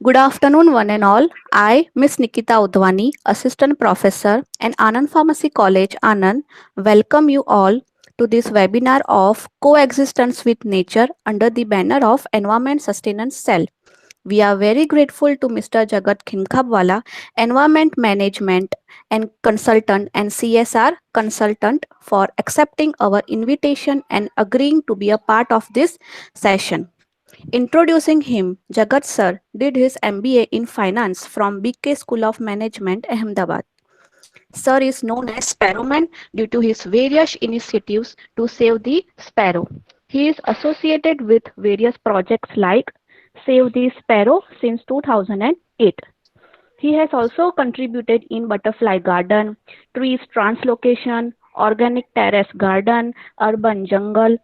Good afternoon, one and all. I, Miss Nikita Udwani, Assistant Professor and Anand Pharmacy College, Anand, welcome you all to this webinar of Coexistence with Nature under the banner of Environment Sustenance Cell. We are very grateful to Mr. Jagat Khinkhabwala, Environment Management and Consultant and CSR Consultant, for accepting our invitation and agreeing to be a part of this session. Introducing him, Jagat Sir did his MBA in Finance from BK School of Management, Ahmedabad. Sir is known as Sparrowman due to his various initiatives to save the sparrow. He is associated with various projects like Save the Sparrow since 2008. He has also contributed in Butterfly Garden, Trees Translocation, Organic Terrace Garden, Urban Jungle,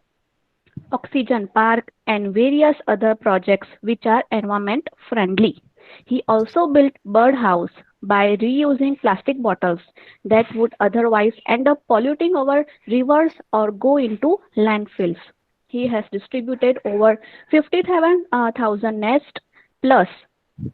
Oxygen Park, and various other projects which are environment friendly. He also built birdhouse by reusing plastic bottles that would otherwise end up polluting our rivers or go into landfills. He has distributed over 57,000 nests plus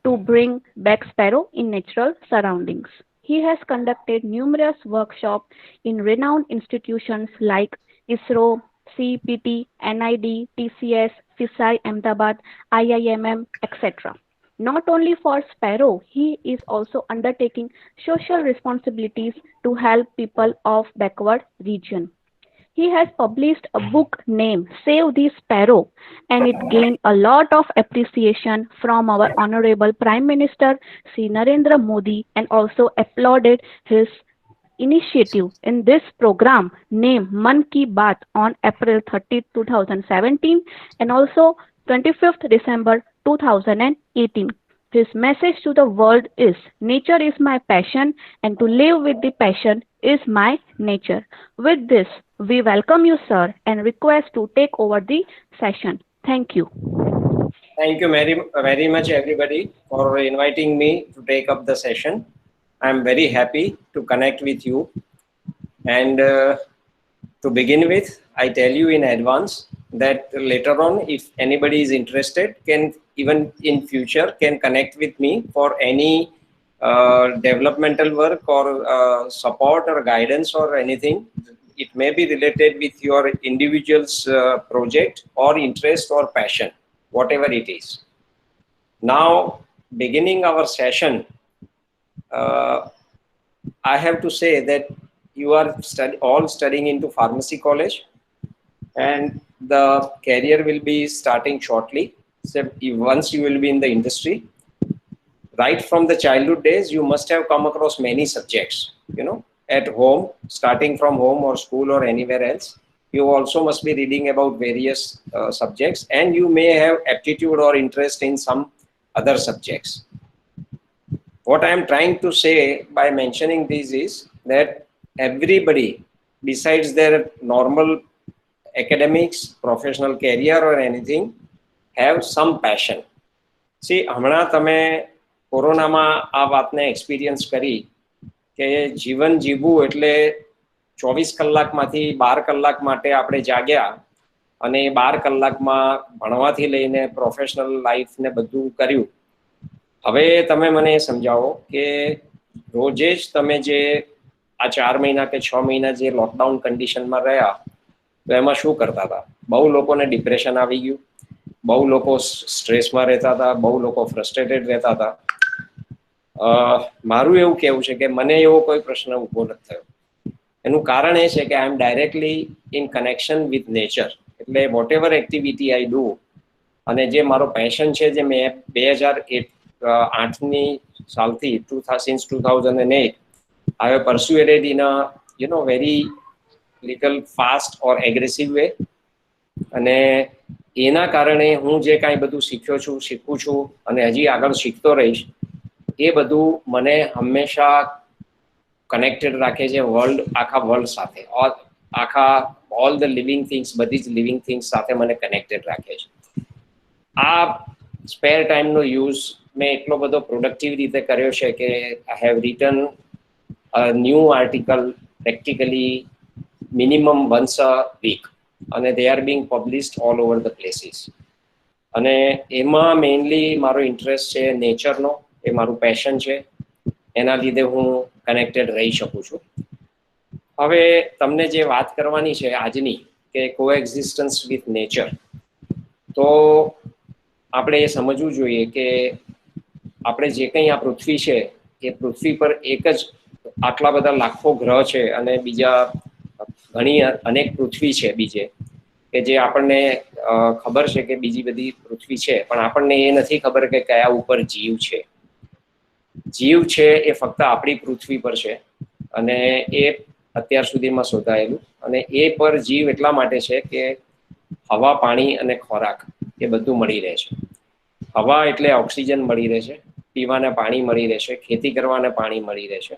to bring back sparrow in natural surroundings. He has conducted numerous workshops in renowned institutions like ISRO, CPT, NID, TCS, FISAI Ahmedabad, IIMM, etc. Not only for Sparrow, he is also undertaking social responsibilities to help people of backward region. He has published a book named Save the Sparrow, and it gained a lot of appreciation from our Honorable Prime Minister Sri Narendra Modi, and also applauded his initiative in this program named Man Ki Baat on April 30, 2017, and also 25th December 2018. His message to the world is nature is my passion and to live with the passion is my nature. With this, we welcome you, sir, and request to take over the session. Thank you. Thank you very much, everybody, for inviting me to take up the session. I'm very happy to connect with you. And to begin with, I tell you in advance that later on, if anybody is interested, can even in future can connect with me for any developmental work or support or guidance or anything. It may be related with your individual's project or interest or passion, whatever it is. Now, beginning our session, I have to say that you are all studying into pharmacy college, and the career will be starting shortly. So once you will be in the industry, right from the childhood days, you must have come across many subjects, at home, starting from home or school or anywhere else. You also must be reading about various subjects, and you may have aptitude or interest in some other subjects. What I am trying to say by mentioning this is that everybody, besides their normal academics, professional career or anything, have some passion. See, હમણાં તમે કોરોનામાં આ વાતને experience કરી કે જીવન જીવવું એટલે 24 કલાકમાંથી 12 કલાક માટે આપણે જાગ્યા અને 12 કલાકમાં ભણવાથી લઈને પ્રોફેશનલ લાઈફ ને બધું કર્યું. હવે તમે મને સમજાવો કે રોજે જ તમે જે આ 4 મહિના કે 6 મહિના જે લોકડાઉન કન્ડિશનમાં રહ્યા તો એમાં શું કરતા હતા? બહુ લોકોને ડિપ્રેશન આવી ગયું, બહુ લોકો સ્ટ્રેસમાં રહેતા હતા, બહુ લોકો ફ્રસ્ટ્રેટેડ રહેતા હતા. મારું એવું કહેવું છે કે મને એવો કોઈ પ્રશ્ન ઊભો નથી થયો. એનું કારણ એ છે કે I am directly in connection with nature. એટલે whatever activity I do, અને જે મારો પેશન છે, જે મેં 2008ની સાલથી since 2008 I have pursued it in a very little fast or aggressive way. અને એના કારણે હું જે કાંઈ બધું શીખું છું અને હજી આગળ શીખતો રહીશ, એ બધું મને હંમેશા કનેક્ટેડ રાખે છે આખા વર્લ્ડ સાથે. આખા ઓલ ધ લિવિંગ થિંગ્સ, બધી જ લિવિંગ થિંગ્સ સાથે મને કનેક્ટેડ રાખે છે. આ સ્પેર ટાઈમનો યુઝ મેં એટલો બધો પ્રોડક્ટિવ રીતે કર્યો છે કે I have return a new article practically minimum once a week, and they are being published all over the places. અને એમાં મેઇનલી મારો ઇન્ટરેસ્ટ છે નેચરનો, એ મારું પેશન છે, એના લીધે હું કનેક્ટેડ રહી શકું છું. હવે તમને જે વાત કરવાની છે આજની કે કોએક્ઝિસ્ટન્સ વિથ નેચર, તો આપણે એ સમજવું જોઈએ કે આપણે જે કંઈ આ પૃથ્વી છે એ પૃથ્વી પર એક જ આટલા બધા લાખો ગ્રહ છે અને બીજા ઘણી અનેક પૃથ્વી છે બીજે કે જે આપણને ખબર છે કે બીજી બધી પૃથ્વી છે, પણ આપણને એ નથી ખબર કે કયા ઉપર જીવ છે. જીવ છે એ ફક્ત આપણી પૃથ્વી પર છે અને એ અત્યાર સુધીમાં શોધાયેલું, અને એ પર જીવ એટલા માટે છે કે હવા, પાણી અને ખોરાક એ બધું મળી રહે છે. હવા એટલે ઓક્સિજન મળી રહે છે, પીવાને પાણી મળી રહેશે, ખેતી કરવાને પાણી મળી રહેશે,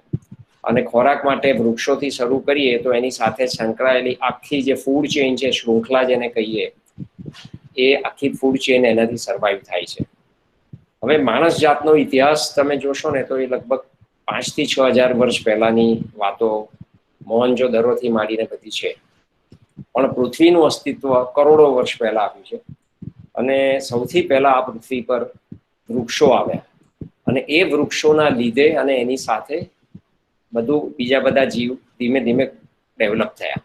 અને ખોરાક માટે વૃક્ષોથી શરૂ કરીએ તો એની સાથે સંકળાયેલી આખી જે ફૂડ ચેઇન છે, શૃંખલા જેને કહીએ, એ આખી ફૂડ ચેઇન એનાથી સર્વાઈવ થાય છે. હવે માણસ જાતનો ઇતિહાસ તમે જોશો ને તો એ લગભગ 5 થી 6 હજાર વર્ષ પહેલાની વાતો, મોહનજો-દરોથી માંડીને બધી છે. પણ પૃથ્વીનું અસ્તિત્વ કરોડો વર્ષ પહેલા આવ્યું છે, અને સૌથી પહેલા આ પૃથ્વી પર વૃક્ષો આવ્યા, અને એ વૃક્ષોના લીધે અને એની સાથે બધું બીજા બધા જીવ ધીમે ધીમે ડેવલપ થયા.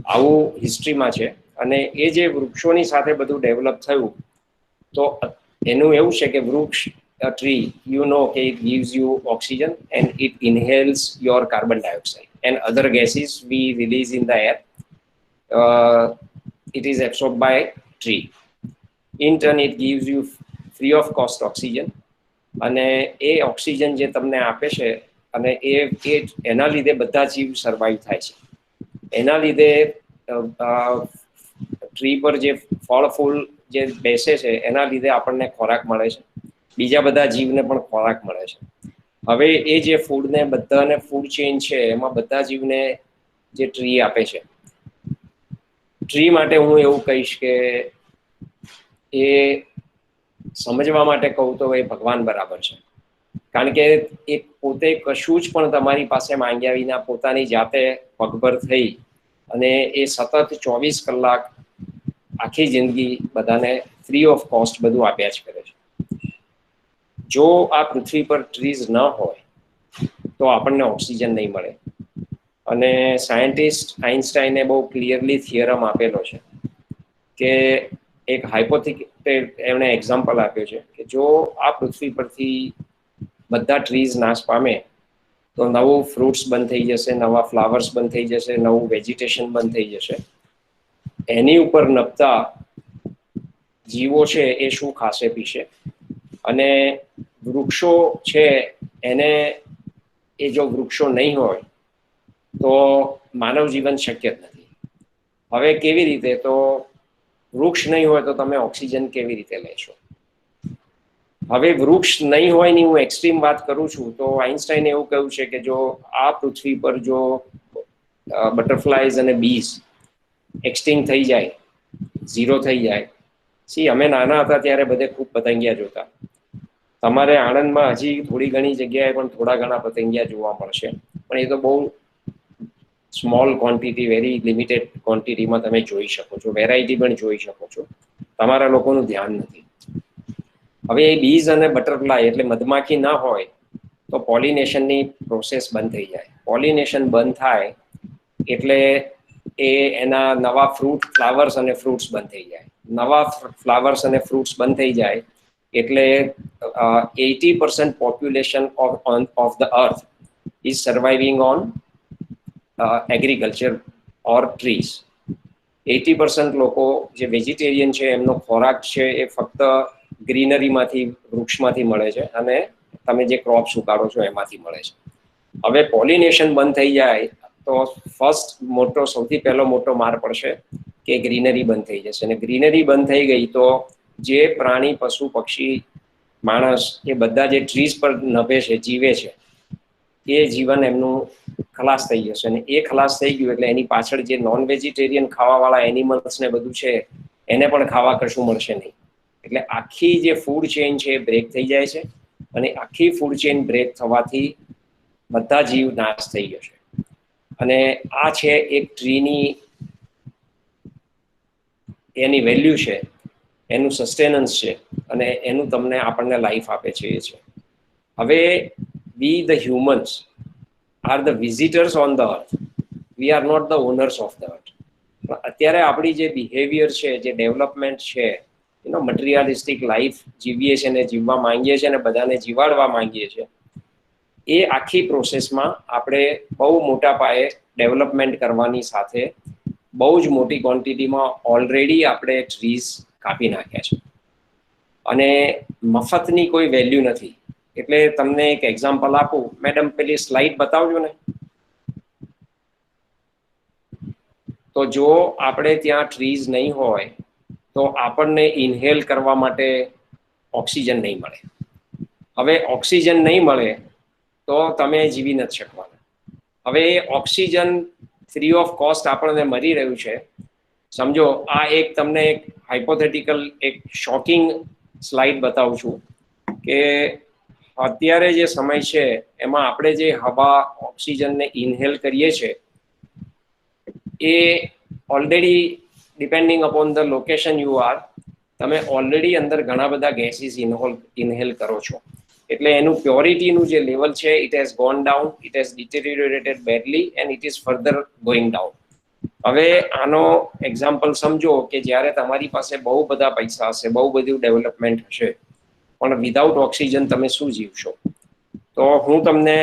આવું હિસ્ટ્રીમાં છે. અને એ જે વૃક્ષોની સાથે બધું ડેવલપ થયું, તો એનું એવું છે કે વૃક્ષ, a tree, you know, it gives you oxygen and it inhales your carbon dioxide and other gases we release in the air. It is absorbed by tree. In turn, it gives you free of cost oxygen. અને એ oxygen જે તમને આપે છે, અને એના લીધે બધા જીવ સર્વાઈવ થાય છે. એના લીધે ટ્રી પર જે ફળ ફૂલ જે બેસે છે એના લીધે આપણને ખોરાક મળે છે, બીજા બધા જીવને પણ ખોરાક મળે છે. હવે એ જે ફૂડને બધાને ફૂડ ચેઇન છે એમાં બધા જીવને જે ટ્રી આપે છે, ટ્રી માટે હું એવું કહીશ કે એ સમજવા માટે કહું તો એ ભગવાન બરાબર છે. કારણ કે એ પોતે કશું જ પણ તમારી પાસે માંગ્યા વિના પોતાની જાતે પગભર થઈ અને એ સતત 24 કલાક આખી જિંદગી બધાને ફ્રી ઓફ કોસ્ટ બધું આપ્યા જ કરે છે. જો આ પૃથ્વી પર ટ્રીઝ ન હોય તો આપણને ઓક્સિજન નહીં મળે. અને સાયન્ટિસ્ટ આઇન્સ્ટાઈને બહુ ક્લિયરલી થિયરમ આપેલો છે કે એક એમણે એક્ઝામ્પલ આપ્યો છે કે જો આ પૃથ્વી પરથી બધા ટ્રીઝ નાશ પામે તો નવું ફ્રૂટ્સ બંધ થઈ જશે, નવા ફ્લાવર્સ બંધ થઈ જશે, નવું વેજીટેશન બંધ થઈ જશે. એની ઉપર નભતા જીવો છે એ શું ખાશે પીશે, અને વૃક્ષો છે એને એ જો વૃક્ષો નહીં હોય તો માનવ જીવન શક્ય જ નથી. હવે કેવી રીતે? તો વૃક્ષ નહીં હોય તો તમે ઓક્સિજન કેવી રીતે લેશો? હવે વૃક્ષ નહીં હોય ની હું એક્સ્ટ્રીમ વાત કરું છું તો આઇન્સ્ટાઈને એવું કહ્યું છે કે જો આ પૃથ્વી પર જો બટરફ્લાયઝ અને બીઝ એક્સટિંગ થઈ જાય, ઝીરો થઈ જાય. અમે નાના હતા ત્યારે બધે ખૂબ પતંગિયા જોતા. તમારે આણંદમાં હજી થોડી ઘણી જગ્યાએ પણ થોડા ઘણા પતંગિયા જોવા મળશે, પણ એ તો બહુ સ્મોલ ક્વોન્ટિટી, વેરી લિમિટેડ ક્વોન્ટિટીમાં તમે જોઈ શકો છો. વેરાયટી પણ જોઈ શકો છો, તમારા લોકોનું ધ્યાન નથી. હવે એ બીઝ અને બટરફ્લાય એટલે મધમાખી ના હોય તો પોલિનેશનની પ્રોસેસ બંધ થઈ જાય. પોલિનેશન બંધ થાય એટલે એના નવા ફ્લાવર્સ અને ફ્રૂટ્સ બંધ થઈ જાય. નવા ફ્લાવર્સ અને ફ્રૂટ્સ બંધ થઈ જાય એટલે 80% population of the earth is surviving on agriculture or trees. 80% લોકો જે વેજીટેરિયન છે એમનો ખોરાક છે એ ફક્ત ગ્રીનરીમાંથી, વૃક્ષમાંથી મળે છે, અને તમે જે ક્રોપ્સ ઉગાડો છો એમાંથી મળે છે. હવે પોલિનેશન બંધ થઈ જાય તો સૌથી પહેલો મોટો માર પડશે કે ગ્રીનરી બંધ થઈ જશે. અને ગ્રીનરી બંધ થઈ ગઈ તો જે પ્રાણી, પશુ, પક્ષી, માણસ એ બધા જે ટ્રીઝ પર નભે છે, જીવે છે, એ જીવન એમનું ખલાસ થઈ જશે. અને એ ખલાસ થઈ ગયું એટલે એની પાછળ જે નોન વેજીટેરિયન ખાવાવાળા એનિમલ્સ ને બધું છે એને પણ ખાવા કશું મળશે નહીં. એટલે આખી જે ફૂડ ચેઇન છે એ બ્રેક થઈ જાય છે, અને આખી ફૂડ ચેઇન બ્રેક થવાથી બધા જીવ નાશ થઈ જશે. અને આ છે એક ટ્રીની એની વેલ્યુ છે. એનું સસ્ટેનન્સ છે અને એનું તમને આપણને લાઈફ આપે છે એ છે. હવે we the humans are the visitors on the earth, we are not the owners of the earth. અત્યારે આપણી જે બિહેવિયર છે, જે ડેવલપમેન્ટ છે, મટીરિયાલિસ્ટિક લાઈફ જીવીએ છીએ ને જીવવા માંગીએ છીએ અને બધાને જીવાડવા માંગીએ છીએ, એ આખી પ્રોસેસમાં આપણે બહુ મોટા પાયે ડેવલપમેન્ટ કરવાની સાથે બહુ જ મોટી ક્વોન્ટિટીમાં ઓલરેડી આપણે ટ્રીઝ કાપી નાખ્યા છે અને મફતની કોઈ વેલ્યુ નથી. એટલે તમને એક એક્ઝામ્પલ આપું. મેડમ પેલી સ્લાઇડ બતાવજો ને. તો જો આપણે ત્યાં ટ્રીઝ નહીં હોય તો આપણને ઇન્હેલ કરવા માટે ઓક્સિજન નહીં મળે. હવે ઓક્સિજન નહીં મળે તો તમે જીવી નથી શકવાના. હવે ઓક્સિજન ફ્રી ઓફ કોસ્ટ આપણને મળી રહ્યું છે. સમજો, આ એક તમને એક હાઇપોથેટિકલ એક શોકિંગ સ્લાઇડ બતાવું છું કે અત્યારે જે સમય છે એમાં આપણે જે હવા ઓક્સિજનને ઇન્હેલ કરીએ છીએ એ already depending upon the location you are, તમે ઓલરેડી અંદર ઘણા બધા ગેસીસ ઇન્હેલ કરો છો. એટલે એનું પ્યોરિટીનું જે લેવલ છે, it has gone down, it has deteriorated badly and it is further going down. હવે આનો એક્ઝામ્પલ સમજો કે જ્યારે તમારી પાસે બહુ બધા પૈસા હશે, બહુ બધું ડેવલપમેન્ટ હશે, પણ વિધાઉટ ઓક્સિજન તમે શું જીવશો? તો હું તમને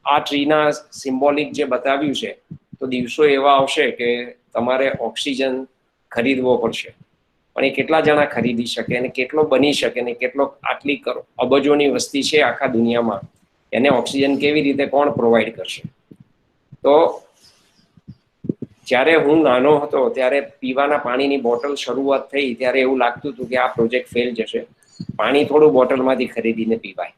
આ ટ્રીના સિમ્બોલિક જે બતાવ્યું છે, તો દિવસો એવા આવશે કે તમારે ઓક્સિજન ખરીદવો પડશે. પણ એ કેટલા જણા ખરીદી શકે અને કેટલો બની શકે ને કેટલો આટલી અબજોની વસ્તી છે આખા દુનિયામાં, એને ઓક્સિજન કેવી રીતે કોણ પ્રોવાઈડ કરશે? તો જ્યારે હું નાનો હતો ત્યારે પીવાના પાણીની બોટલ શરૂઆત થઈ ત્યારે એવું લાગતું હતું કે આ પ્રોજેક્ટ ફેલ જશે, પાણી થોડું બોટલમાંથી ખરીદીને પીવાય.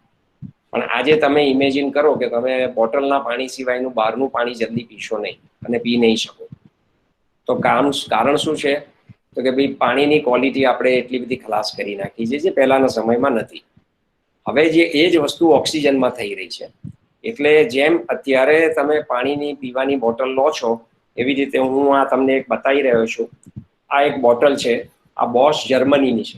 પણ આજે તમે ઇમેજિન કરો કે તમે બોટલના પાણી સિવાયનું બહારનું પાણી જલ્દી પીશો નહીં અને પી નહીં શકો. તો કારણ શું છે? તો કે ભાઈ પાણીની ક્વોલિટી આપણે એટલી બધી ખલાસ કરી નાખી છે જે પહેલાના સમયમાં નથી. હવે જે એ જ વસ્તુ ઓક્સિજનમાં થઈ રહી છે. એટલે જેમ અત્યારે તમે પાણીની પીવાની બોટલ લો છો, એવી રીતે હું આ તમને એક બતાવી રહ્યો છું. આ એક બોટલ છે, આ બોશ જર્મનીની છે.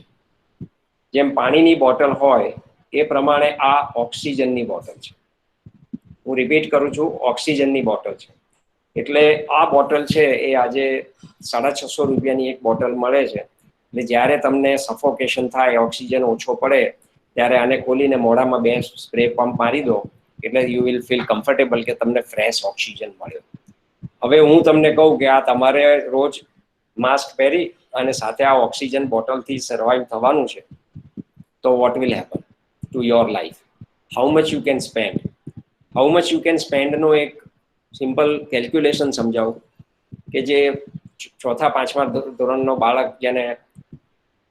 જેમ પાણીની બોટલ હોય એ પ્રમાણે આ ઓક્સિજનની બોટલ છે. હું રિપીટ કરું છું, ઓક્સિજનની બોટલ છે. એટલે આ બોટલ છે એ આજે 650 રૂપિયાની એક બોટલ મળે છે. એટલે જ્યારે તમને સફોકેશન થાય, ઓક્સિજન ઓછો પડે, ત્યારે આને ખોલીને મોઢામાં 2 સ્પ્રે પંપ મારી દો એટલે યુ વિલ ફીલ કમ્ફર્ટેબલ કે તમને ફ્રેશ ઓક્સિજન મળ્યો. હવે હું તમને કહું કે આ તમારે રોજ માસ્ક પહેરી અને સાથે આ ઓક્સિજન બોટલથી સર્વાઈવ થવાનું છે, તો what will happen to your life? How much you can spend? How much you can સ્પેન્ડનો એક સિમ્પલ કેલ્ક્યુલેશન સમજાવું કે જે 4-5મા ધોરણનો બાળક જેને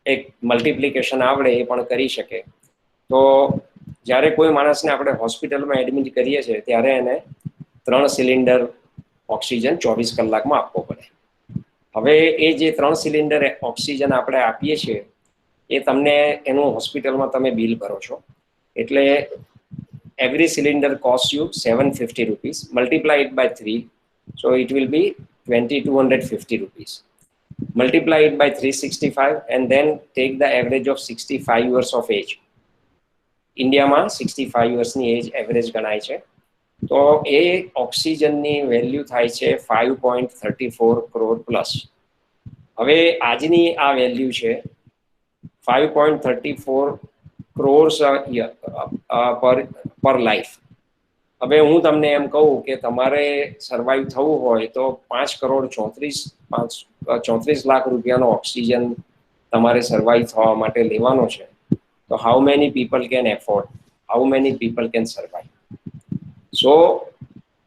એક મલ્ટિપ્લિકેશન આવડે એ પણ કરી શકે. તો જ્યારે કોઈ માણસને આપણે હોસ્પિટલમાં એડમિટ કરીએ છીએ ત્યારે એને 3 સિલિન્ડર ઓક્સિજન 24 કલાકમાં આપવો પડે. હવે એ જે 3 સિલિન્ડર ઓક્સિજન આપણે આપીએ છીએ એ તમને એનું હોસ્પિટલમાં તમે બિલ ભરો છો. એટલે every cylinder costs you 750 rupees. Multiply it by 3, so it will be 2250 rupees. Multiply it by 365 and then take the average of 65 years of age. ઇન્ડિયામાં 65 યર્સની એજ એવરેજ ગણાય છે. તો એ ઓક્સિજનની વેલ્યુ થાય છે 5.34 કરોડ પ્લસ. હવે આજની આ વેલ્યુ છે 5.34 crores પર લાઈફ. હવે હું તમને એમ કહું કે તમારે સર્વાઈવ થવું હોય તો 5.34 લાખ રૂપિયાનો ઓક્સિજન તમારે સર્વાઈવ થવા માટે લેવાનો છે. તો how many people can afford? How many people can survive? So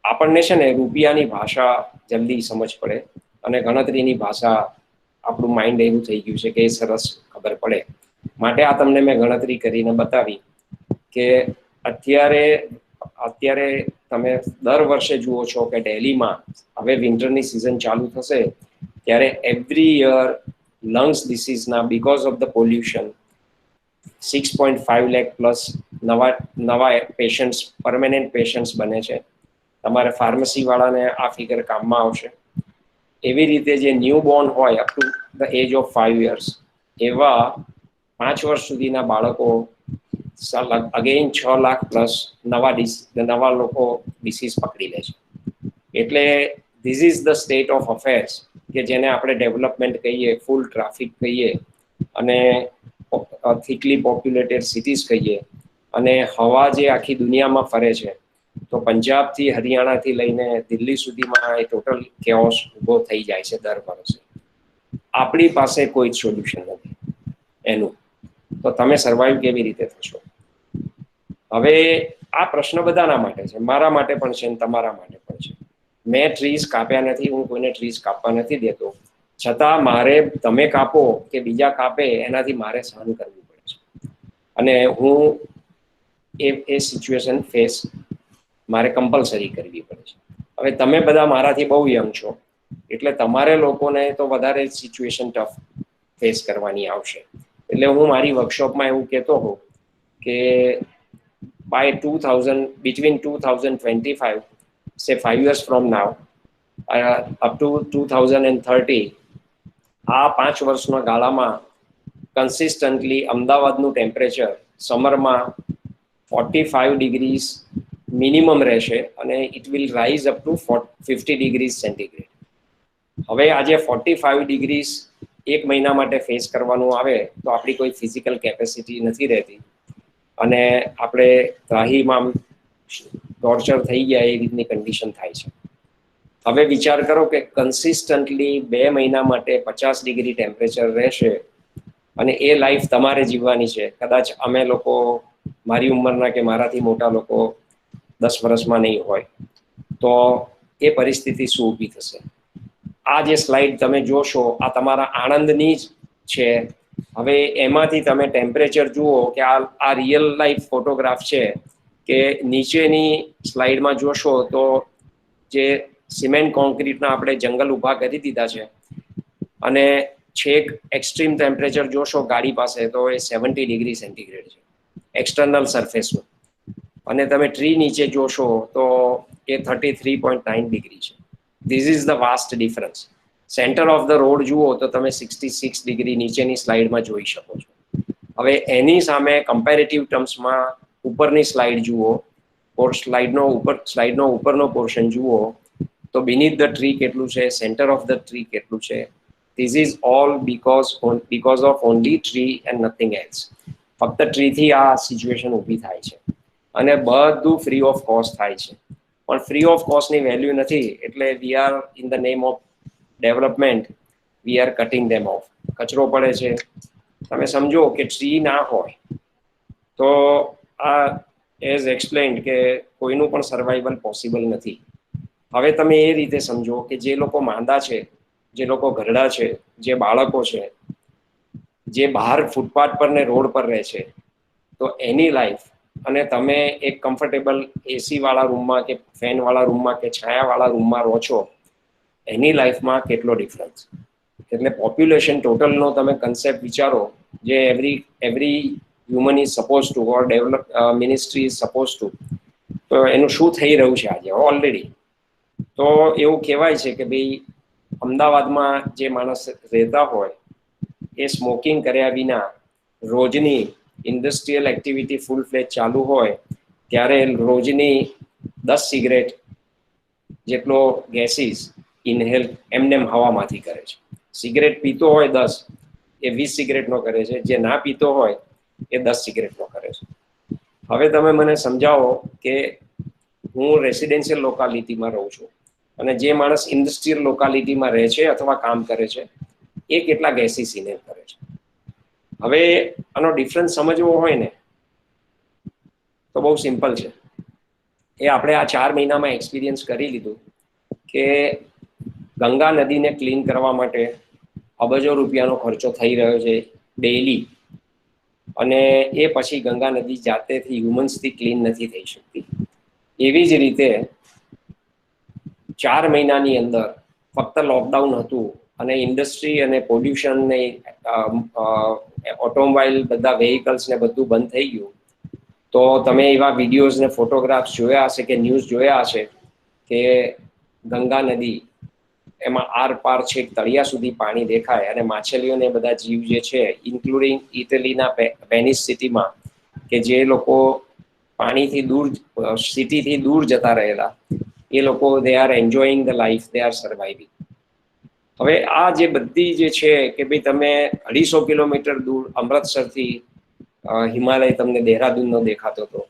આપણને છે ને રૂપિયાની ભાષા જલ્દી સમજ પડે અને ગણતરીની ભાષા આપણું માઇન્ડ એવું થઈ ગયું છે કે એ સરસ ખબર પડે. માટે આ તમને મેં ગણતરી કરીને બતાવી કે અત્યારે તમે દર વર્ષે જુઓ છો કે દિલ્હીમાં હવે વિન્ટરની સિઝન ચાલુ થશે ત્યારે એવરી યર લંગ્સ ડિસીઝના because of the pollution 6.5 lakh plus નવા પેશન્ટ્સ, પરમેનન્ટ પેશન્ટ્સ બને છે. તમારે ફાર્મસી વાળાને આ ફિગર કામમાં આવશે. એવી રીતે જે ન્યૂ બોર્ન હોય up to the age of 5 years એવા 5 વર્ષ સુધીના બાળકો અગેન 6 લાખ પ્લસ નવા લોકો ડિસીઝ પકડી લે છે. એટલે this is the state of affairs કે જેને આપણે ડેવલપમેન્ટ કહીએ, ફૂલ ટ્રાફિક કહીએ, અને થિકલી પોપ્યુલેટેડ સિટીઝ કહીએ, અને હવા જે આખી દુનિયામાં ફરે છે, તો પંજાબથી હરિયાણાથી લઈને દિલ્હી સુધીમાં એ ટોટલ કેઓસ ઉભો થઈ જાય છે દર વર્ષે. આપણી પાસે કોઈ જ સોલ્યુશન નથી એનું, તો તમે સર્વાઈવ કેવી રીતે થશો? હવે આ પ્રશ્ન બધાના માટે છે, મારા માટે પણ છે, તમારા માટે પણ છે. મેં ટ્રીઝ કાપ્યા નથી, હું કોઈને ટ્રીઝ કાપવા નથી દેતો, છતાં મારે તમે કાપો કે બીજા કાપે એનાથી મારે સહન કરવું પડે છે, અને હું એ સિચ્યુએશન ફેસ મારે કમ્પલસરી કરવી પડે છે. હવે તમે બધા મારાથી બહુ યંગ છો, એટલે તમારે લોકોને તો વધારે સિચ્યુએશન ટફ ફેસ કરવાની આવશે. એટલે હું મારી વર્કશોપમાં એવું કહેતો હોઉં કે by 2000, between 2025, say 5 years from now, up to 2030, આ 5 વર્ષના ગાળામાં કન્સિસ્ટન્ટલી અમદાવાદનું ટેમ્પરેચર સમરમાં 45 ડિગ્રીઝ મિનિમમ રહેશે, અને it will rise up to 50 degrees centigrade. હવે આજે 45 ડિગ્રીઝ એક મહિના માટે ફેસ કરવાનું આવે તો આપણી કોઈ ફિઝિકલ કેપેસિટી નથી રહેતી, અને આપણે ત્રાહીમાં ટોર્ચર થઈ ગયા એ રીતની કન્ડિશન થાય છે. હવે વિચાર કરો કે કન્સિસ્ટન્ટલી 2 મહિના માટે 50 ડિગ્રી ટેમ્પરેચર રહેશે, અને એ લાઈફ તમારે જીવવાની છે. કદાચ અમે લોકો, મારી ઉંમરના કે મારાથી મોટા લોકો 10 વર્ષમાં નહીં હોય, તો એ પરિસ્થિતિ શું ઊભી થશે? આ જે સ્લાઇડ તમે જોશો આ તમારા આણંદની જ છે. હવે એમાંથી તમે ટેમ્પરેચર જુઓ કે આ રિયલ લાઈફ ફોટોગ્રાફ છે, કે નીચેની સ્લાઇડમાં જોશો તો જે સિમેન્ટ કોન્ક્રીટના આપણે જંગલ ઊભા કરી દીધા છે, અને છેક એક્સ્ટ્રીમ ટેમ્પરેચર જોશો ગાડી પાસે તો એ 70 ડિગ્રી સેન્ટીગ્રેડ છે એક્સટર્નલ સરફેસનું, અને તમે ટ્રી નીચે જોશો તો એ 33.9 ડિગ્રી છે. This is the vast difference. Centre of the road જુઓ તો તમે 66 ડિગ્રી નીચેની સ્લાઇડમાં જોઈ શકો છો. હવે એની સામે કમ્પેરેટિવ ટર્મ્સમાં ઉપરની સ્લાઇડ જુઓ, સ્લાઇડનો ઉપરનો પોર્શન જુઓ, તો બીનીથ ધ ટ્રી કેટલું છે, સેન્ટર ઓફ ધ ટ્રી કેટલું છે. This is all because of only tree and nothing else. ફક્ત ટ્રીથી આ સિચ્યુએશન ઊભી થાય છે, અને બધું ફ્રી ઓફ કોસ્ટ થાય છે. પણ ફ્રી ઓફ કોસ્ટની વેલ્યુ નથી, એટલે we are in the name of development we are cutting them of. કચરો પડે છે. તમે સમજો કે ટ્રી ના હોય તો આ એઝ એક્સપ્લેન્ડ કે કોઈનું પણ સર્વાઈવલ પોસિબલ નથી. હવે તમે એ રીતે સમજો કે જે લોકો માંદા છે, જે લોકો ઘરડા છે, જે બાળકો છે, જે બહાર ફૂટપાથ પર ને રોડ પર રહે છે, તો એની લાઈફ અને તમે એક કમ્ફર્ટેબલ એસી વાળા રૂમમાં કે ફેન વાળા રૂમમાં કે છાયા વાળા રૂમમાં રહો છો, એની લાઈફમાં કેટલો ડિફરન્સ. એટલે પોપ્યુલેશન ટોટલનો તમે કન્સેપ્ટ વિચારો, જે every human is suppose two or develop ministry is suppose two, તો એનું શું થઈ રહ્યું છે આજે ઓલરેડી. તો એવું કહેવાય છે કે ભાઈ અમદાવાદમાં જે માણસ રહેતા હોય એ સ્મોકિંગ કર્યા વિના રોજની ઇન્ડસ્ટ્રીયલ એક્ટિવિટી ફૂલ ફ્લેજ ચાલુ હોય ત્યારે રોજની 10 સિગરેટ જેટલો ગેસીસ ઇનહેલ એમનેમ હવામાંથી કરે છે. સિગરેટ પીતો હોય 10, એ 20 સિગરેટનો કરે છે. જે ના પીતો હોય એ 10 સિગરેટનો કરે છે. હવે તમે મને સમજાવો કે હું રેસિડેન્શિયલ લોકાલિટીમાં રહું છું, અને જે માણસ ઇન્ડસ્ટ્રીયલ લોકાલિટીમાં રહે છે અથવા કામ કરે છે, એ કેટલા ગેસીસ ઇનહેલ કરે છે. હવે આનો ડિફરન્સ સમજવો હોય ને તો બહુ સિમ્પલ છે. એ આપણે આ 4 મહિનામાં એક્સપિરિયન્સ કરી લીધું કે ગંગા નદીને ક્લીન કરવા માટે અબજો રૂપિયાનો ખર્ચો થઈ રહ્યો છે ડેઈલી, અને એ પછી ગંગા નદી જાતેથી હ્યુમન્સથી ક્લીન નથી થઈ શકતી. એવી જ રીતે 4 મહિનાની અંદર ફક્ત લોકડાઉન હતું અને ઇન્ડસ્ટ્રી અને પોલ્યુશન ને ઓટોમોબાઈલ બધા વેહિકલ્સ ને બધું બંધ થઈ ગયું, તો તમે એવા વિડીયોઝ ને ફોટોગ્રાફ્સ જોયા હશે કે ન્યૂઝ જોયા હશે કે ગંગા નદી એમાં આર પાર છેક તળિયા સુધી પાણી દેખાય અને માછલીઓને બધા જીવ જે છે ઇન્ક્લુડિંગ ઇટલીના વેનિસ સિટીમાં કે જે લોકો પાણીથી દૂર સિટીથી દૂર જતા રહેલા એ લોકો they are enjoying the life, they are surviving. હવે આ જે બધી જે છે કે ભાઈ તમે 250 કિલોમીટર દૂર અમૃતસરથી હિમાલય તમને દેહરાદૂનનો દેખાતો હતો,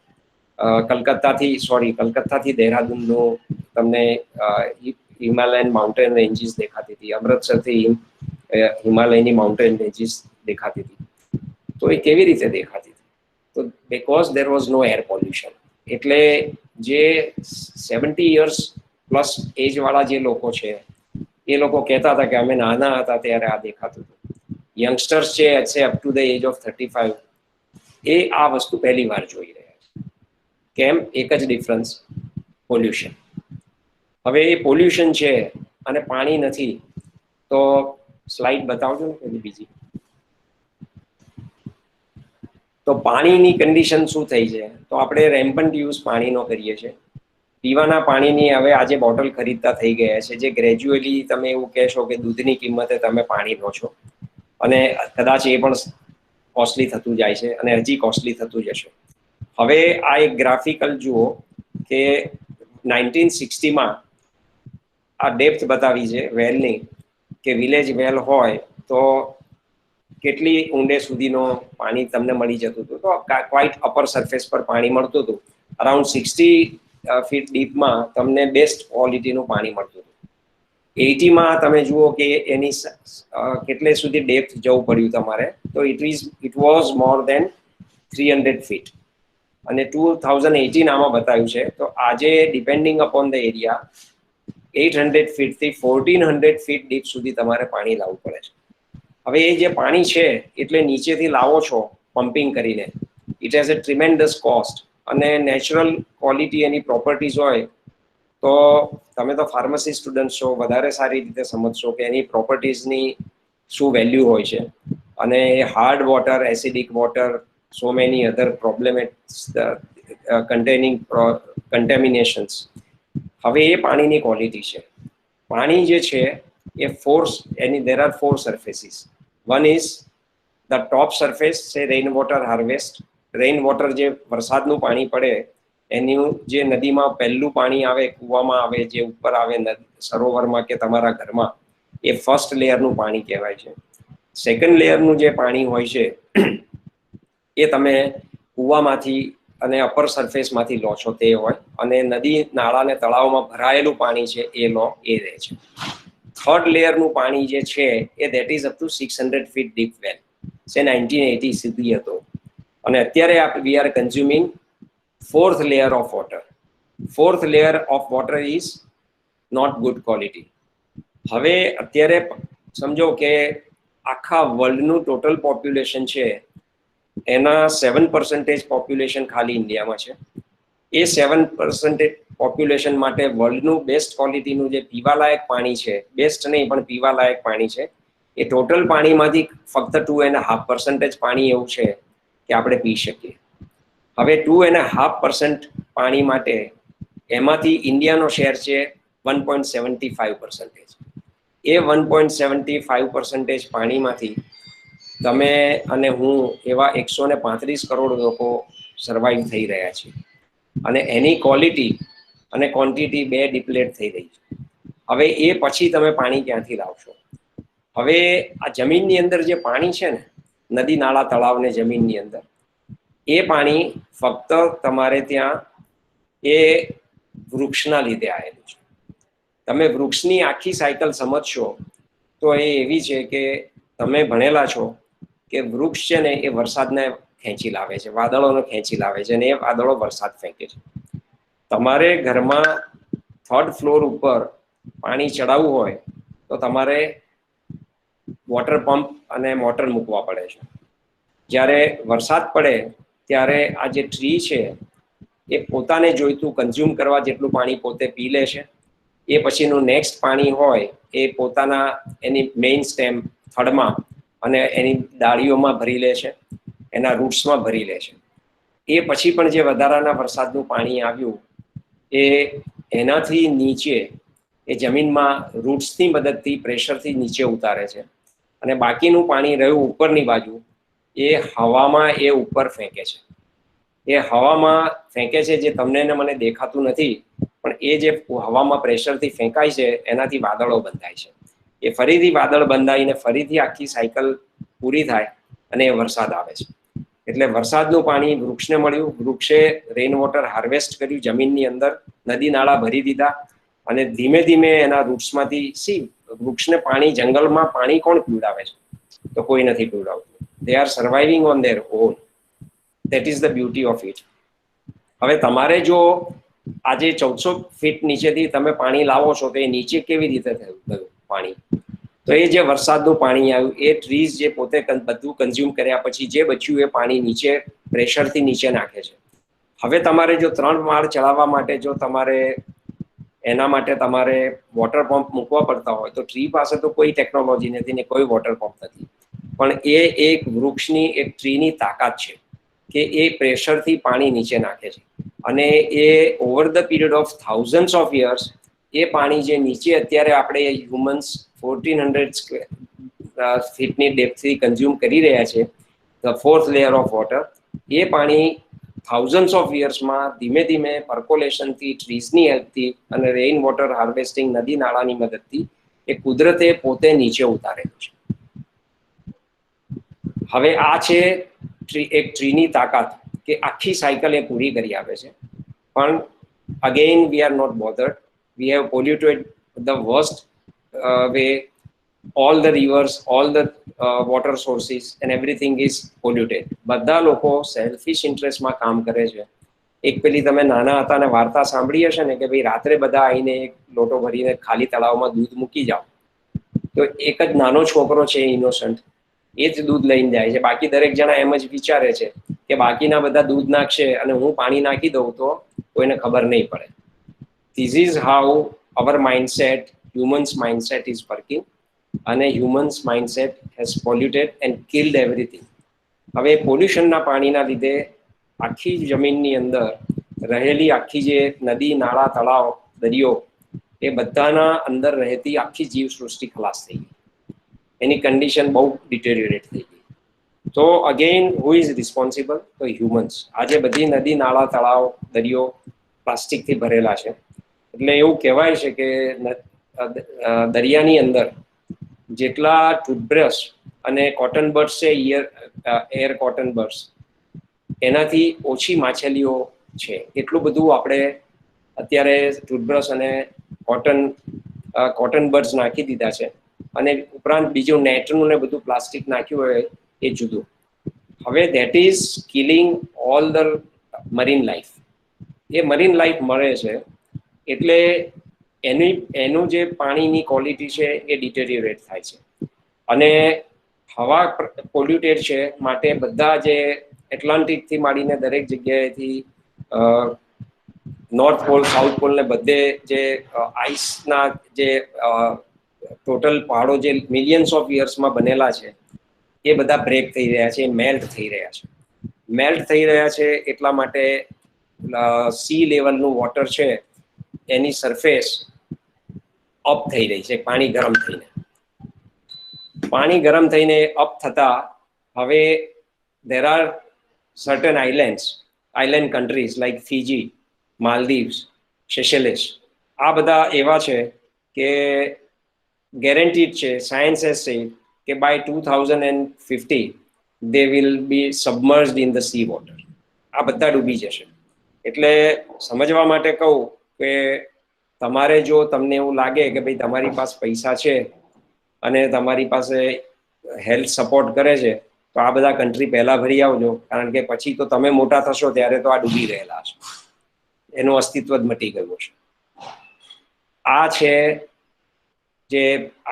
કલકત્તાથી દેહરાદૂનનો તમને હિમાલયન માઉન્ટેન રેન્જીસ દેખાતી હતી, અમૃતસરથી હિમાલયની માઉન્ટેન રેન્જીસ દેખાતી હતી. તો એ કેવી રીતે દેખાતી હતી? તો because there was no air pollution. એટલે જે 70 યર્સ પ્લસ એજ વાળા જે લોકો છે એ લોકો કહેતા હતા કે અમે નાના હતા ત્યારે આ દેખાતું હતું. યંગસ્ટર્સ છે up to the age of 35 એ આ વસ્તુ પહેલી વાર જોઈ રહ્યા છે. કેમ? એક જ ડિફરન્સ, પોલ્યુશન. હવે એ પોલ્યુશન છે અને પાણી નથી, તો સ્લાઇડ બતાવજો ને પેલી બીજી. તો પાણીની કન્ડિશન શું થઈ છે? તો આપણે રેમ્પન્ટ યુઝ પાણીનો કરીએ છીએ. પીવાના પાણીની હવે આજે બોટલ ખરીદતા થઈ ગયા છે, જે ગ્રેજ્યુઅલી તમે એવું કહેશો કે દૂધની કિંમતે તમે પાણી લો છો, અને કદાચ એ પણ કોસ્ટલી થતું જાય છે અને હજી કોસ્ટલી થતું જશે. હવે આ એક ગ્રાફિકલ જુઓ કે 1960માં આ ડેપ્થ બતાવી છે વેલની, કે વિલેજ વેલ હોય તો કેટલી ઊંડે સુધીનો પાણી તમને મળી જતું હતું. તો ક્વાઇટ અપર સરફેસ પર પાણી મળતું હતું. અરાઉન્ડ 60 ફીટ ડીપમાં તમને બેસ્ટ ક્વોલિટીનું પાણી મળતું હતું. 80માં તમે જુઓ કે એની કેટલે સુધી ડેપ્થ જવું પડ્યું તમારે, તો it was more than 300 feet. અને 2018 આમાં બતાવ્યું છે. તો આજે ડિપેન્ડિંગ અપોન ધ એરિયા 800 ફીટથી 1400 ફીટ ડીપ સુધી તમારે પાણી લાવવું પડે છે. હવે એ જે પાણી છે એટલે નીચેથી લાવો છો પમ્પિંગ કરીને, it has a tremendous cost. અને નેચરલ ક્વોલિટી એની પ્રોપર્ટીઝ હોય તો તમે તો ફાર્મસી સ્ટુડન્ટ છો, વધારે સારી રીતે સમજશો કે એની પ્રોપર્ટીઝની શું વેલ્યુ હોય છે. અને hard water, acidic water, so many other problematics containing contaminations. હવે એ પાણીની ક્વોલિટી છે. પાણી જે છે એ there are 4 surfaces. One is the top surface છે rain water harvest. Rain water જે વરસાદનું પાણી પડે એનું જે નદીમાં પહેલું પાણી આવે, કૂવામાં આવે, જે ઉપર આવે સરોવરમાં કે તમારા ઘરમાં, એ ફર્સ્ટ લેયરનું પાણી કહેવાય છે. સેકન્ડ લેયરનું જે પાણી હોય છે એ તમે કૂવામાંથી અને અપર સરફેસમાંથી લો છો તે હોય, અને નદી નાળા ને તળાવમાં ભરાયેલું પાણી છે એ લો એ રહે છે. થર્ડ લેયરનું પાણી જે છે એ that is up to 600 feet deep well છે, 1980 સુધી હતો. અને અત્યારે we are consuming fourth layer of water. Fourth layer of water is not good quality. હવે અત્યારે સમજો કે આખા વર્લ્ડનું ટોટલ પોપ્યુલેશન છે એના 7% પોપ્યુલેશન ખાલી ઇન્ડિયામાં છે. એ 7% પોપ્યુલેશન માટે વર્લ્ડનું બેસ્ટ ક્વોલિટીનું જે પીવાલાયક પાણી છે, બેસ્ટ નહીં પણ પીવાલાયક પાણી છે, એ ટોટલ પાણીમાંથી ફક્ત 2.5% પાણી એવું છે કે આપણે પી શકીએ. હવે 2.5% પાણી માટે એમાંથી ઇન્ડિયાનો શેર છે 1.75%. એ 1.75% પાણીમાંથી તમે અને હું એવા 135 કરોડ લોકો સર્વાઈવ થઈ રહ્યા છે. અને એની ક્વોલિટી અને ક્વોન્ટિટી બે ડિપ્લેટ થઈ રહી છે. હવે એ પછી તમે પાણી ક્યાંથી લાવશો? હવે આ જમીનની અંદર જે પાણી છે ને, નદી નાળા તળાવ ને જમીનની અંદર, એ પાણી ફક્ત તમારે ત્યાં એ વૃક્ષના લીધે આવેલું છે. તમે વૃક્ષની આખી સાયકલ સમજશો તો એ એવી છે કે તમે ભણેલા છો કે વૃક્ષ છે ને એ વરસાદને ખેંચી લાવે છે, વાદળોને ખેંચી લાવે છે, અને એ વાદળો વરસાદ ફેંકે છે. તમારે ઘરમાં 3rd ફ્લોર ઉપર પાણી ચડાવવું હોય તો તમારે વોટર પંપ અને મોટર મૂકવા પડે છે. જ્યારે વરસાદ પડે ત્યારે આ જે ટ્રી છે એ પોતાને જોઈતું કન્ઝ્યુમ કરવા જેટલું પાણી પોતે પી લે છે. એ પછીનું નેક્સ્ટ પાણી હોય એ પોતાના એની મેઇન સ્ટેમ થડમાં અને એની ડાળીઓમાં ભરી લે છે, એના રૂટ્સમાં ભરી લે છે. એ પછી પણ જે વધારાના વરસાદનું પાણી આવ્યું એ એનાથી નીચે એ જમીનમાં રૂટ્સની મદદથી પ્રેશરથી નીચે ઉતારે છે અને બાકીનું પાણી રહ્યું ઉપરની બાજુ એ હવામાં એ ઉપર ફેંકે છે. એ હવામાં ફેંકે છે જે તમને ને મને દેખાતું નથી, પણ એ જે હવામાં પ્રેશરથી ફેંકાય છે એનાથી વાદળો બંધાય છે. એ ફરીથી વાદળ બંધાઈને ફરીથી આખી સાયકલ પૂરી થાય અને એ વરસાદ આવે છે. એટલે વરસાદનું પાણી વૃક્ષને મળ્યું, વૃક્ષે રેઇન વોટર હાર્વેસ્ટ કર્યું, જમીનની અંદર નદી નાળા ભરી દીધા અને ધીમે ધીમે એના રૂટ્સમાંથી વૃક્ષને પાણી, જંગલમાં પાણી કોણ પીવડાવે છે? તો કોઈ નથી પીવડાવતું. They are surviving on their own. That is the beauty of it. હવે તમારે જો આજે 1400 ફીટ નીચેથી તમે પાણી લાવો છો તો એ નીચે કેવી રીતે થયું પાણી? તો એ જે વરસાદનું પાણી આવ્યું એ ટ્રીઝ જે પોતે બધું કન્ઝ્યુમ કર્યા પછી જે બચ્યું એ પાણી નીચે પ્રેશરથી નીચે નાખે છે. હવે તમારે જો 3 માળ ચડાવવા માટે જો તમારે એના માટે તમારે વોટર પંપ મૂકવા પડતા હોય તો ટ્રી પાસે તો કોઈ ટેકનોલોજી નથી ને કોઈ વોટર પંપ નથી, પણ એ એક વૃક્ષની, એક ટ્રીની તાકાત છે કે એ પ્રેશરથી પાણી નીચે નાખે છે અને એ over the period of thousands of years એ પાણી જે નીચે અત્યારે આપણે હ્યુમન્સ 1400 ફીટની ડેપ્થથી કન્ઝ્યુમ કરી રહ્યા છે, the fourth layer of water, એ પાણી થાઉઝન્ડ્સ ઓફ યર્સમાં ધીમે ધીમે પર્કોલેશનથી, ટ્રીઝની હેલ્પથી અને રેઇન વોટર હાર્વેસ્ટિંગ નદી નાળાની મદદથી એ કુદરતે પોતે નીચે ઉતારેલું છે. હવે આ છે એક ટ્રીની તાકાત કે આખી સાયકલ એ પૂરી કરી આપે છે. પણ again we are not bothered. We have polluted the worst way. All the rivers, all the water sources and everything is polluted. બધા લોકો સેલ્ફિશ ઇન્ટરેસ્ટમાં કામ કરે છે. એક પેલી તમે નાના હતા ને વાર્તા સાંભળી હશે ને કે ભાઈ રાત્રે બધા આવીને એક લોટો ભરીને ખાલી તળાવમાં દૂધ મૂકી જાઓ, તો એક જ નાનો છોકરો છે ઇનોસન્ટ, એ જ દૂધ લઈને જાય છે. બાકી દરેક જણા એમ જ વિચારે છે કે બાકીના બધા દૂધ નાખશે અને હું પાણી નાખી દઉં તો કોઈને ખબર નહીં પડે. This is how our mindset, humans mindset is working. અને humans mindset has polluted and killed everything. હવે પોલ્યુશનના પાણીના લીધે આખી જમીનની અંદર રહેલી આખી જે નદી, નાળા, તળાવ, દરિયો, એ બધાના અંદર રહેતી આખી જીવસૃષ્ટિ ખલાસ થઈ ગઈ. એની કન્ડિશન બહુ ડિટેરિયોરેટ થઈ ગઈ. તો અગેઇન હુ ઇઝ રિસ્પોન્સિબલ? તો હ્યુમન્સ. આજે બધી નદી, નાળા, તળાવ, દરિયો પ્લાસ્ટિકથી ભરેલા છે. એટલે એવું કહેવાય છે કે દરિયાની અંદર જેટલા ટૂથબ્રશ અને કોટન બડ્સ છે, એર કોટન બડ્સ, એનાથી ઓછી માછલીઓ છે. એટલું બધું આપણે અત્યારે ટૂથબ્રશ અને કોટન બડ્સ નાખી દીધા છે. અને ઉપરાંત બીજું નેટનું ને બધું પ્લાસ્ટિક નાખ્યું હોય એ જુદું. હવે that is killing all the marine life. A marine life મળે છે એટલે એનું જે પાણીની ક્વોલિટી છે એ ડિટેરિયોરેટ થાય છે. અને હવા પોલ્યુટેડ છે માટે બધા જે એટલાન્ટિકથી માંડીને દરેક જગ્યાએથી નોર્થ પોલ, સાઉથ પોલ ને બધે જે આઈસના જે ટોટલ પહાડો જે મિલિયન્સ ઓફ યર્સમાં બનેલા છે એ બધા બ્રેક થઈ રહ્યા છે, મેલ્ટ થઈ રહ્યા છે. મેલ્ટ થઈ રહ્યા છે એટલા માટે સી લેવલનું વોટર છે એની સરફેસ અપ થઈ રહી છે, પાણી ગરમ થઈને. પાણી ગરમ થઈને અપ થતા હવે there are certain island countries like Fiji, Maldives, Seychelles, આ બધા એવા છે કે ગેરંટીડ છે, સાયન્સ હેઝ સેડ કે by 2050 they will be submerged in the sea water. આ બધા ડૂબી જશે. એટલે સમજવા માટે કહું કે તમારે જો તમને એવું લાગે કે ભાઈ તમારી પાસે પૈસા છે અને તમારી પાસે હેલ્થ સપોર્ટ કરે છે તો આ બધા કન્ટ્રી પહેલા ભરી આવજો, કારણ કે પછી તો તમે મોટા થશો ત્યારે તો આ ડૂબી રહેલા છે, એનું અસ્તિત્વ જ મટી ગયું છે. આ છે જે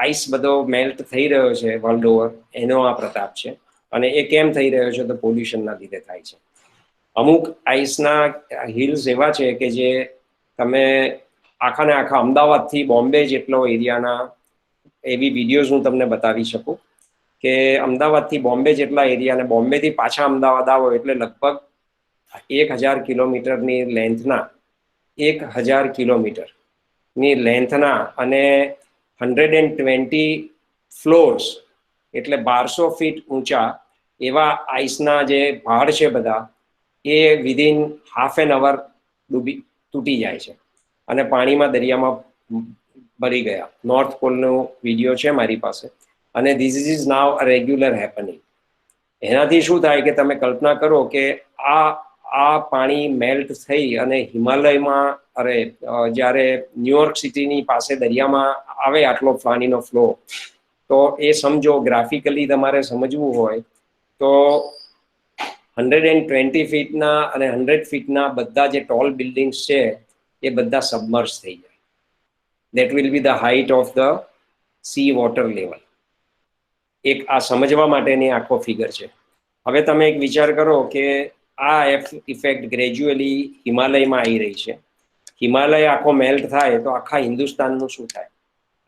આઈસ બધો મેલ્ટ થઈ રહ્યો છે વર્લ્ડ ઓવર, એનો આ પ્રતાપ છે. અને એ કેમ થઈ રહ્યો છે? તો પોલ્યુશનના લીધે થાય છે. અમુક આઈસના હિલ્સ એવા છે કે જે તમે આખાને આખા અમદાવાદથી બોમ્બે જેટલો એરિયાના એવી વિડીયોઝ હું તમને બતાવી શકું કે અમદાવાદથી બોમ્બે જેટલા એરિયા અને બોમ્બેથી પાછા અમદાવાદ આવો એટલે લગભગ 1000 કિલોમીટરની લેન્થના 1000 કિલોમીટર ની લેન્થના અને 120 ફ્લોર્સ એટલે 1200 ફીટ ઊંચા એવા આઈસના જે પહાડ છે બધા એ વિધિન હાફ એન અવર તૂટી જાય છે અને પાણીમાં દરિયામાં ભરી ગયા. નોર્થ પોલનો વિડીયો છે મારી પાસે અને this is now a regular happening. એનાથી શું થાય કે તમે કલ્પના કરો કે આ પાણી મેલ્ટ થઈ અને હિમાલયમાં જ્યારે ન્યુયોર્ક સિટીની પાસે દરિયામાં આવે આટલો પાણીનો ફ્લો, તો એ સમજો ગ્રાફિકલી તમારે સમજવું હોય તો 120 ફીટના અને 100 ફીટના બધા જે ટોલ બિલ્ડિંગ્સ છે એ બધા સબમર્જ થઈ જાય. That will be the height of the sea water level. એક આ સમજવા માટેની આખો ફિગર છે. હવે તમે એક વિચાર કરો કે આ ઇફેક્ટ ગ્રેજ્યુઅલી હિમાલયમાં આવી રહી છે. હિમાલય આખો મેલ્ટ થાય તો આખા હિન્દુસ્તાનનું શું થાય?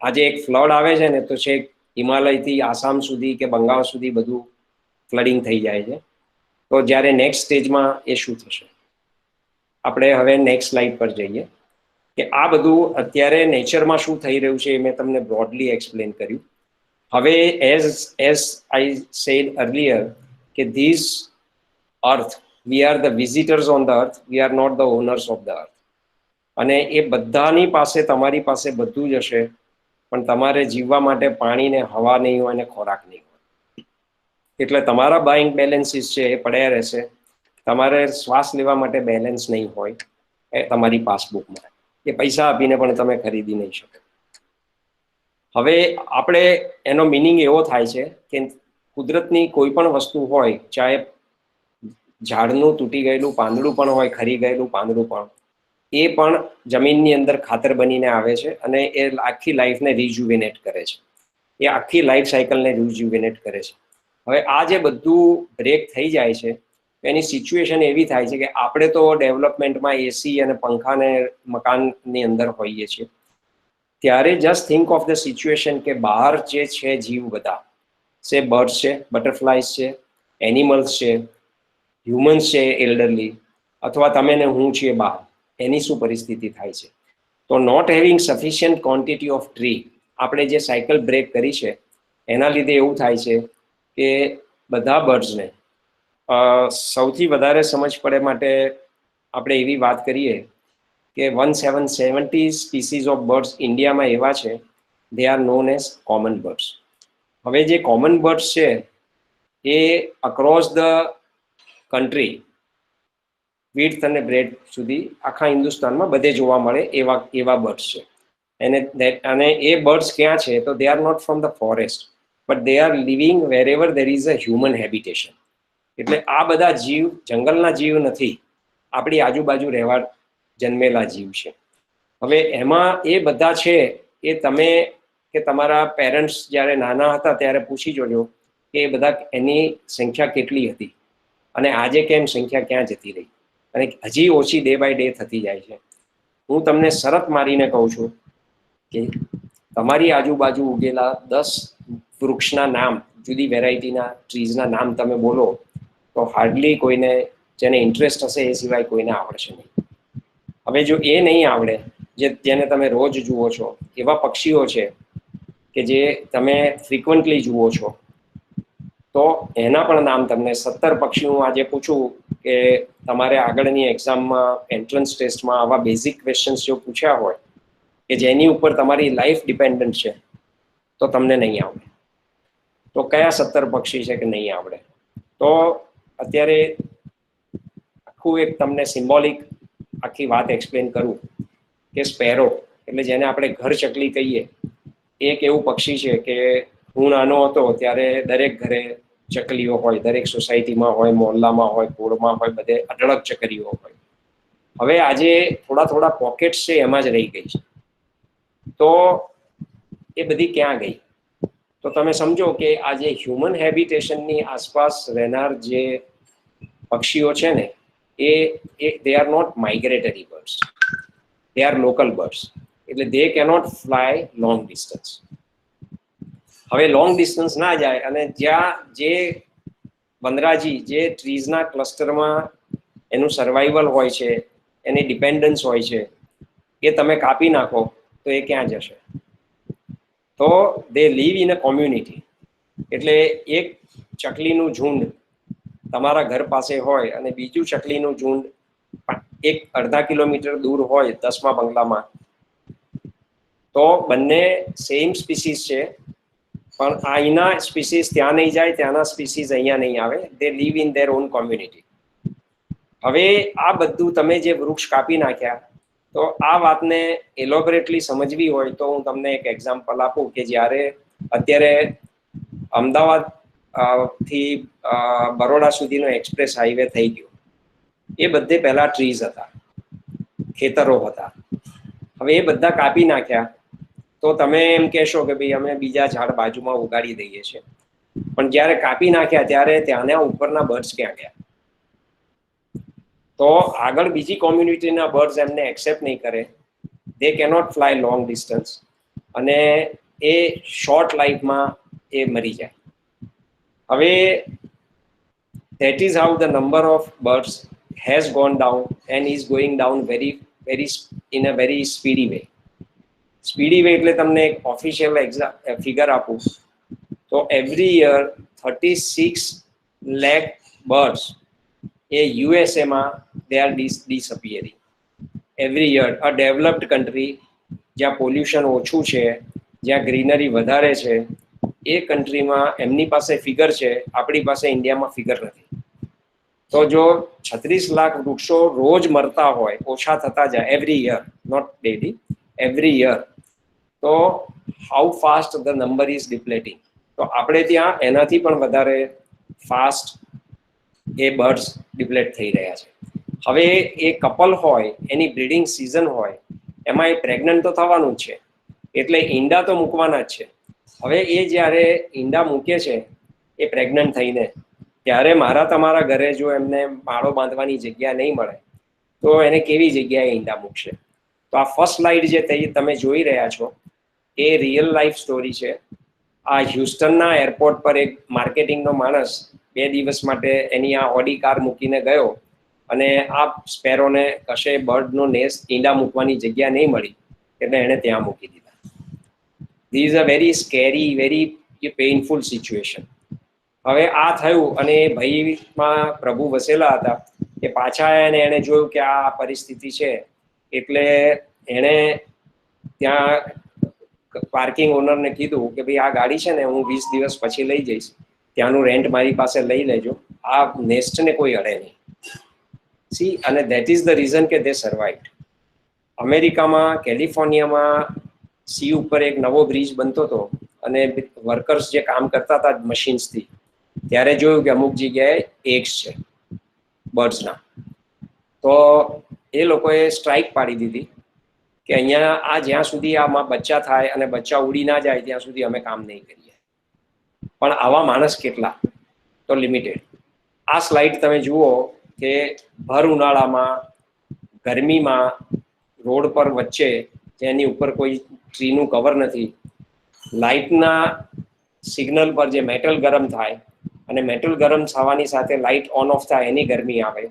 આજે એક ફ્લડ આવે છે ને તો છેક હિમાલયથી આસામ સુધી કે બંગાળ સુધી બધું ફ્લડિંગ થઈ જાય છે. તો જ્યારે નેક્સ્ટ સ્ટેજમાં એ શું થશે? આપણે હવે નેક્સ્ટ સ્લાઇડ પર જઈએ કે આ બધું અત્યારે નેચરમાં શું થઈ રહ્યું છે એ મેં તમને બ્રોડલી એક્સપ્લેન કર્યું. હવે એઝ આઈ સેડ અર્લિયર કે this earth, we are the visitors on the earth, we are not the owners of the earth. અને એ બધાની પાસે, તમારી પાસે બધું જ હશે, પણ તમારે જીવવા માટે પાણી ને હવા નહીં હોય અને ખોરાક નહીં હોય. એટલે તમારા બેંક બેલેન્સીસ છે એ પડ્યા રહેશે. તમારે શ્વાસ લેવા માટે બેલેન્સ નહીં હોય એ તમારી પાસબુકમાં. એ પૈસા આપીને પણ તમે ખરીદી નહીં શકો. હવે આપણે એનો મિનિંગ એવો થાય છે કે કુદરતની કોઈ પણ વસ્તુ હોય, ચાહે ઝાડનું તૂટી ગયેલું પાંદડું પણ હોય, ખરી ગયેલું પાંદડું પણ, એ પણ જમીનની અંદર ખાતર બનીને આવે છે અને એ આખી લાઈફને રિજ્યુવિનેટ કરે છે. એ આખી લાઈફ સાયકલને રિજ્યુવિનેટ કરે છે. હવે આ જે બધું બ્રેક થઈ જાય છે એની સિચ્યુએશન એવી થાય છે કે આપણે તો ડેવલપમેન્ટમાં એસી અને પંખાને મકાનની અંદર હોઈએ છીએ. ત્યારે just think of the situation કે બહાર જે છે જીવ બધા, સે બર્ડ્સ છે, બટરફ્લાઇઝ છે, એનિમલ્સ છે, હ્યુમન્સ છે, એલ્ડરલી, અથવા તમે ને હું છીએ બહાર, એની શું પરિસ્થિતિ થાય છે? તો not having sufficient quantity of tree, આપણે જે સાયકલ બ્રેક કરી છે એના લીધે એવું થાય છે કે બધા બર્ડ્સને સૌથી વધારે સમજ પડે માટે આપણે એવી વાત કરીએ કે 1770 સ્પીસીસ ઓફ બર્ડ્સ ઇન્ડિયામાં એવા છે, they are known as common birds. હવે જે કોમન બર્ડ્સ છે એ અક્રોસ ધ કન્ટ્રી, વિડ્થ અને બ્રેડ સુધી આખા હિન્દુસ્તાનમાં બધે જોવા મળે એવા બર્ડ્સ છે. અને એ બર્ડ્સ ક્યાં છે? તો they are not from the forest, but they are living wherever there is a human habitation. એટલે આ બધા જીવ જંગલના જીવ નથી, આપણી આજુબાજુ રહેવા જન્મેલા જીવ છે. હવે એમાં એ બધા છે એ તમે કે તમારા પેરેન્ટ્સ જ્યારે નાના હતા ત્યારે પૂછી જોજો કે એ બધા એની સંખ્યા કેટલી હતી અને આજે કેમ સંખ્યા ક્યાં જતી રહી, અને હજી ઓછી ડે બાય ડે થતી જાય છે. હું તમને શરત મારીને કહું છું કે તમારી આજુબાજુ ઉગેલા 10 વૃક્ષના નામ, જુદી વેરાયટીના ટ્રીઝના નામ તમે બોલો તો હાર્ડલી કોઈને, જેને ઇન્ટરેસ્ટ હશે એ સિવાય કોઈને આવડશે નહીં. હવે જો એ નહીં આવડે, જેને તમે રોજ જુઓ છો, એવા પક્ષીઓ છે કે જે તમે ફ્રિકવન્ટલી જુઓ છો, તો એના પણ નામ તમને 17 પક્ષી હું આજે પૂછું કે તમારે આગળની એક્ઝામમાં, એન્ટ્રન્સ ટેસ્ટમાં આવા બેઝિક ક્વેશ્ચન્સ જો પૂછ્યા હોય કે જેની ઉપર તમારી લાઈફ ડિપેન્ડન્ટ છે, તો તમને નહીં આવડે. તો કયા 17 પક્ષી છે કે નહીં આવડે? તો અત્યારે આખું એક તમને સિમ્બોલિક આખી વાત એક્સપ્લેન કરું કે સ્પેરો, એટલે જેને આપણે ઘર ચકલી કહીએ, એક એવું પક્ષી છે કે હું નાનો હતો ત્યારે દરેક ઘરે ચકલીઓ હોય, દરેક સોસાયટીમાં હોય, મોહલ્લામાં હોય, કુળમાં હોય, બધે અઢળક ચકલીઓ હોય. હવે આજે થોડા પોકેટ્સ છે એમાં જ રહી ગઈ છે. તો એ બધી ક્યાં ગઈ? તો તમે સમજો કે આ જે હ્યુમન હેબિટેશનની આસપાસ રહેનાર જે પક્ષીઓ છે ને એ they are not migratory birds, they are local birds. એટલે they cannot fly long distance. હવે લોંગ ડિસ્ટન્સ ના જાય અને જ્યાં જે વનરાજી, જે ટ્રીઝના ક્લસ્ટરમાં એનું સર્વાઈવલ હોય છે, એની ડિપેન્ડન્સ હોય છે, એ તમે કાપી નાખો તો એ ક્યાં જશે? તો દે લીવ ઇન અ કોમ્યુનિટી. એટલે એક ચકલીનું ઝુંડ તમારા ઘર પાસે હોય અને બીજું ચકલીનું ઝુંડ એક અડધા કિલોમીટર દૂર હોય 10મા બંગલામાં, તો બંને સેમ સ્પીસીસ છે, પણ અહીંના સ્પીસીસ ત્યાં નહીં જાય, ત્યાંના સ્પીસીસ અહીંયા નહીં આવે. They live in their own community. હવે આ બધું તમે જે વૃક્ષ કાપી નાખ્યા, તો આ વાતને એલોબરેટલી સમજવી હોય તો હું તમને એક એક્ઝામ્પલ આપું કે જ્યારે અત્યારે અમદાવાદ થી બરોડા સુધીનો એક્સપ્રેસ હાઈવે થઈ ગયો, એ બધે પહેલા ટ્રીઝ હતા, ખેતરો હતા. હવે એ બધા કાપી નાખ્યા તો તમે એમ કહેશો કે ભાઈ અમે બીજા ઝાડ બાજુમાં ઉગાડી દઈએ છીએ, પણ જ્યારે કાપી નાખ્યા ત્યારે ત્યાંના ઉપરના બર્ડ્સ ક્યાં ગયા? તો આગળ બીજી કોમ્યુનિટીના બર્ડ્સ એમને એક્સેપ્ટ નહીં કરે. દે કેનોટ ફ્લાય લોંગ ડિસ્ટન્સ, અને એ શોર્ટ લાઈફમાં એ મરી જાય. હવે that is how the number of birds has gone down and is going down very in a very speedy way. Speedy way એટલે તમને એક ઓફિશિયલ ફિગર આપું તો એવરી યર 36 lakh birds એ USA માં they are disappearing every year. A developed country જ્યાં pollution ઓછું છે, જ્યાં ગ્રીનરી વધારે છે, એ કન્ટ્રીમાં એમની પાસે ફિગર છે, આપણી પાસે ઇન્ડિયામાં ફિગર નથી. તો જો 36 લાખ વૃક્ષો રોજ મરતા હોય, ઓછા થતા જાય every year, not daily, every year, તો how fast the number is depleting. તો આપણે ત્યાં એનાથી પણ વધારે ફાસ્ટ એ બર્ડ્સ ડિપ્લેટ થઈ રહ્યા છે. હવે એ કપલ હોય, એની બ્રીડિંગ સિઝન હોય, એમાં એ પ્રેગ્નન્ટ તો થવાનું જ છે, એટલે ઈંડા તો મૂકવાના જ છે. હવે એ જ્યારે ઈંડા મૂકે છે એ પ્રેગ્નન્ટ થઈને, ત્યારે મારા તમારા ઘરે જો એમને માળો બાંધવાની જગ્યા નહીં મળે તો એને કેવી જગ્યાએ ઈંડા મૂકશે? તો આ ફર્સ્ટ સ્લાઇડ જે તમે જોઈ રહ્યા છો એ રિયલ લાઈફ સ્ટોરી છે. આ હ્યુસ્ટનના એરપોર્ટ પર એક માર્કેટિંગનો માણસ 2 દિવસ માટે એની આ ઓડી કાર મૂકીને ગયો, અને આ સ્પેરોને કશે બર્ડનો નેસ્ટ ઈંડા મૂકવાની જગ્યા નહીં મળી એટલે એણે ત્યાં મૂકી દીધા. This is a very scary, very painful situation. હવે આ થયું અને એ ભયમાં પ્રભુ વસેલા હતા કે પાછા આવ્યા અને એણે જોયું કે આ પરિસ્થિતિ છે, એટલે એણે ત્યાં પાર્કિંગ ઓનરને કીધું કે ભાઈ આ ગાડી છે ને હું 20 દિવસ પછી લઈ જઈશ, ત્યાંનું રેન્ટ મારી પાસે લઈ લેજો, આ નેસ્ટને કોઈ અડે નહીં. સી, અને ધેટ ઇઝ ધ રીઝન કે દે સર્વાઇવ્ડ. અમેરિકામાં કેલિફોર્નિયામાં સી ઉપર એક નવો બ્રિજ બનતો હતો અને વર્કર્સ જે કામ કરતા હતા મશીન્સથી, ત્યારે જોયું કે અમુક જગ્યાએ એગ્સ છે બર્ડ્સના. તો એ લોકોએ સ્ટ્રાઇક પાડી દીધી કે અહીંયા આ જ્યાં સુધી આમાં બચ્ચા થાય અને બચ્ચા ઉડી ના જાય ત્યાં સુધી અમે કામ નહીં કરીએ. પણ આવા માણસ કેટલા? તો લિમિટેડ. આ સ્લાઇડ તમે જુઓ કે ભર ઉનાળામાં, ગરમીમાં, રોડ પર વચ્ચે જેની ઉપર કોઈ ટ્રીનું કવર નથી, લાઇટના સિગ્નલ પર જે મેટલ ગરમ થાય અને મેટલ ગરમ થવાની સાથે લાઇટ ઓન ઓફ થાય, એની ગરમી આવે,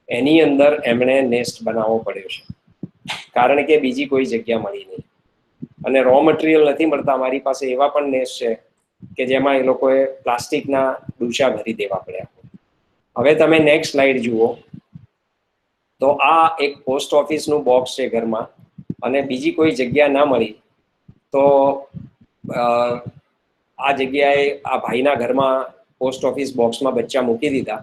એની અંદર એમણે નેસ્ટ બનાવવો પડ્યો છે, કારણ કે બીજી કોઈ જગ્યા મળી નહીં અને રો મટીરિયલ નથી મળતા. મારી પાસે એવા પણ નેસ્ટ છે કે જેમાં એ લોકોએ પ્લાસ્ટિકના ડૂચા ભરી દેવા પડ્યા. હવે તમે નેક્સ્ટ સ્લાઇડ જુઓ તો આ એક પોસ્ટ ઓફિસનું બોક્સ છે ઘરમાં, અને બીજી કોઈ જગ્યા ના મળી તો આ જગ્યાએ આ ભાઈના ઘરમાં પોસ્ટ ઓફિસ બોક્સમાં બચ્ચા મૂકી દીધા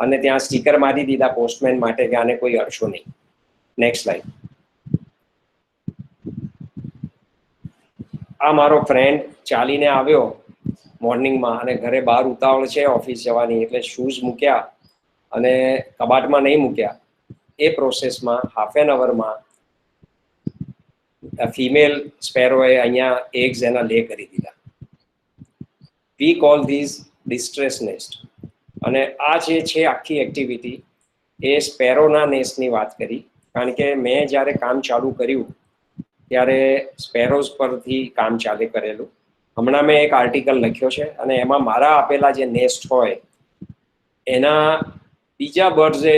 અને ત્યાં સ્ટીકર મારી દીધા પોસ્ટમેન માટે કે આને કોઈ અડશો નહીં. Next slide. આ મારો ફ્રેન્ડ ચાલીને આવ્યો મોર્નિંગમાં અને ઘરે બહાર ઉતાવળ છે ઓફિસ જવાની, એટલે શૂઝ મૂક્યા અને કબાટમાં નહીં મૂક્યા. એ પ્રોસેસમાં હાફ એન અવરમાં ફિમેલ સ્પેરોએ અહીંયા એગ્સ એના લે કરી દીધા. We call these distress nest. અને આ જે છે આખી એક્ટિવિટી એ સ્પેરોના નેસ્ટની વાત કરી, કારણ કે મેં જ્યારે કામ ચાલુ કર્યું ત્યારે સ્પેરોઝ પરથી કામ ચાલે કરેલું. હમણાં મેં એક આર્ટિકલ લખ્યો છે અને એમાં મારા આપેલા જે નેસ્ટ હોય એના બીજા બર્ડ્સે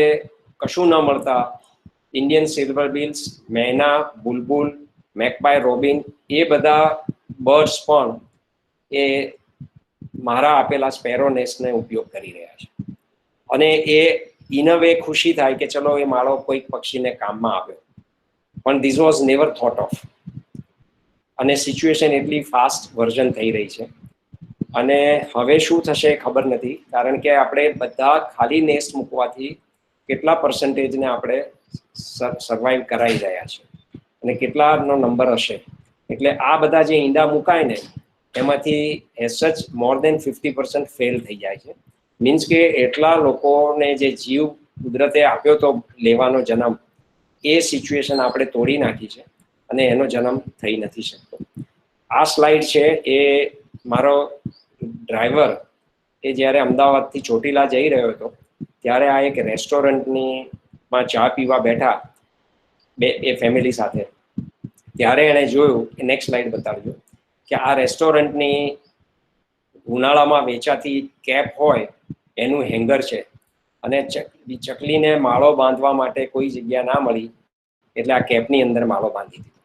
કશું ન મળતા ઇન્ડિયન સિલ્વર બિલ્સ, મેના, બુલબુલ, મેકપાય, રોબિન, એ બધા બર્ડ્સ પણ એ મારા આપેલા સ્પેરો નેસ્ટને ઉપયોગ કરી રહ્યા છે. અને એ ઇન અ વે ખુશી થાય કે ચલો એ માળો કોઈક પક્ષીને કામમાં આવ્યો, પણ this was never thought of. અને સિચ્યુએશન એટલી ફાસ્ટ વર્ઝન થઈ રહી છે. અને હવે શું થશે ખબર નથી, કારણ કે આપણે બધા ખાલી નેસ્ટ મૂકવાથી કેટલા પર્સન્ટેજને આપણે સર્વાઈવ કરાવી રહ્યા છે અને કેટલાનો નંબર હશે. એટલે આ બધા જે ઈંડા મુકાય ને એમાંથી એઝ સચ મોર દેન 50% ફેલ થઈ જાય છે. મીન્સ કે એટલા લોકોને જે જીવ કુદરતે આપ્યો તો લેવાનો જન્મ, એ સિચ્યુએશન આપણે તોડી નાખી છે અને એનો જન્મ થઈ નથી શકતો. આ સ્લાઇડ છે એ મારો ડ્રાઈવર એ જ્યારે અમદાવાદથી ચોટીલા જઈ રહ્યો હતો ત્યારે આ એક રેસ્ટોરન્ટની માં ચા પીવા બેઠા એ ફેમિલી સાથે, ત્યારે એણે જોયું, નેક્સ્ટ સ્લાઇડ બતાડજો, કે આ રેસ્ટોરન્ટની ઉનાળામાં વેચાતી કેપ હોય એનું હેંગર છે અને ચકલીને માળો બાંધવા માટે કોઈ જગ્યા ના મળી એટલે આ કેપની અંદર માળો બાંધી દીધો.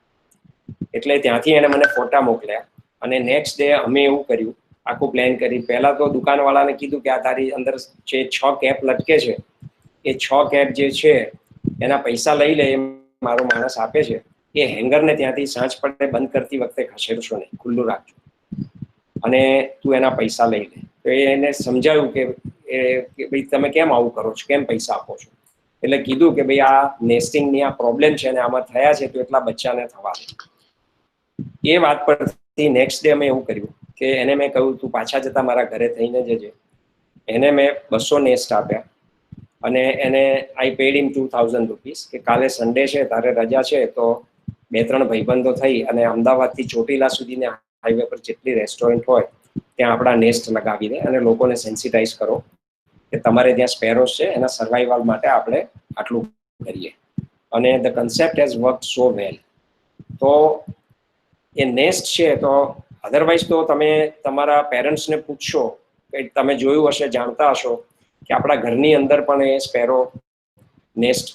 એટલે ત્યાંથી એને મને ફોટા મોકલ્યા અને નેક્સ્ટ ડે અમે એવું કર્યું, આખું પ્લાન કરી. પહેલા તો દુકાનવાળાને કીધું કે આ તારી અંદર જે 6 કેપ લટકે છે એ 6 કેપ જે છે એના પૈસા લઈ લે, મારો માણસ આપે છે. એ હેંગરને ત્યાંથી સાંજ પડે બંધ કરતી વખતે ખસેડશો નહીં, ખુલ્લું રાખજો અને તું એના પૈસા લઈ લે. તો એને સમજાવ્યું કે ભાઈ તમે કેમ આવું કરો છો, કેમ પૈસા આપો છો? એટલે કીધું કે ભાઈ આ નેસ્ટિંગની આ પ્રોબ્લેમ છે અને આમાં થયા છે તો એટલા બચ્ચાને થવા દે. એ વાત પરથી નેક્સ્ટ ડે અમે એવું કર્યું કે એને મેં કહ્યું તું પાછા જતા મારા ઘરે થઈને જજે. એને મેં 200 નેસ્ટ આપ્યા અને એને આઈ પેડ ઇન 2000 રૂપીસ કે કાલે સન્ડે છે, તારે રજા છે તો 2-3 ભાઈબંધો થઈ અને અમદાવાદથી ચોટીલા સુધીના હાઈવે પર જેટલી રેસ્ટોરન્ટ હોય ત્યાં આપણા નેસ્ટ લગાવી દે અને લોકોને સેન્સિટાઈઝ કરો કે તમારે ત્યાં સ્પેરોસ છે, એના સર્વાઈવલ માટે આપણે આટલું કરીએ. અને the concept has work so well. તો એ નેસ્ટ છે તો અધરવાઇઝ તો તમે તમારા પેરેન્ટ્સને પૂછશો કે તમે જોયું હશે, જાણતા હશો કે આપણા ઘરની અંદર પણ એ સ્પેરો નેસ્ટ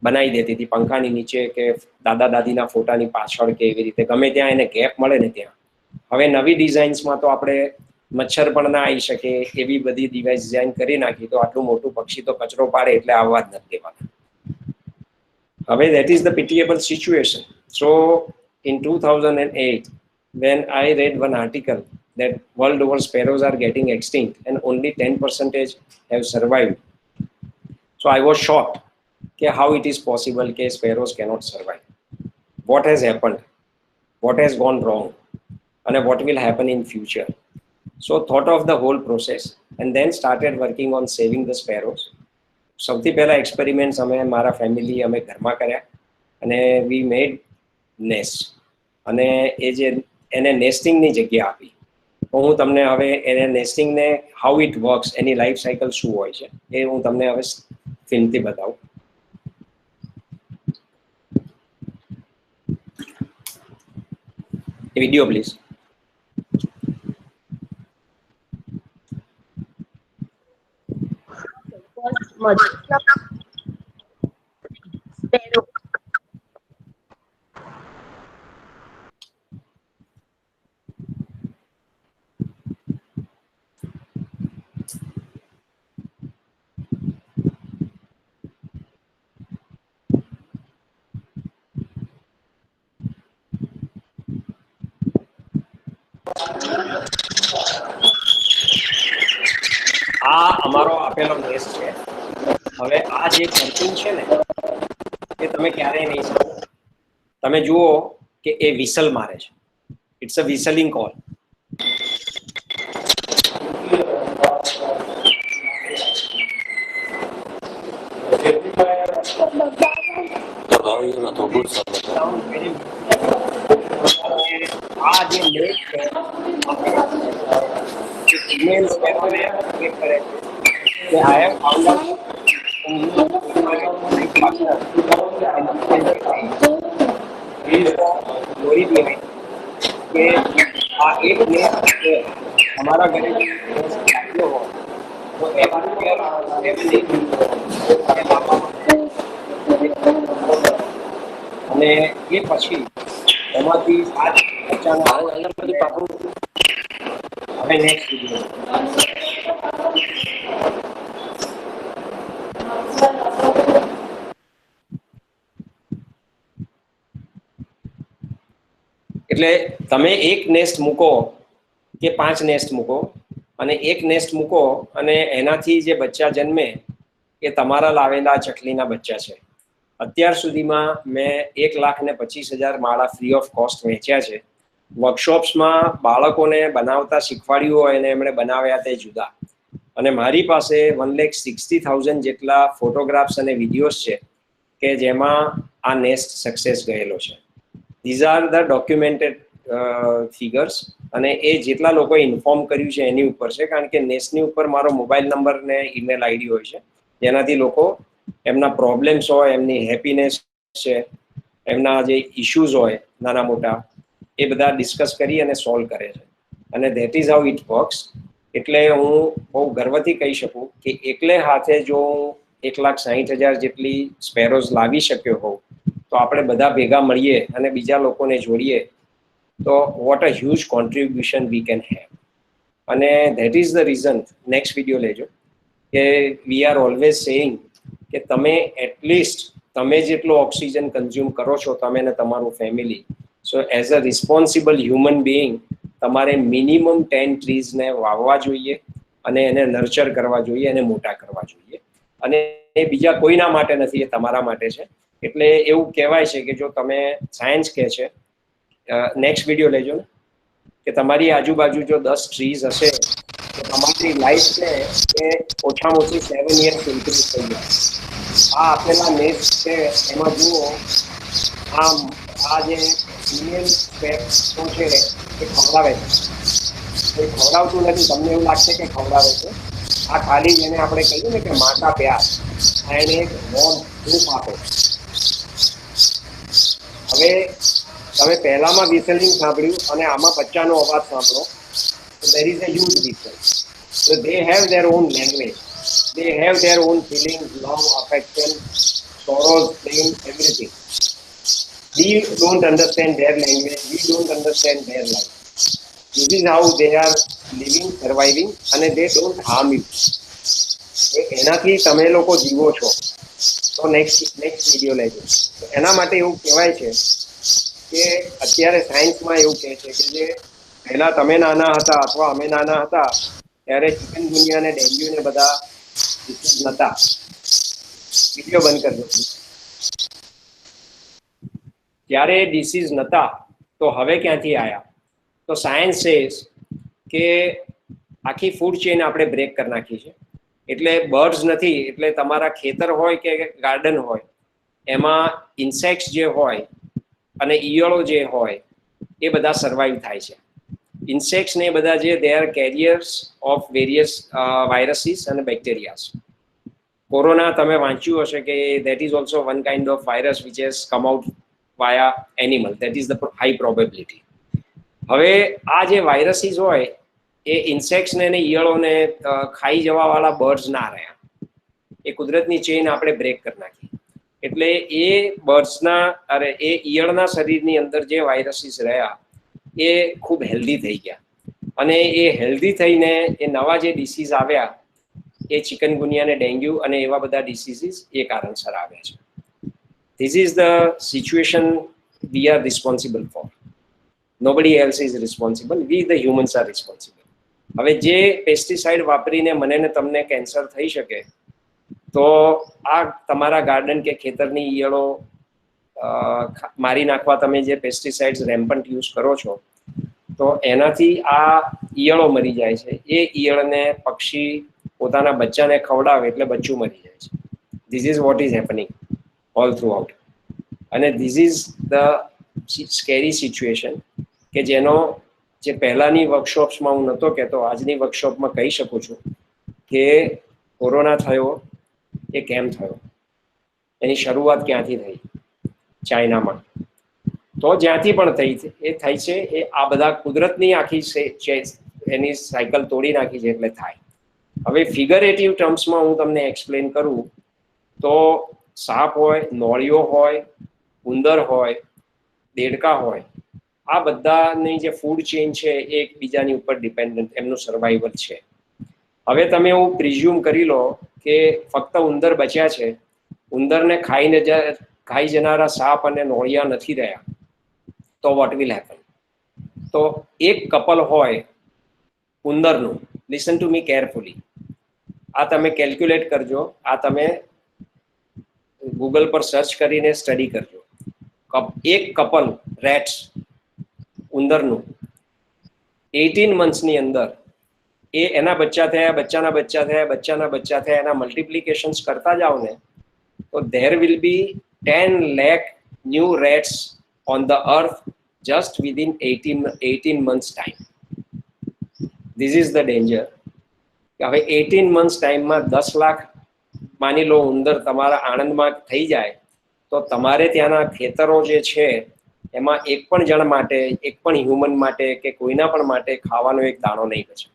બનાવી દેતી હતી, પંખાની નીચે કે દાદા દાદીના ફોટાની પાછળ કે એવી રીતે ગમે ત્યાં એને ગેપ મળે ને ત્યાં. હવે નવી ડિઝાઇન્સમાં તો આપણે મચ્છર પણ ના આવી શકે એવી બધી ડિઝાઇન કરી નાખી, તો આટલું મોટું પક્ષી તો કચરો પાડે એટલે આવવા જ નથી દેવાના. હવે that is the pitiable situation. So in 2008, when I read one article that world over sparrows are getting extinct and only 10% have survived, so I was shocked that how it is possible that sparrows cannot survive. What has happened? What has gone wrong? And what will happen in future? So thought of the whole process and then started working on saving the sparrows. સૌથી પહેલા experiments અમે મારા family અમે ઘરમાં કર્યા અને વી મેડ nest અને એ જે એને નેસ્ટિંગની જગ્યા આપી. તો હું તમને હવે એને નેસ્ટિંગને હાઉ ઇટ વર્ક્સ, એની લાઈફ સાયકલ શું હોય છે એ હું તમને હવે ફિલ્મથી બતાવું. Video please. આ અમારો આપેલો નેસ્ટ છે. હવે આ જે ચર્ચિંગ છે ને એ તમે ક્યારેય નહીં સમજો. તમે જુઓ કે એ વિસલ મારે છે. It's a whistling call. આ જે લેક છે email સ્પેરોને ક્લિક કરે છે કે I have found out કે આ એક નેસ્ટ છે અમારા ઘરે લાગ્યો હોય તો અને એ પછી એમાંથી 7 બચ્ચાના હવે નેક્સ્ટ વિડીયો એટલે તમે એક નેસ્ટ મૂકો કે 5 નેસ્ટ મૂકો અને એક નેસ્ટ મૂકો અને એનાથી જે બચ્ચા જન્મે એ તમારા લાવેલા ચકલીના બચ્ચા છે. અત્યાર સુધીમાં મેં 1,25,000 માળા ફ્રી ઓફ કોસ્ટ વેચ્યા છે. વર્કશોપ્સમાં બાળકોને બનાવતા શીખવાડ્યું હોય અને એમણે બનાવ્યા તે જુદા. અને મારી પાસે 1,60,000 જેટલા ફોટોગ્રાફ્સ અને વિડીયોઝ છે કે જેમાં આ નેસ્ટ સક્સેસ ગયેલો છે. These are the documented figures અને એ જેટલા લોકોએ ઇન્ફોર્મ કર્યું છે એની ઉપર છે, કારણ કે નેસ્ટની ઉપર મારો મોબાઈલ નંબર ને ઈમેલ આઈડી હોય છે, જેનાથી લોકો એમના પ્રોબ્લેમ્સ હોય, એમની હેપીનેસ છે, એમના જે ઇશ્યુઝ હોય નાના મોટા એ બધા ડિસ્કસ કરી અને સોલ્વ કરે છે. અને that is how it works. એટલે હું બહુ ગર્વથી કહી શકું કે એકલે હાથે જો હું 1,60,000 જેટલી સ્પેરોઝ લાવી શક્યો હોઉં તો આપણે બધા ભેગા મળીએ અને બીજા લોકોને જોડીએ તો what a huge contribution we can have. અને that is the reason, next video લેજો, કે વી આર ઓલવેઝ સેઇંગ કે તમે એટલીસ્ટ તમે જેટલો ઓક્સિજન કન્ઝ્યુમ કરો છો તમે ને તમારું family, so as a responsible human being તમારે મિનિમમ 10 ટ્રીઝને વાવવા જોઈએ અને એને નર્ચર કરવા જોઈએ, એને મોટા કરવા જોઈએ. અને એ બીજા કોઈના માટે નથી, એ તમારા માટે છે. એટલે એવું કહેવાય છે કે જો તમે સાયન્સ કહે છે, નેક્સ્ટ વિડીયો લેજો ને, કે તમારી આજુબાજુ જો 10 ટ્રીઝ હશે તો તમારી લાઈફ છે એ ઓછામાં ઓછી 7 યર્સ ઇન્ક્રીઝ થઈ જાય. આ આપેલા નેક્સ્ટ છે એમાં જુઓ, આ જે ફિમેલ પેટ્સો છે એ ખવડાવે છે, કોઈ ખવડાવતું નથી. તમને એવું લાગશે કે ખવડાવે છે, આ ખાલી જેને આપણે કહીએ ને કે માતા પ્યાર, આ એને એક વોર્મ ધૂપ આપે. હવે તમે પહેલામાં વિસલિંગ સાંભળ્યું અને આમાં બચ્ચાનો અવાજ સાંભળો, તો there is a huge difference. So they have their own language, they have their own feelings, love, affection, sorrows, pain, everything. We don't understand their language, we don't understand their life. This is how they are living, surviving, and they don't harm you. એનાથી તમે લોકો જીવો છો. તો next video લેજો. એના માટે એવું કહેવાય છે કે અત્યારે સાયન્સમાં એવું કહે છે કે જે પહેલા તમે નાના હતા અથવા અમે નાના હતા ત્યારે ચિકનગુનિયા ને ડેન્ગ્યુ ને બધા ડિસીઝ નતા. વિડીયો બંધ કરજો. ત્યારે ડિસીઝ નતા તો હવે ક્યાંથી આવ્યા? તો સાયન્સ સેઝ કે આખી ફૂડ ચેઇન આપણે બ્રેક કરી નાખી છે. એટલે બર્ડ્સ નથી, એટલે તમારા ખેતર હોય કે ગાર્ડન હોય એમાં ઇન્સેક્ટ્સ જે હોય અને ઈયળો જે હોય એ બધા સર્વાઈવ થાય છે. ઇન્સેક્ટ્સ ને બધા જે they are carriers of various viruses અને બેક્ટેરિયાસ. કોરોના તમે વાંચ્યું હશે કે that is also one kind of virus which has come out via animal, that is the high probability. હવે આ જે વાયરસીસ હોય એ ઇન્સેક્ટ્સને અને ઈયળોને ખાઈ જવા વાળા બર્ડ્સ ના રહ્યા, એ કુદરતની ચેઇન આપણે બ્રેક કરી નાખી. એટલે એ બર્ડ્સના એ ઈયળના શરીરની અંદર જે વાયરસીસ રહ્યા એ ખૂબ હેલ્ધી થઈ ગયા અને એ હેલ્ધી થઈને એ નવા જે ડિસીઝ આવ્યા એ ચિકનગુનિયા અને ડેન્ગ્યુ અને એવા બધા ડિસીઝીસ એ કારણસર આવ્યા છે. This is the situation we are responsible four. Nobody else is responsible, V the humans R responsible. હવે જે પેસ્ટિસાઇડ વાપરીને મને ને તમને કેન્સર થઈ શકે, તો આ તમારા ગાર્ડન કે ખેતરની ઈયળો મારી નાખવા તમે જે પેસ્ટિસાઇડ્સ રેમ્પન્ટ યુઝ કરો છો તો એનાથી આ ઈયળો મરી જાય છે. એ ઈયળને પક્ષી પોતાના બચ્ચાને ખવડાવે એટલે બચ્ચું મરી જાય છે. This is what is happening all through. અને this is the scary situation કે જેનો જે પહેલાની વર્કશોપ્સમાં હું નહોતો કહેતો, આજની વર્કશોપમાં કહી શકું છું કે કોરોના થયો એ કેમ થયો, એની શરૂઆત ક્યાંથી થઈ? ચાઇનામાં. તો જ્યાંથી પણ થઈ એ થઈ છે એ આ બધા કુદરતની આખી એની સાયકલ તોડી નાખી છે એટલે થાય. હવે ફિગરેટિવ ટર્મ્સમાં હું તમને એક્સપ્લેન કરું તો સાપ હોય, નોળિયો હોય, ઉંદર હોય, દેડકા હોય, આ બધાની જે ફૂડ ચેઇન છે એ એકબીજાની ઉપર ડિપેન્ડન્ટ એમનું સર્વાઈવલ છે. હવે તમે એવું પ્રિઝ્યુમ કરી લો કે ફક્ત ઉંદર બચ્યા છે, ઉંદરને ખાઈ જનારા સાપ અને નોળિયા નથી રહ્યા, તો વોટ વિલ હેપન? તો એક કપલ હોય ઉંદરનું, લિસન ટુ મી કેરફુલી, આ તમે કેલ્ક્યુલેટ કરજો, આ તમે ગૂગલ પર સર્ચ કરીને સ્ટડી કરજો. એક કપલ રેટ્સ ઉંદરનું 18 મંથ્સની અંદર એ એના બચ્ચા થયા, બચ્ચાના બચ્ચા થયા, બચ્ચાના બચ્ચા થયા, એના મલ્ટિપ્લિકેશન્સ કરતા જાઓ ને, તો there will be 10 lakh new rats on the earth just within 18 months time. This is the danger. હવે 18 months ટાઈમમાં 10 લાખ માની લો ઉંદર તમારા આણંદમાં થઈ જાય, તો તમારે ત્યાંના ખેતરો જે છે એમાં એક પણ જણ માટે, એક પણ હ્યુમન માટે કે કોઈના પણ માટે ખાવાનો એક દાણો નહીં બચે.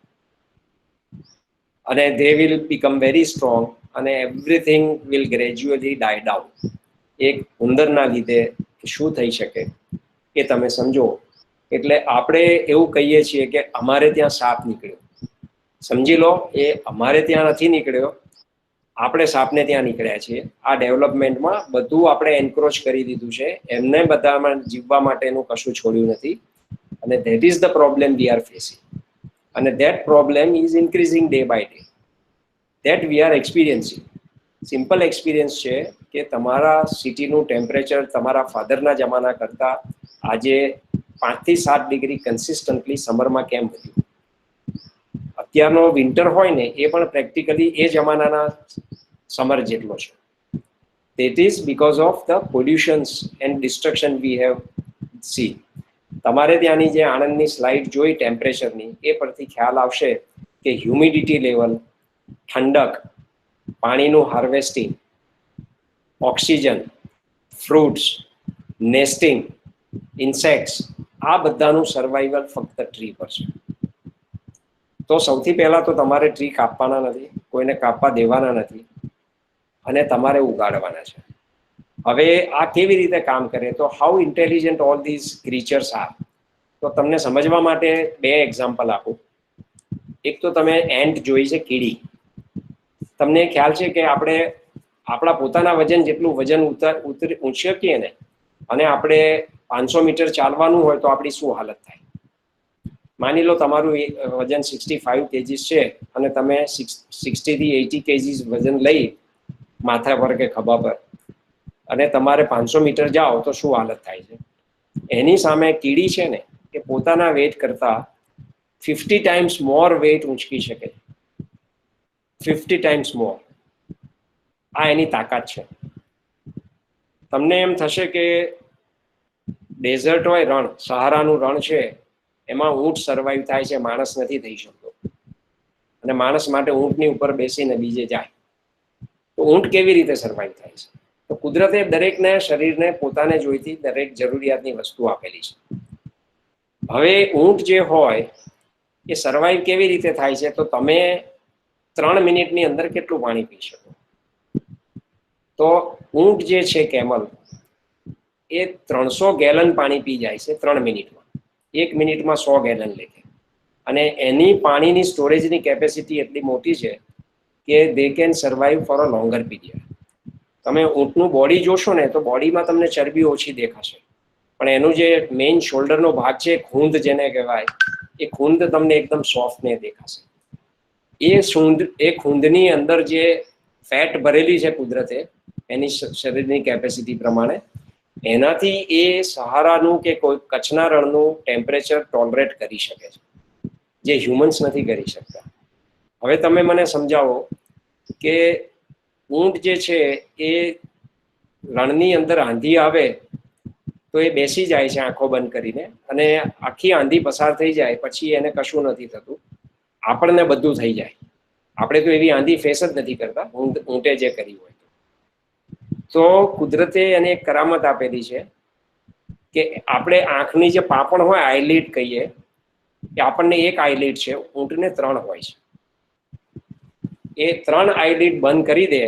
અને they will become very strong અને everything will gradually die down. એક ઉંદરના લીધે શું થઈ શકે એ તમે સમજો. એટલે આપણે એવું કહીએ છીએ કે અમારે ત્યાં સાપ નીકળ્યો. સમજી લો એ અમારે ત્યાં નથી નીકળ્યો, આપણે સાપને ત્યાં નીકળ્યા છીએ. આ ડેવલપમેન્ટમાં બધું આપણે એન્ક્રોચ કરી દીધું છે, એમને બધામાં જીવવા માટેનું કશું છોડ્યું નથી. અને that is the problem we are facing. અને that problem is increasing day by day. That we are experiencing. Simple experience છે કે તમારા સિટીનું ટેમ્પરેચર તમારા ફાધરના જમાના કરતાં આજે 5 થી 7 ડિગ્રી કન્સિસ્ટન્ટલી સમરમાં કેમ વધ્યું? અત્યારનો વિન્ટર હોય ને એ પણ પ્રેક્ટિકલી એ જમાનાના સમર જેટલો છે. That is because of the pollutions and destruction we have see. તમારે ત્યાંની જે આણંદની સ્લાઇડ જોઈ ટેમ્પરેચરની, એ પરથી ખ્યાલ આવશે કે હ્યુમિડિટી લેવલ, ઠંડક, પાણીનું harvesting, oxygen, fruits, nesting, insects, આ બધાનું સર્વાઈવલ ફક્ત ટ્રી પર છે. તો સૌથી પહેલા તો તમારે ટ્રી કાપવાના નથી, કોઈને કાપવા દેવાના નથી, અને તમારે ઉગાડવાના છે. હવે આ કેવી રીતે કામ કરે? તો how intelligent all these creatures are. તો તમને સમજવા માટે 2 એક્ઝામ્પલ આપું. એક તો તમે એન્ટ જોઈ છે, કીડી. તમને ખ્યાલ છે કે આપણે આપણા પોતાના વજન જેટલું વજન ઊંચકીએ ને, અને આપણે 500 મીટર ચાલવાનું હોય તો આપણી શું હાલત થાય? માની લો તમારું વજન 65 કેજીસ છે અને તમે 60 થી 80 કેજીસ વજન લઈ માથા પર કે ખભા પર, અને તમારે 500 મીટર જાઓ તો શું હાલત થાય છે? એની સામે કીડી છે ને, એ પોતાના વેટ કરતા 50 ટાઈમ્સ મોર વેટ ઊંચકી શકે. 50 ટાઈમ્સ મોર. આ એની તાકાત છે. તમને એમ થશે કે ડેઝર્ટ હોય, રણ, સહારાનું રણ છે, એમાં ઊંટ સર્વાઈવ થાય છે, માણસ નથી થઈ શકતો. અને માણસ માટે ઊંટની ઉપર બેસીને બીજે જાય. તો ઊંટ કેવી રીતે સર્વાઈવ થાય છે? તો કુદરતે દરેકને શરીરને પોતાને જોઈતી દરેક જરૂરિયાતની વસ્તુ આપેલી છે. હવે ઊંટ જે હોય એ સર્વાઈવ કેવી રીતે થાય છે? તો તમે 3 મિનિટની અંદર કેટલું પાણી પી શકો? તો ઊંટ જે છે કેમલ, એ 300 ગેલન પાણી પી જાય છે 3 મિનિટમાં. 1 મિનિટમાં 100 ગેલન લેખે. અને એની પાણીની સ્ટોરેજની કેપેસિટી એટલી મોટી છે કે they can survive for a longer period. તમે ઊંટનું બોડી જોશો ને તો બોડીમાં તમને ચરબી ઓછી દેખાશે, પણ એનું જે મેઇન શોલ્ડરનો ભાગ છે, ખૂંદ જેને કહેવાય, એ ખૂંદ તમને એકદમ સોફ્ટ ને દેખાશે. એ ખૂંદની અંદર જે ફેટ ભરેલી છે કુદરતે એની શરીરની કેપેસિટી પ્રમાણે, એનાથી એ સહારાનું કે કોઈ કચ્છના રણનું ટેમ્પરેચર ટોલરેટ કરી શકે છે, જે હ્યુમન્સ નથી કરી શકતા. હવે તમે મને સમજાવો કે ઊંટ જે છે એ રણની અંદર આંધી આવે તો એ બેસી જાય છે આંખો બંધ કરીને, અને આખી આંધી પસાર થઈ જાય પછી એને કશું નથી થતું. આપણને બધું થઈ જાય. આપણે તો એવી આંધી ફેસ જ નથી કરતા, ઊંટે જે કરી હોય. તો કુદરતે એને એક કરામત આપેલી છે કે આપણે આંખની જે પાંપણ હોય, આઈલિડ કહીએ, કે આપણને એક આઈલિડ છે, ઊંટને 3 હોય છે. એ 3 આઈલિડ બંધ કરી દે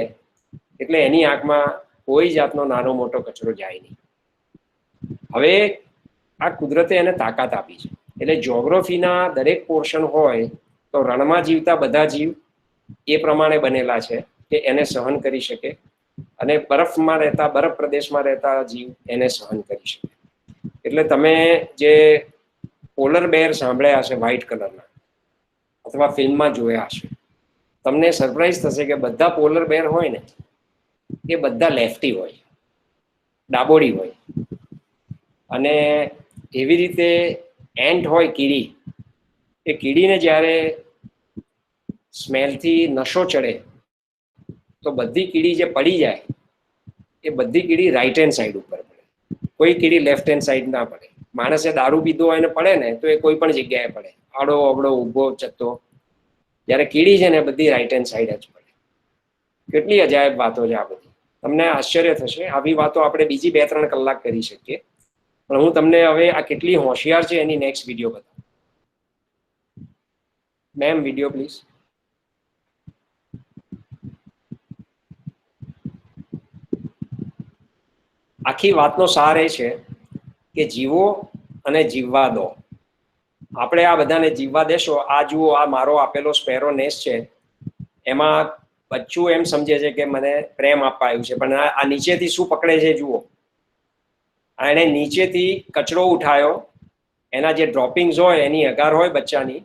એટલે એની આંખમાં કોઈ જાતનો નાનો મોટો કચરો જાય નહીં. હવે આ કુદરતે એને તાકાત આપી છે. એટલે જ્યોગ્રાફીના દરેક પોર્શન હોય તો રણમાં જીવતા બધા જીવ એ પ્રમાણે બનેલા છે કે એને સહન કરી શકે, અને બરફમાં રહેતા, બરફ પ્રદેશમાં રહેતા જીવ એને સહન કરી શકે. એટલે તમે જે પોલર બેર સાંભળ્યા હશે વ્હાઇટ કલરના, અથવા ફિલ્મમાં જોયા હશે, તમને સરપ્રાઈઝ થશે કે બધા પોલર બેર હોય ને એ બધા લેફ્ટી હોય, ડાબોડી હોય. અને એવી રીતે એન્ટ હોય કીડી, એ કીડીને જ્યારે સ્મેલથી નશો ચડે તો બધી કીડી જે પડી જાય એ બધી કીડી રાઈટ હેન્ડ સાઈડ ઉપર પડે, કોઈ કીડી લેફ્ટ હેન્ડ સાઈડ ના પડે. માણસે દારૂ પીધો હોય ને પડે ને તો એ કોઈ પણ જગ્યાએ પડે, આડો અબડો ઊભો ચત્તો. જ્યારે કીડી છે ને બધી રાઈટ હેન્ડ સાઈડ જ પડે. કેટલી અજાયબ વાતો છે આ બધી, તમને આશ્ચર્ય થશે. આવી વાતો આપણે બીજી 2-3 કલાક કરી શકીએ, પણ હું તમને હવે આ કેટલી હોશિયાર છે એની નેક્સ્ટ વિડીયો બતાવું. Ma'am video please. આખી વાતનો સાર એ છે કે જીવો અને જીવવા દો. આપણે આ બધાને જીવવા દેશો. આ જુઓ, આ મારો આપેલો સ્પેરો નેસ્ટ છે, એમાં બચ્ચું એમ સમજે છે કે મને પ્રેમ આપવા આવ્યું છે, પણ આ નીચેથી શું પકડે છે જુઓ. એણે નીચેથી કચરો ઉઠાયો, એના જે ડ્રોપિંગ્સ હોય, એની અગાર હોય બચ્ચાની,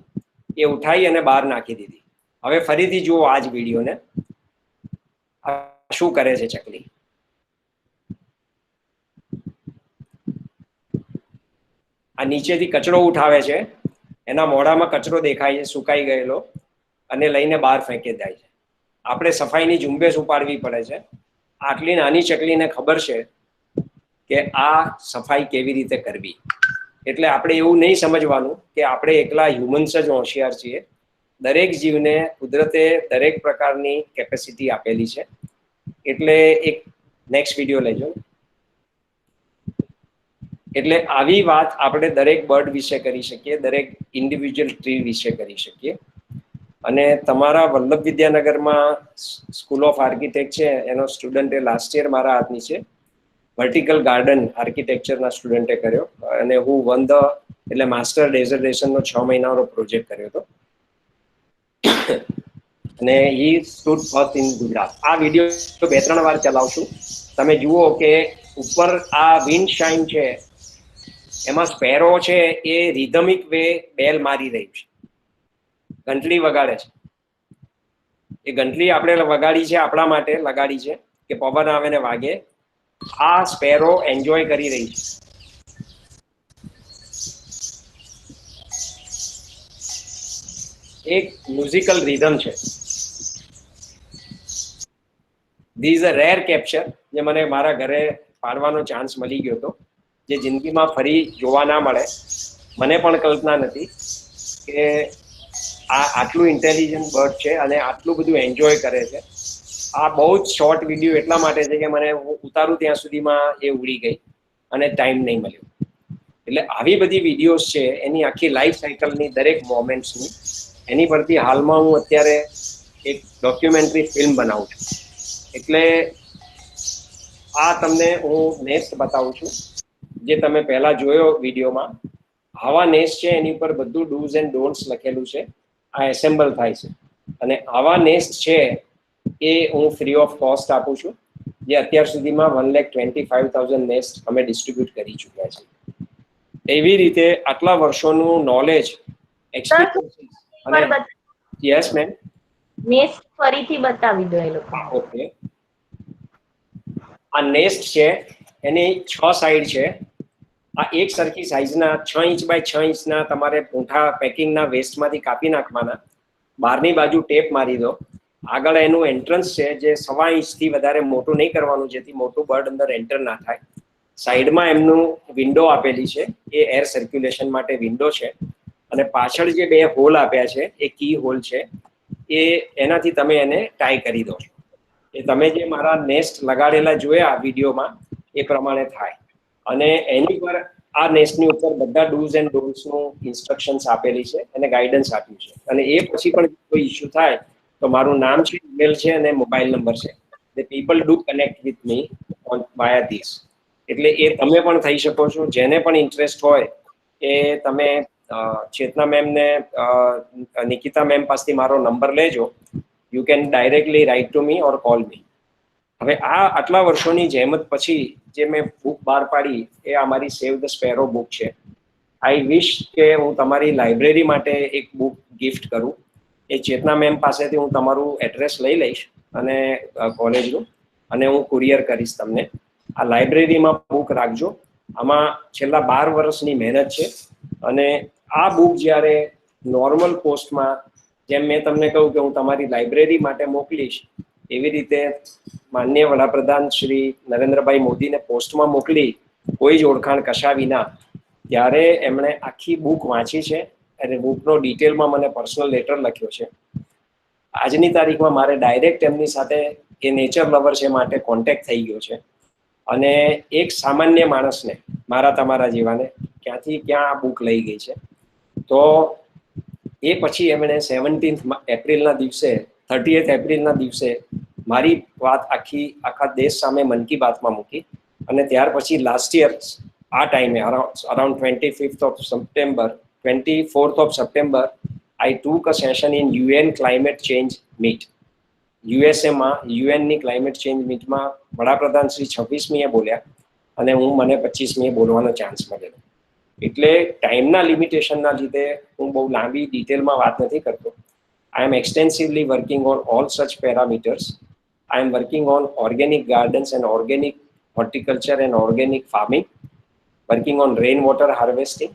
એ ઉઠાઈ અને બહાર નાખી દીધી. હવે ફરીથી જુઓ આ જ વિડીયોને, શું કરે છે ચકલી. આ નીચેથી કચરો ઉઠાવે છે, એના મોઢામાં કચરો દેખાય છે સુકાઈ ગયેલો, અને લઈને બહાર ફેંકી જાય છે. આપણે સફાઈની ઝુંબેશ ઉપાડવી પડે છે. આટલી નાની ચકલીને ખબર છે કે આ સફાઈ કેવી રીતે કરવી. એટલે આપણે એવું નહીં સમજવાનું કે આપણે એકલા હ્યુમન્સ જ હોશિયાર છીએ. દરેક જીવને કુદરતે દરેક પ્રકારની કેપેસિટી આપેલી છે. એટલે એક નેક્સ્ટ વિડીયો લેજો. એટલે આવી વાત આપણે દરેક બર્ડ વિશે કરી શકીએ, દરેક ઇન્ડિવિજ્યુઅલ ટ્રી વિશે કરી શકીએ. અને તમારા વલ્લભ વિદ્યાનગરમાં સ્કૂલ ઓફ આર્કિટેક્ટ છે, એનો સ્ટુડન્ટે લાસ્ટ યર મારા હાથ નીચે વર્ટિકલ ગાર્ડન આર્કિટેક્ચરના સ્ટુડન્ટે કર્યો, અને હું વન ધ એટલે માસ્ટર ડેઝર્ટેશનનો 6 મહિનાનો પ્રોજેક્ટ કર્યો હતો. અને હી સ્ટુડ ફર્સ્ટ ઇન ગુજરાત. આ વિડીયો 2-3 વાર ચલાવશું. તમે જુઓ કે ઉપર આ વિન્ડ શાઇન છે, એમાં સ્પેરો છે એ રિધમિક વે બેલ મારી રહી છે, ઘંટડી વગાડે છે. એ ઘંટડી આપણે વગાડી છે આપણા માટે, લગાડી છે કે પવન આવે ને વાગે. આ સ્પેરો એન્જોય કરી રહી છે. એક મ્યુઝિકલ રિધમ છે. This is a rare capture, જે મને મારા ઘરે પાડવાનો ચાન્સ મળી ગયો હતો, જે જિંદગીમાં ફરી જોવા ના મળે. મને પણ કલ્પના નથી કે આ આટલું ઇન્ટેલિજન્ટ બર્ડ છે અને આટલું બધું એન્જોય કરે છે. આ બહુ જ શોર્ટ વિડીયો એટલા માટે છે કે મને હું ઉતારું ત્યાં સુધીમાં એ ઉડી ગઈ અને ટાઈમ નહીં મળ્યો. એટલે આવી બધી વિડીયોઝ છે, એની આખી લાઈફ સાયકલની દરેક મોમેન્ટ્સની, એની પરથી હાલમાં હું અત્યારે એક ડોક્યુમેન્ટરી ફિલ્મ બનાવું છું. એટલે આ તમને હું નેસ્ટ બતાવું છું, જે તમે પહેલા જોયો વિડીયોમાં. આવા નેસ્ટ છે, એની ઉપર બધું ડૂઝ એન્ડ ડોન્ટ્સ લખેલું છે. આ એસેમ્બલ થાય છે, અને આવા નેસ્ટ છે એ હું ફ્રી ઓફ કોસ્ટ આપું છું, જે અત્યાર સુધીમાં 1,25,000 નેસ્ટ અમે ડિસ્ટ્રીબ્યુટ કરી ચૂક્યા છીએ. એવી રીતે આટલા વર્ષોનું નોલેજ, એક્સપિરિયન્સ. અને યસ મેમ, નેસ્ટ ફરીથી બતાવી દો એ લોકો. ઓકે. આ નેસ્ટ છે, એની 6 સાઈડ છે. આ એક સરખી સાઈઝના 6 ઇંચ બાય 6 ઇંચના તમારે પૂંઠા પેકિંગના વેસ્ટમાંથી કાપી નાખવાના. બહારની બાજુ ટેપ મારી દો. આગળ એનું એન્ટ્રન્સ છે, જે 1.25 ઇંચથી વધારે મોટું નહીં કરવાનું, જેથી મોટું બર્ડ અંદર એન્ટર ના થાય. સાઈડમાં એમનું વિન્ડો આપેલી છે, એ એર સર્ક્યુલેશન માટે વિન્ડો છે. અને પાછળ જે 2 હોલ આપ્યા છે, એ કી હોલ છે, એ એનાથી તમે એને ટાઈ કરી દો. એ તમે જે મારા નેસ્ટ લગાડેલા જોયા વિડીયોમાં એ પ્રમાણે થાય. અને એની પર આ નેસ્ટની ઉપર બધા ડૂઝ એન્ડ ડોન્ટ્સનું ઇન્સ્ટ્રક્શન્સ આપેલી છે અને ગાઈડન્સ આપ્યું છે. અને એ પછી પણ કોઈ ઇસ્યુ થાય તો મારું નામ છે, ઈમેલ છે અને મોબાઈલ નંબર છે. The people do connect with me on via this. એટલે એ તમે પણ થઈ શકો છો. જેને પણ ઇન્ટરેસ્ટ હોય એ તમે ચેતના મેમ ને નિકિતા મેમ પાસેથી મારો નંબર લેજો. You can directly write to me or call me. હવે આ આટલા વર્ષોની જહેમત પછી જે મેં બુક બહાર પાડી એ અમારી સેવ ધ સ્પેરો બુક છે. આઈ વિશ કે હું તમારી લાઇબ્રેરી માટે એક બુક ગિફ્ટ કરું. એ ચેતના મેમ પાસેથી હું તમારું એડ્રેસ લઈ લઈશ અને કોલેજનું, અને હું કુરિયર કરીશ તમને. આ લાઇબ્રેરીમાં બુક રાખજો. આમાં છેલ્લા 12 વર્ષની મહેનત છે. અને આ બુક જ્યારે નોર્મલ પોસ્ટમાં, જેમ મેં તમને કહ્યું કે હું તમારી લાઇબ્રેરી માટે મોકલીશ, એવી રીતે માનનીય વડાપ્રધાન શ્રી નરેન્દ્રભાઈ મોદીને પોસ્ટમાં મોકલી, કોઈ જ ઓળખાણ કશા વિના, ત્યારે એમણે આખી બુક વાંચી છે અને બુકનો ડિટેલમાં મને પર્સનલ લેટર લખ્યો છે. આજની તારીખમાં મારે ડાયરેક્ટ એમની સાથે, એ નેચર લવર છે માટે કોન્ટેક્ટ થઈ ગયો છે. અને એક સામાન્ય માણસને, મારા તમારા જેવાને, ક્યાંથી ક્યાં આ બુક લઈ ગઈ છે. તો એ પછી એમણે 17 એપ્રિલના દિવસે, 30th એપ્રિલના દિવસે મારી વાત આખા દેશ સામે મન કી બાતમાં મૂકી. અને ત્યાર પછી લાસ્ટ યર આ ટાઈમે around 24th of September I took a session in UN climate change meet. USA માં યુએનની ક્લાઇમેટ ચેન્જ મીટમાં વડાપ્રધાન શ્રી 26મીએ બોલ્યા અને મને 25મીએ બોલવાનો ચાન્સ મળેલો. એટલે ટાઈમના લિમિટેશનના લીધે હું બહુ લાંબી ડિટેલમાં વાત નથી કરતો. I am extensively working on all such parameters. I am working on organic gardens and organic horticulture and organic farming, working on rainwater harvesting,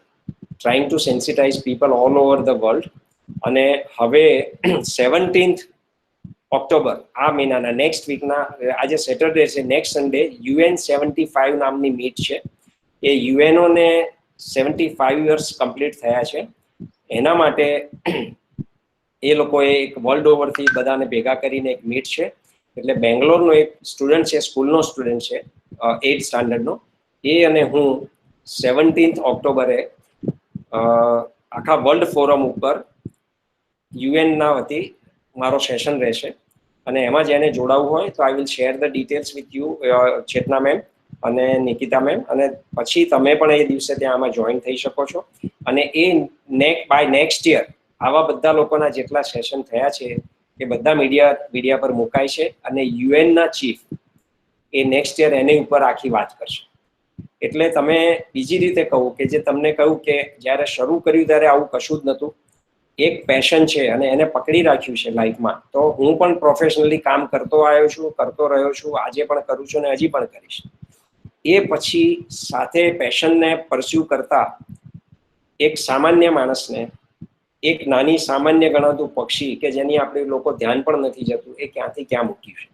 trying to sensitize people all over the world. અને હવે 17th October આ મહિનાના next વીકના, આજે Saturday છે, next Sunday UN 75 નામની meet છે. એ યુએનઓને 75 years complete થયા છે. એના માટે એ લોકોએ એક વર્લ્ડ ઓવરથી બધાને ભેગા કરીને એક મીટ છે. એટલે બેંગ્લોરનો એક સ્ટુડન્ટ છે, સ્કૂલનો સ્ટુડન્ટ છે 8th સ્ટાન્ડર્ડનો, એ અને હું 17th ઓક્ટોબરે આખા વર્લ્ડ ફોરમ ઉપર યુએનના વતી મારો સેશન રહેશે. અને એમાં જેને જોડાવવું હોય તો I will share the details with you, Chetana ma'am અને નિકિતા મેમ. અને પછી તમે પણ એ દિવસે ત્યાં આમાં જોઈન થઈ શકો છો. અને એ બાય નેક્સ્ટ યર આવા બધા લોકોના જેટલા સેશન થયા છે એ બધા મીડિયા પર મુકાય છે. અને યુએનના ચીફ એ નેક્સ્ટ યર એની ઉપર આખી વાત કરશે. એટલે તમે બીજી રીતે કહું કે જે તમને કહ્યું કે જ્યારે શરૂ કર્યું ત્યારે આવું કશું જ નહોતું, એક પેશન છે અને એને પકડી રાખ્યું છે લાઈફમાં. તો હું પણ પ્રોફેશનલી કામ કરતો આવ્યો છું, કરતો રહ્યો છું, આજે પણ કરું છું અને હજી પણ કરીશ. એ પછી સાથે પેશનને પરસ્યુ કરતા એક સામાન્ય માણસને, એક નાની સામાન્ય ગણાતું પક્ષી કે જેની આપણે લોકો ધ્યાન પણ નથી જતું, એ ક્યાંથી ક્યાં મૂક્યું છે.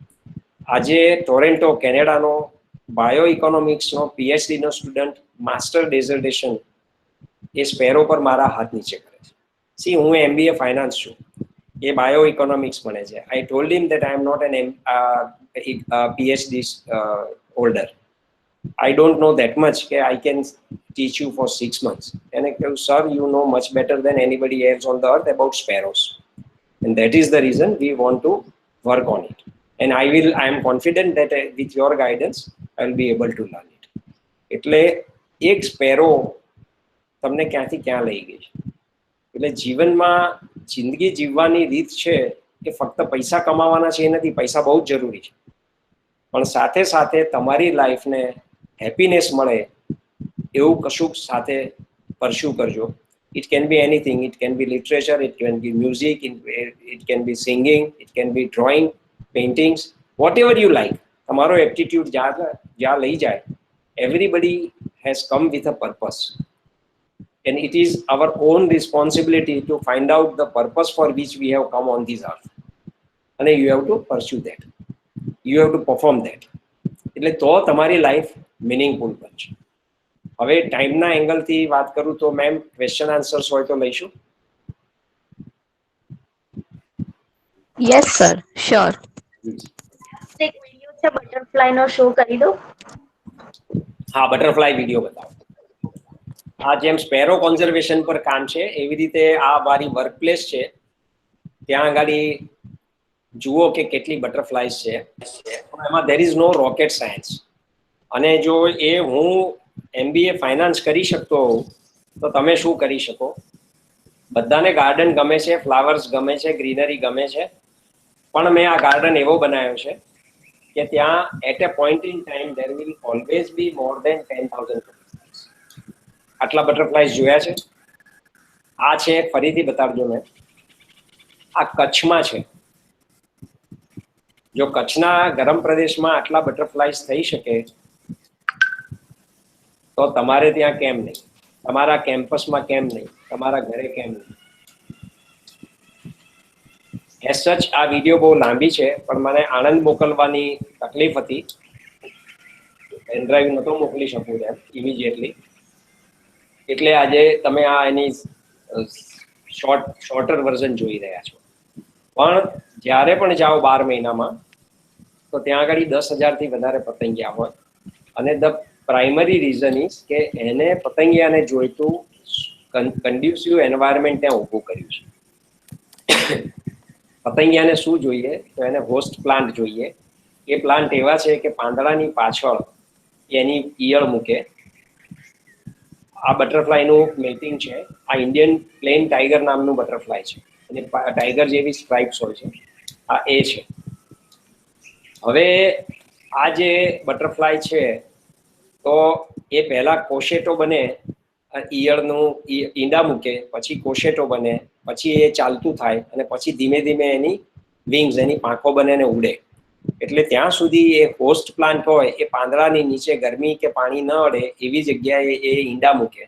આજે ટોરેન્ટો કેનેડાનો બાયો ઇકોનોમિક્સનો PhD નો સ્ટુડન્ટ માસ્ટર ડેઝર્ટેશન એ સ્પેરો પર મારા હાથ નીચે કરે છે. સી, હું MBA ફાઇનાન્સ છું, એ બાયો ઇકોનોમિક્સ ભણે છે. I told him that I am not an PhD holder. I don't know that much કે I can teach you for 6 months. એને કહ્યું, sir, you know much better than anybody else on the earth about sparrows, and that is the reason we want to work on it. And I am confident that with your guidance I will be able to learn it. એટલે એક sparrow તમને ક્યાંથી ક્યાં લઈ ગઈ છે. એટલે જીવનમાં જિંદગી જીવવાની રીત છે એ ફક્ત પૈસા કમાવાના છે એ નથી. પૈસા બહુ જ જરૂરી છે, પણ સાથે સાથે તમારી લાઈફને હેપીનેસ મળે એવું કશુંક સાથે પરસ્યુ કરજો. It can be anything. It can be literature, it can be music, it can be singing, it can be drawing, paintings, whatever you like. તમારો એપ્ટિટ્યુડ જ્યાં લઈ જાય. Everybody has come with a purpose, and it is our own responsibility to find out the purpose for which we have come on this earth, and you have to pursue that, you have to perform that. એટલે તો તમારી life meaningful બનશે. હવે ટાઈમના એંગલથી વાત કરું તો ma'am question answers હોય તો લઈશું. Yes, sir. Sure. એક વિડિયો છે બટરફ્લાય નો, શો કરી દો. હા, બટરફ્લાય વિડીયો બતાવો. આ જેમ સ્પેરો કોન્ઝર્વેશન પર કામ છે એવી રીતે આ મારી વર્કપ્લેસ છે, ત્યાં આગળ જુઓ કે કેટલી બટરફ્લાયઝ છે. એમાં there is no rocket science. અને જો એ હું MBA ફાઇનાન્સ કરી શકતો હોઉં તો તમે શું કરી શકો? બધાને ગાર્ડન ગમે છે, ફ્લાવર્સ ગમે છે, ગ્રીનરી ગમે છે, પણ મેં આ ગાર્ડન એવો બનાવ્યો છે કે ત્યાં at a point in time there will always be more than 10,000 આટલા બટરફ્લાયઝ જોયા છે. આ છે, ફરીથી બતાડજો મેં, આ કચ્છમાં છે. જો કચ્છના ગરમ પ્રદેશમાં આટલા બટરફ્લાયઝ થઈ શકે તો તમારે ત્યાં કેમ નહીં? તમારા કેમ્પસમાં કેમ નહીં? તમારા ઘરે કેમ નહીં? એઝ સચ આ વિડીયો બહુ લાંબી છે, પણ મને આણંદ મોકલવાની તકલીફ હતી. પેન ડ્રાઈવ નહોતો મોકલી શકું તેમ ઇમિડિયેટલી, એટલે આજે તમે આ એની શોર્ટર વર્ઝન જોઈ રહ્યા છો. પણ જ્યારે પણ જાઓ 12 મહિનામાં તો ત્યાં આગળ 10,000 થી વધારે પતંગિયા હોય, અને ધ પ્રાઇમરી રીઝન ઇઝ કે એને પતંગિયાને જોઈતું કન્ડ્યુસિવ એન્વાયરમેન્ટ ત્યાં ઊભું કર્યું છે. પતંગિયાને શું જોઈએ? તો એને હોસ્ટ પ્લાન્ટ જોઈએ. એ પ્લાન્ટ એવા છે કે પાંદડાની પાછળ એની ઈયળ મૂકે. આ બટરફ્લાયનું મેટિંગ છે. આ ઇન્ડિયન પ્લેન ટાઈગર નામનું બટરફ્લાય છે, અને ટાઈગર જેવી સ્ટ્રાઇપ્સ હોય છે. આ એ છે. હવે આ જે બટરફ્લાય છે તો એ પહેલા કોશેટો બને, ઈયળનું ઈંડા મૂકે, પછી કોશેટો બને, પછી એ ચાલતું થાય, અને પછી ધીમે ધીમે એની વિંગ્સ, એની પાંખો બને ને ઉડે. એટલે ત્યાં સુધી એ હોસ્ટ પ્લાન્ટ હોય એ પાંદડાની નીચે ગરમી કે પાણી ન અડે એવી જગ્યાએ એ ઈંડા મૂકે,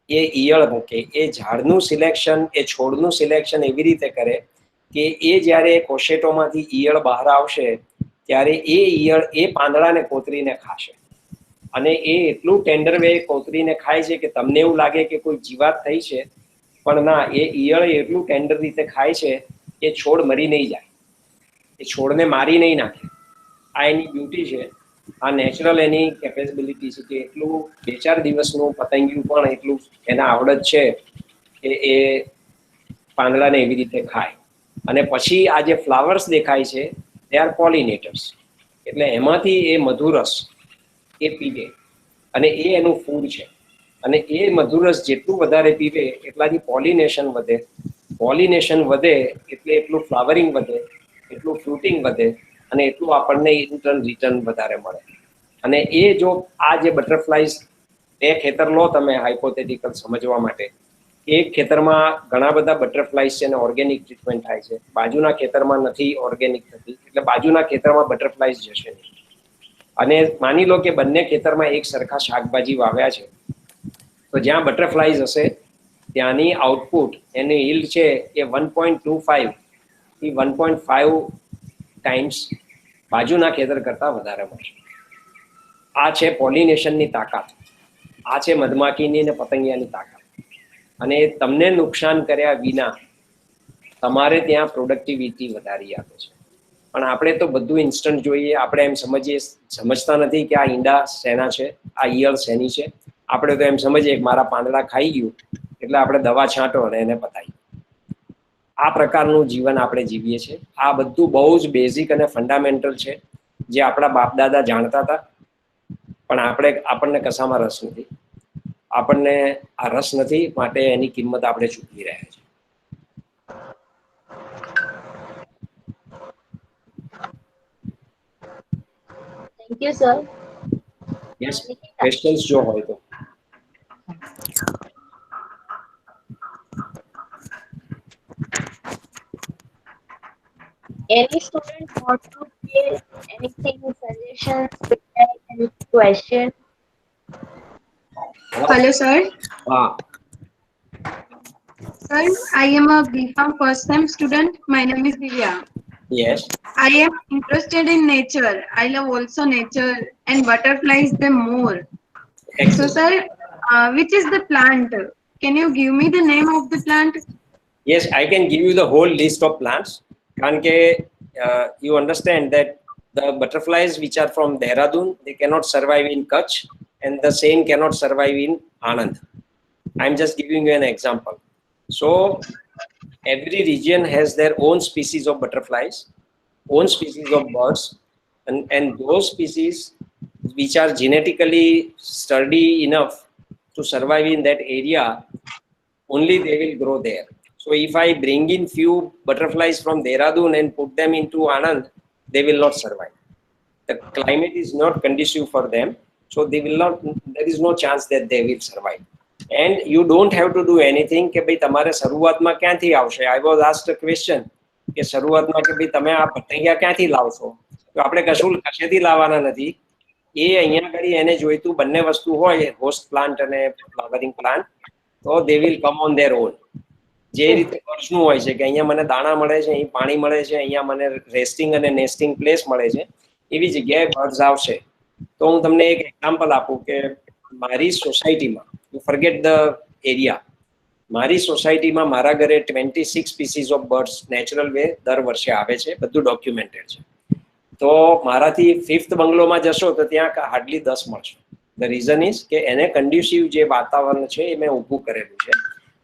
એ ઈયળ મૂકે. એ ઝાડનું સિલેક્શન, એ છોડનું સિલેક્શન એવી રીતે કરે કે એ જ્યારે કોશેટોમાંથી ઈયળ બહાર આવશે ત્યારે એ ઈયળ એ પાંદડાને કોતરીને ખાશે. અને એ એટલું ટેન્ડર વે કોતરીને ખાય છે કે તમને એવું લાગે કે કોઈ જીવાત થઈ છે, પણ ના, એ ઈયળ એટલું ટેન્ડર રીતે ખાય છે કે છોડ મરી નહીં જાય, એ છોડને મારી નહીં નાખે. આ એની બ્યુટી છે, આ નેચરલ એની કેપેબિલિટી છે કે એટલું 2-4 દિવસનું પતંગિયું પણ એટલું એને આવડત છે કે એ પાંદડાને એવી રીતે ખાય. અને પછી આ જે ફ્લાવર્સ દેખાય છે દે આર પોલિનેટર્સ, એટલે એમાંથી એ મધુરસ એ પીવે, અને એ એનું ફૂડ છે. અને એ મધુરસ જેટલું વધારે પીવે એટલાથી પોલિનેશન વધે. પોલિનેશન વધે એટલે એટલું ફ્લાવરિંગ વધે, એટલું ફ્રૂટિંગ વધે, અને એટલું આપણને રિટર્ન વધારે મળે. અને એ જો આ જે બટરફ્લાયઝ 2 ખેતર લો તમે હાઇપોથેટિકલ સમજવા માટે, એક ખેતરમાં ઘણા બધા બટરફ્લાયઝ છે અને ઓર્ગેનિક ટ્રીટમેન્ટ થાય છે, બાજુના ખેતરમાં નથી ઓર્ગેનિક થતી, એટલે બાજુના ખેતરમાં બટરફ્લાયઝ જશે નહીં. અને માની લો કે બંને ખેતરમાં એક સરખા શાકભાજી વાવ્યા છે, તો જ્યાં બટરફ્લાયઝ હશે ત્યાંની આઉટપુટ, એની યીલ્ડ છે એ 1.25 થી 1.5 ટાઈમ્સ બાજુના ખેતર કરતાં વધારે મળશે. આ છે પોલિનેશનની તાકાત, આ છે મધમાખીની અને પતંગિયાની તાકાત. અને તમને નુકસાન કર્યા વિના તમારે ત્યાં પ્રોડક્ટિવિટી વધારી આપે છે. પણ આપણે તો બધું ઇન્સ્ટન્ટ જોઈએ. આપણે એમ સમજતા નથી કે આ ઈંડા શેના છે, આ ઈયળ શેની છે. આપણે તો એમ સમજીએ કે મારા પાંદડા ખાઈ ગયું એટલે આપણે દવા છાંટો અને એને પતાવી. આ પ્રકારનું જીવન આપણે જીવીએ છીએ. આ બધું બહુ જ બેઝિક અને ફંડામેન્ટલ છે જે આપણા બાપ દાદા જાણતા હતા, પણ આપણને કશામાં રસ નથી. આપણને આ રસ નથી, માટે એની કિંમત આપણે ચૂકવી રહ્યા છીએ. Thank you, sir. Yes, questions જો હોય તો. Any student want to say anything, suggestions, feedback, any question? Hello, sir. હા, Sir, I am a BPharm first time student. My name is Divya. Yes, I am interested in nature. I love also nature and butterflies them more. So, sir, which is the plant? Can you give me the name of the plant? yes, I can give you the whole list of plants. કારણ કે you understand that the butterflies which are from Dehradun, they cannot survive in Kutch, and the same cannot survive in Anand. I'm just giving you an example. So every region has their own species of butterflies, own species of birds, and those species which are genetically sturdy enough to survive in that area, only they will grow there. So if I bring in few butterflies from Dehradun and put them into Anand, they will not survive. The climate is not conducive for them, so they will not, there is no chance that they will survive. And you don't have to do anything કે ભાઈ તમારે શરૂઆતમાં ક્યાંથી આવશે. I was asked a question કે શરૂઆતમાં કે ભાઈ તમે આ પતંગિયા ક્યાંથી લાવશો, તો આપણે કશું કશેથી લાવવાના નથી. એ અહીંયા આગળ એને જોઈતું બંને વસ્તુ હોય, હોસ્ટ પ્લાન્ટ અને ફ્લાવરિંગ પ્લાન્ટ, તો they will come on their own. જે રીતે બર્ડ્સનું હોય છે કે અહીંયા મને દાણા મળે છે, અહીં પાણી મળે છે, અહીંયા મને રેસ્ટિંગ અને નેસ્ટિંગ પ્લેસ મળે છે, એવી જગ્યાએ બર્ડ્સ આવશે. તો હું તમને એક એક્ઝામ્પલ આપું કે મારી સોસાયટીમાં, યુ ફોરગેટ ધ એરિયા, મારી સોસાયટીમાં મારા ઘરે 26 species of birds natural way દર વર્ષે આવે છે, બધું ડોક્યુમેન્ટેડ છે. તો મારાથી 5th બંગલોમાં જશો તો ત્યાં હાર્ડલી 10 મળશે. ધ રીઝન ઇઝ કે એને કન્ડ્યુસિવ જે વાતાવરણ છે એ મેં ઊભું કરેલું છે.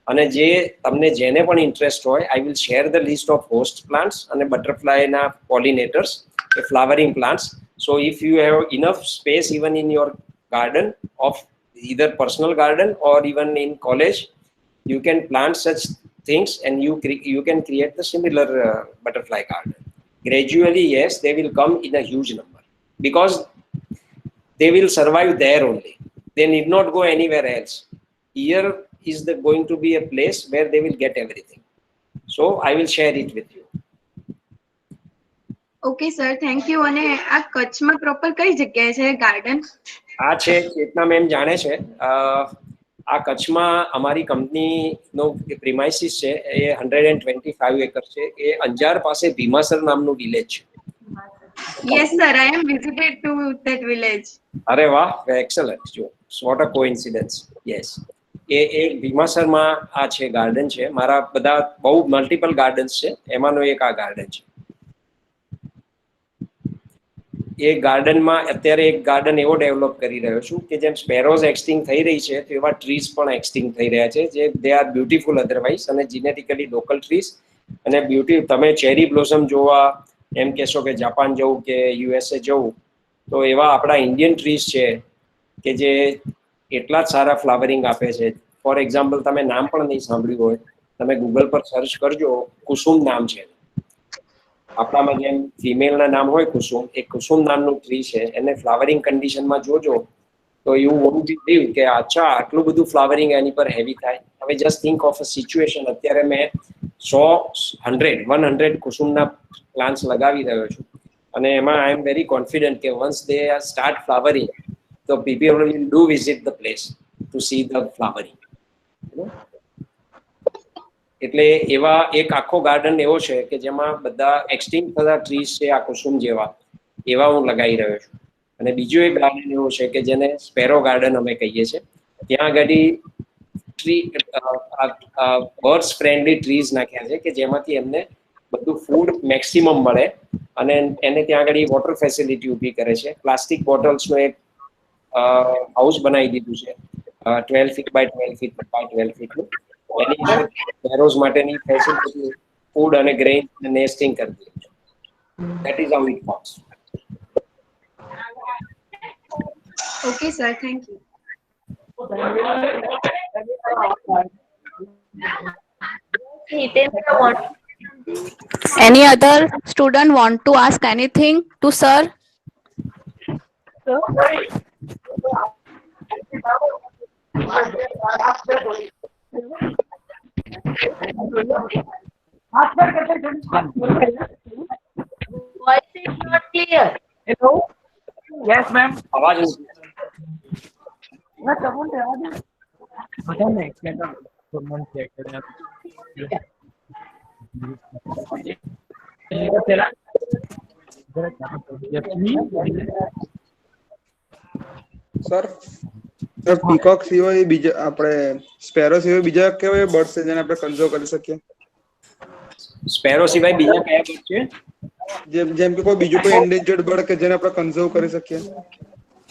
અને જે તમને જેને પણ ઇન્ટરેસ્ટ હોય, I will share the list of host plants અને બટરફ્લાયના પોલિનેટર્સ કે flowering plants. So if you have enough space even in your garden of either personal garden or even in college, you can plant such things and you can create the similar butterfly garden. Gradually, yes, they will come in a huge number because they will survive there only. They need not go anywhere else. Here is going to be a place where they will get everything. So I will share it with you. Okay sir, thank you. અને આ કચ્છમાં proper કઈ જગ્યાએ છે garden? આ છે ચેતના ma'am જાણે છે. આ કચ્છમાં અમારી કંપનીનો પ્રિમાઇસીસ છે એ 125 એકર છે. એ અંજાર પાસે ભીમાસર નામનું વિલેજ છે. Yes sir, I am visited to that village. અરે વાહ, એક્સલન્ટ. જો વોટ અ કોઇન્સિડન્સ. યસ, એ ભીમાસરમાં આ છે ગાર્ડન છે. મારા બધા બહુ મલ્ટિપલ ગાર્ડન્સ છે, એમાંનો એક આ ગાર્ડન છે. એ ગાર્ડનમાં અત્યારે એક ગાર્ડન એવો ડેવલપ કરી રહ્યો છું કે જેમ સ્પેરોઝ એક્સટિંગ થઈ રહી છે, તો એવા ટ્રીઝ પણ એક્સટિંગ થઈ રહ્યા છે, જે દે આર બ્યુટીફુલ અધરવાઇઝ અને જીનેટિકલી લોકલ ટ્રીઝ. અને બ્યુટી, તમે ચેરી બ્લોસમ જોવા એમ કહેશો કે જાપાન જવું કે USA જવું, તો એવા આપણા ઇન્ડિયન ટ્રીઝ છે કે જે એટલા જ સારા ફ્લાવરિંગ આપે છે. ફોર એક્ઝામ્પલ, તમે નામ પણ નહીં સાંભળ્યું હોય, તમે ગૂગલ પર સર્ચ કરજો, કુસુમ નામ છે. આપણામાં જેમ ફિમેલના નામ હોય કુસુમ, એ કુસુમ નામનું ટ્રી છે. એને ફ્લાવરિંગ કન્ડિશનમાં જોજો તો યુ વોન્ટ બી બિલીવ કે અચ્છા આટલું બધું ફ્લાવરિંગ એની પર હેવી થાય. હવે just think of a situation, અત્યારે મેં 100 કુસુમના પ્લાન્ટ્સ લગાવી રહ્યો છું અને એમાં આઈ એમ વેરી કોન્ફિડન્ટ કે વન્સ દે સ્ટાર્ટ ફ્લાવરિંગ, તો people will do visit the place to see the flowering. એટલે એવા એક આખો ગાર્ડન એવો છે કે જેમાં બધા એક્સટિંક્ટ થતા ટ્રીઝ છે આ કુસુમ જેવા, એવા હું લગાવી રહ્યો છું. અને બીજો એક ગાર્ડન એવો છે કે જેને સ્પેરો ગાર્ડન અમે કહીએ છીએ. ત્યાં આગળ ટ્રી બર્ડ્સ ફ્રેન્ડલી ટ્રીઝ નાખ્યા છે કે જેમાંથી એમને બધું ફૂડ મેક્સિમમ મળે. અને એને ત્યાં આગળ વોટર ફેસિલિટી ઊભી કરે છે. પ્લાસ્ટિક બોટલ્સનું એક હાઉસ બનાવી દીધું છે 12 ફીટ બાય 12 ફીટ બાય 12 ફીટનું. એની અંદર સ્પેરોઝ માટેની ફેસિલિટી, ફૂડ અને ગ્રેઇન નેસ્ટિંગ કરી દીધું છે. That is how it works. Okay sir, thank you. Any other student want to ask anything to sir? Voice is not clear. Hello. Yes, ma'am. આવાજ sir, peacock સિવાય બીજા આપણે sparrow સિવાય બીજા કેવા બર્ડ્સ છે જેને આપણે કન્ઝર્વ કરી શકીએ? સ્પેરો સિવાય બીજા કયા બર્ડ છે? જેમ કે કોઈ બીજું કોઈ એન્ડેન્જર્ડ બર્ડ કે જેને આપણે કન્ઝર્વ કરી શકીએ?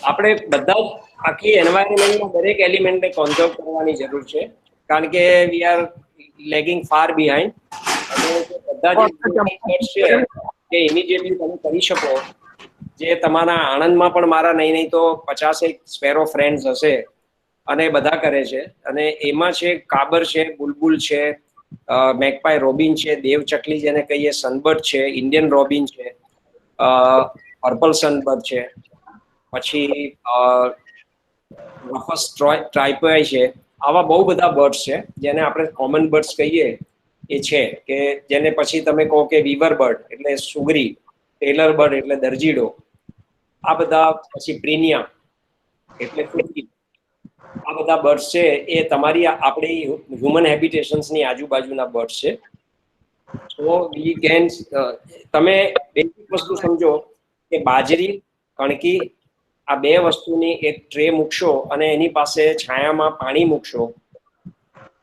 આપણે બધા આખી એન્વાયરમેન્ટમાં દરેક એલિમેન્ટને કન્ઝર્વ કરવાની જરૂર છે, કારણ કે we are lagging far behind. અને બધા જે બર્ડ્સ છે કે ઇમિડિયેટલી તમે કરી શકો જે તમારા આણંદમાં પણ મારા નહીં તો 50 સ્પેરો ફ્રેન્ડ્સ હશે અને બધા કરે છે. અને એમાં છે કાબર છે, બુલબુલ છે, મેકપાઈ રોબિન છે, દેવ ચકલી જેને કહીએ, સનબર્ડ છે, ઇન્ડિયન રોબિન છે, પર્પલ સનબર્ડ છે, પછી રફસ ટ્રાઇપાઈ છે. આવા બહુ બધા બર્ડ્સ છે જેને આપણે કોમન બર્ડ્સ કહીએ એ છે, કે જેને પછી તમે કહો કે વીવર બર્ડ એટલે સુગરી, ટેલર બર્ડ એટલે દરજીડો, આ બધા, પછી પ્રીનિયા એટલે કુર્તી, આ બધા બર્ડ્સ છે એ તમારી આપણી હ્યુમન હેબિટેશન્સની આજુબાજુના બર્ડ્સ છે. સો વી કેન, તમે બેઝિક વસ્તુ સમજો કે બાજરી, કણકી, આ બે વસ્તુની એક ટ્રે મૂકશો અને એની પાસે છાયામાં પાણી મૂકશો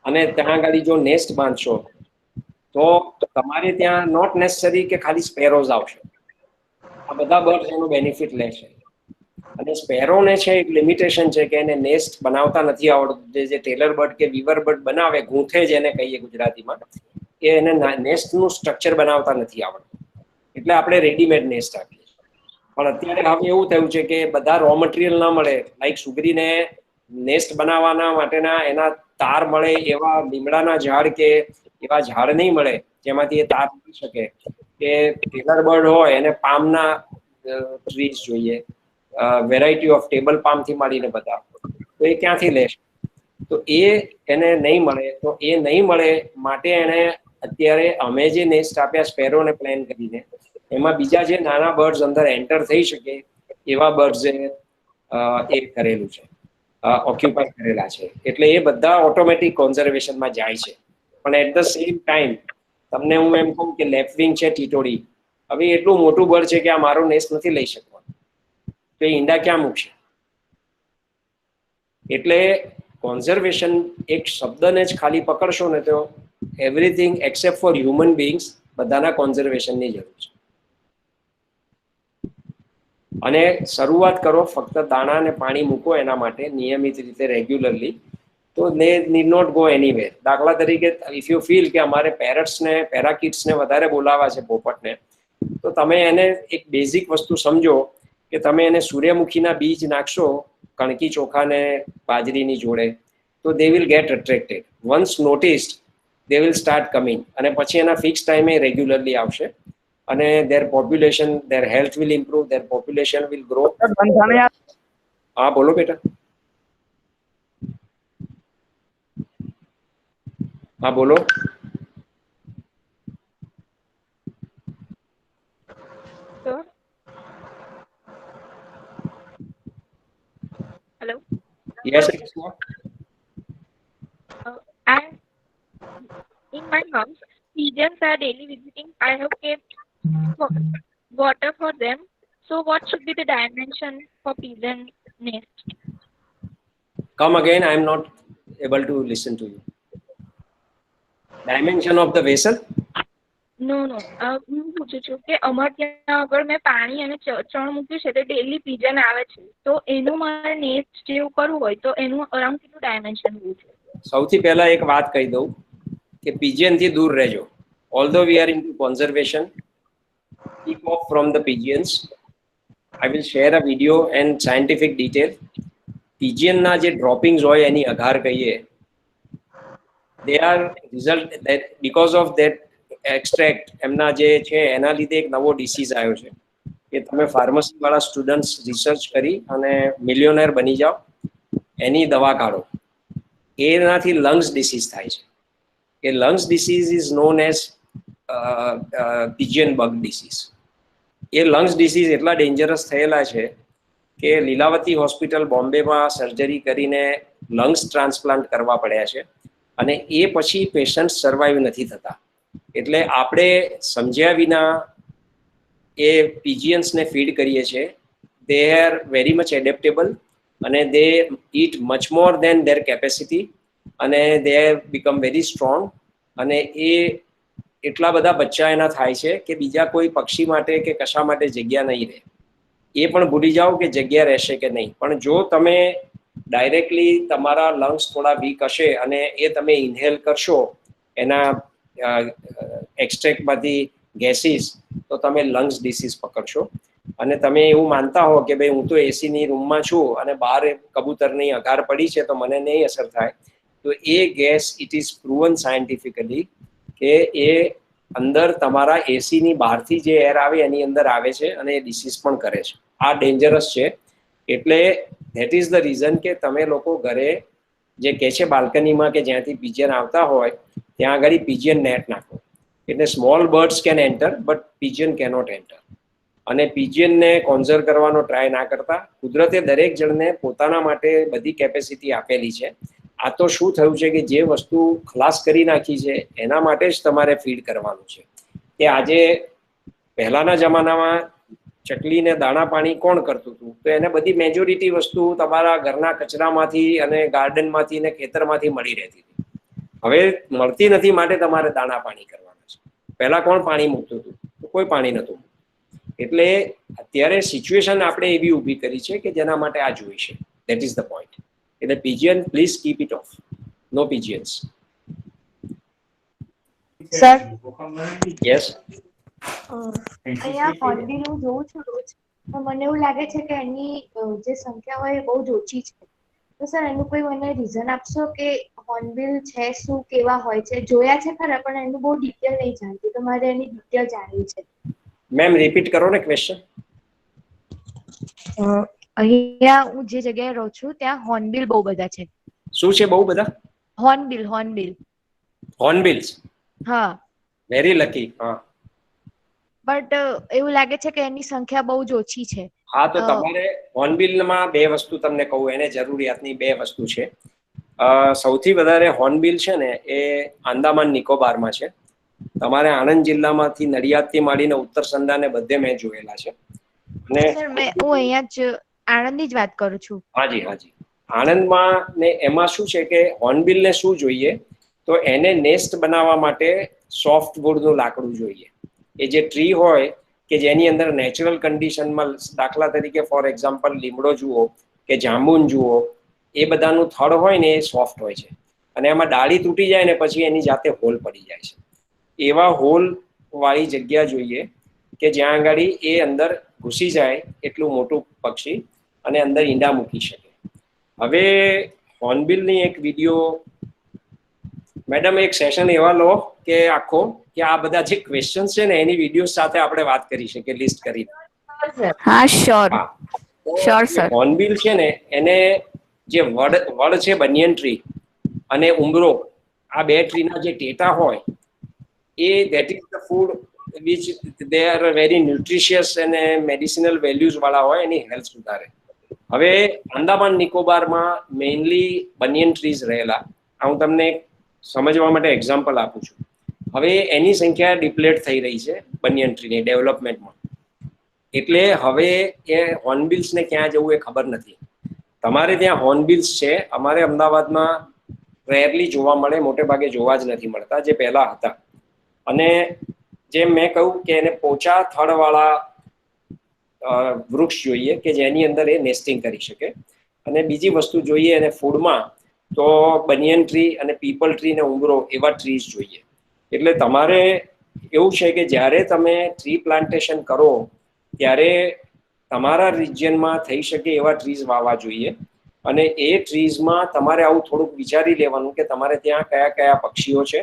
અને ત્યાં આગળ જો નેસ્ટ બાંધશો તો તમારે ત્યાં નોટ નેસેસરી કે ખાલી સ્પેરોઝ આવશે, આ બધા બર્ડ્સ એનું બેનિફિટ લેશે. અને સ્પેરોને છે એક લિમિટેશન છે કે એને નેસ્ટ બનાવતા નથી આવડતું. જે ટેલર બર્ડ કે વીવર બર્ડ બનાવે, ગૂંથે જેને કહીએ ગુજરાતીમાં, એ એને નેસ્ટનું સ્ટ્રક્ચર બનાવતા નથી આવડતું, એટલે આપણે રેડીમેડ નેસ્ટ આપીએ. પણ અત્યારે હવે એવું થયું છે કે બધા રો મટીરિયલ ના મળે, લાઈક સુગરીને નેસ્ટ બનાવવાના માટેના એના તાર મળે એવા લીમડાના ઝાડ કે એવા ઝાડ નહીં મળે જેમાંથી એ તાર મળી શકે, કે ટેલર બર્ડ હોય એને પામના ટ્રીઝ જોઈએ, વેરાયટી ઓફ ટેબલ પામથી માંડીને બધા, તો એ ક્યાંથી લેશે? તો એ એને નહીં મળે. તો એ નહીં મળે માટે એને અત્યારે અમે જે નેસ્ટ આપ્યા સ્પેરોને પ્લાન કરીને, એમાં બીજા જે નાના બર્ડ્સ અંદર એન્ટર થઈ શકે એવા બર્ડ્સે એ કરેલું છે, ઓક્યુપાય કરેલા છે. એટલે એ બધા ઓટોમેટિક કોન્ઝર્વેશનમાં જાય છે. પણ એટ ધ સેમ ટાઈમ તમને હું એમ કહું કે લેફ્ટવિંગ છે ટીટોડી, હવે એટલું મોટું બર્ડ છે કે આ મારો નેસ્ટ નથી લઈ શકવાનું, તો એ ઈંડા ક્યાં મૂકશે? એટલે કોન્ઝર્વેશન એક શબ્દને જ ખાલી પકડશો ને તો એવરીથિંગ એક્સેપ્ટ ફોર હ્યુમન બીંગ્સ બધાના કોન્ઝર્વેશનની જરૂર છે. અને શરૂઆત કરો, ફક્ત દાણા અને પાણી મૂકો એના માટે નિયમિત રીતે રેગ્યુલરલી, તો they need not go anywhere. દાખલા તરીકે ઇફ યુ ફીલ કે અમારે પેરટ્સને, પેરાકિટ્સને વધારે બોલાવા છે, પોપટને, તો તમે એને એક બેઝિક વસ્તુ સમજો કે તમે એને સૂર્યમુખીના બીજ નાખશો કણકી ચોખાને બાજરીની જોડે, તો they will get attracted. Once noticed they will start coming, અને પછી એના ફિક્સ ટાઈમે રેગ્યુલરલી આવશે અને their population, their health will improve, their population will grow. હા બોલો બેટા. હા બોલો. Sir. Hello. Yes. And in my house, pigeons are daily visiting. I have kept water for them. So, what should be the dimension for pigeon nest? Come again, I am not able to listen to you. Dimension of the vessel? No. હું પૂછું છું કે અમારે ત્યાં આગળ મેં પાણી અને ચણ મૂક્યું છે, તો ડેલી પિજન આવે છે, તો એનું મારે નેસ્ટ જેવું કરવું હોય તો એનું અરાઉન્ડ કેટલું ડાયમેન્શન હોવું છે? સૌથી પહેલા એક વાત કહી દઉં કે પિજિયનથી દૂર રહેજો. Although we are into conservation, keep off from the pigeons. I will share a video and scientific detail. પિજિયનના જે ડ્રોપિંગ્સ હોય એની અઘાર કહીએ, they are result that because of that extract એમના જે છે એના લીધે એક નવો ડિસીઝ આવ્યો છે કે તમે ફાર્મસી વાળા સ્ટુડન્ટ્સ રિસર્ચ કરી અને મિલિયોનેર બની જાઓ, એની દવા કાઢો. એનાથી લંગ્સ ડિસીઝ થાય છે. એ lungs disease is known as pigeon bug disease. એ લંગ્સ ડિસીઝ એટલા ડેન્જરસ થયેલા છે કે લીલાવતી હોસ્પિટલ બોમ્બેમાં સર્જરી કરીને લંગ્સ ટ્રાન્સપ્લાન્ટ કરવા પડ્યા છે, અને એ પછી પેશન્ટ સર્વાઈવ નથી થતા. એટલે આપણે સમજ્યા વિના એ પિજિયન્સને ફીડ કરીએ છીએ. They are very much adaptable અને they eat much more than their capacity, અને દે બીકમ વેરી સ્ટ્રોંગ, અને એ એટલા બધા બચ્ચા એના થાય છે કે બીજા કોઈ પક્ષી માટે કે કશા માટે જગ્યા નહીં રહે. એ પણ ભૂલી જાઓ કે જગ્યા રહેશે કે નહીં. પણ જો તમે ડાયરેક્ટલી તમારા લંગ્સ થોડા વીક હશે અને એ તમે ઇન્હેલ કરશો એના એક્સ્ટ્રેક્ટમાંથી ગેસીસ, તો તમે લંગ્સ ડિસીઝ પકડશો. અને તમે એવું માનતા હો કે ભાઈ હું તો એસી ની રૂમમાં છું અને બહાર કબૂતરની અગાર પડી છે તો મને નહીં અસર થાય, તો એ gas it is proven scientifically કે એ અંદર તમારા એસી ની બહારથી જે એર આવે એની અંદર આવે છે અને એ ડિસીઝ પણ કરે છે. આ ડેન્જરસ છે. એટલે ધેટ ઇઝ ધ રીઝન કે તમે લોકો ઘરે જે કહે છે બાલ્કનીમાં કે જ્યાંથી પિજિયન આવતા હોય ત્યાં આગળ પિજિયન નેટ નાખો, એટલે small birds can enter but પિજિયન cannot enter. અને પિજિયનને કોન્ઝર્વ કરવાનો ટ્રાય ના કરતા. કુદરતે દરેક જણને પોતાના માટે બધી કેપેસિટી આપેલી છે. આ તો શું થયું છે કે જે વસ્તુ ખલાસ કરી નાખી છે એના માટે જ તમારે ફીડ કરવાનું છે. કે આજે પહેલાના જમાનામાં ચકલીને દાણા પાણી કોણ કરતું હતું? તો એને બધી મેજોરિટી વસ્તુ તમારા ઘરના કચરામાંથી અને ગાર્ડનમાંથી ને ખેતરમાંથી મળી રહેતી હતી. હવે મળતી નથી માટે તમારે દાણા પાણી કરવાના છે. પહેલા કોણ પાણી મૂકતું હતું? તો કોઈ પાણી નહોતું. એટલે અત્યારે સિચ્યુએશન આપણે એવી ઊભી કરી છે કે જેના માટે આ જોઈશે. That is the point. એટલે pigeon please keep it off. No pigeons. Sir yes. અહીંયા હોર્નબિલ હું જોઉં છું રોજ, તો મને એવું લાગે છે કે એની જે સંખ્યા હોય એ બહુ જ ઓછી છે. તો સર એનું કોઈ મને રીઝન આપશો કે હોર્નબિલ છે શું, કેવા હોય છે? જોયા છે ખરા પણ એનું બહુ ડિટેલ નહીં જાણતી, તો મારે એની ડિટેલ જાણવી છે. મેમ રિપીટ કરો ને ક્વેશ્ચન. અહીંયા હું જે જગ્યાએ રહું છું ત્યાં હોર્નબિલ બહુ બધા છે. શું છે બહુ બધા? હોર્નબિલ. હોર્નબિલ્સ. હા. Very lucky. હા. બટ એવું લાગે છે કે એની સંખ્યા બહુ જ ઓછી છે. હા, તો તમારે હોર્નબિલમાં બે વસ્તુ તમને કહું, એને જરૂરિયાતની બે વસ્તુ છે. સૌથી વધારે હોર્નબિલ છે ને એ આંદામાન નિકોબારમાં છે. તમારે આણંદ જિલ્લામાંથી નડિયાદથી માંડીને ઉત્તર સંધાને બધે મેં જોયેલા છે. અને સર હું અહીંયા જ આણંદની જ વાત કરું છું. હાજી. આણંદમાં ને એમાં શું છે કે હોર્નબિલને શું જોઈએ? તો એને નેસ્ટ બનાવવા માટે સોફ્ટ વુડનું લાકડું જોઈએ. એ જે ટ્રી હોય કે જેની અંદર નેચરલ કન્ડિશનમાં, દાખલા તરીકે ફોર એક્ઝામ્પલ લીમડો જુઓ કે જાંબુન જુઓ, એ બધાનું થડ હોય ને એ સોફ્ટ હોય છે અને એમાં ડાળી તૂટી જાય ને પછી એની જાતે હોલ પડી જાય છે. એવા હોલ વાળી જગ્યા જોઈએ કે જ્યાં આગળ એ અંદર ઘૂસી જાય એટલું મોટું પક્ષી અને અંદર ઈંડા મૂકી શકે. હવે હોર્નબિલની એક વિડીયો મેડમ એક સેશન એવા લો કે આખો કે આ બધા જે ક્વેશ્ચન્સ છે ને એની વિડીયો સાથે આપણે વાત કરી શકીએ લિસ્ટ કરીને. હા, શ્યોર સર. હોર્નબિલ છે ને એને જે વડ છે બનિયન ટ્રી અને ઉંબરો, આ બે ટ્રીના જે ટેટા હોય એ that is the food which they are very nutritious અને મેડિસિનલ વેલ્યુઝ વાળા હોય, એની હેલ્થ સુધારે. હવે આંદામાન નિકોબારમાં મેઇનલી બનિયન ટ્રીઝ રહેલા. હું તમને સમજવા માટે એક્ઝામ્પલ આપું છું. હવે એની સંખ્યા ડિપ્લેટ થઈ રહી છે બનિયન ટ્રીની ડેવલપમેન્ટમાં. એટલે હવે એ હોર્નબિલ્સને ક્યાં જવું એ ખબર નથી. તમારે ત્યાં હોર્નબિલ્સ છે, અમારે અમદાવાદમાં રેરલી જોવા મળે, મોટે ભાગે જોવા જ નથી મળતા જે પહેલા હતા. અને જેમ મેં કહ્યું કે એને પોચા થડવાળા વૃક્ષ જોઈએ કે જેની અંદર એ નેસ્ટિંગ કરી શકે. અને બીજી વસ્તુ જોઈએ એને ફૂડમાં તો બનિયન ટ્રી અને પીપલ ટ્રી ને ઉંબરો એવા ટ્રીઝ જોઈએ. એટલે તમારે એવું છે કે જ્યારે તમે ટ્રી પ્લાન્ટેશન કરો ત્યારે તમારા રિજિયનમાં થઈ શકે એવા ટ્રીઝ વાવવા જોઈએ. અને એ ટ્રીઝમાં તમારે આવું થોડુંક વિચારી લેવાનું કે તમારે ત્યાં કયા કયા પક્ષીઓ છે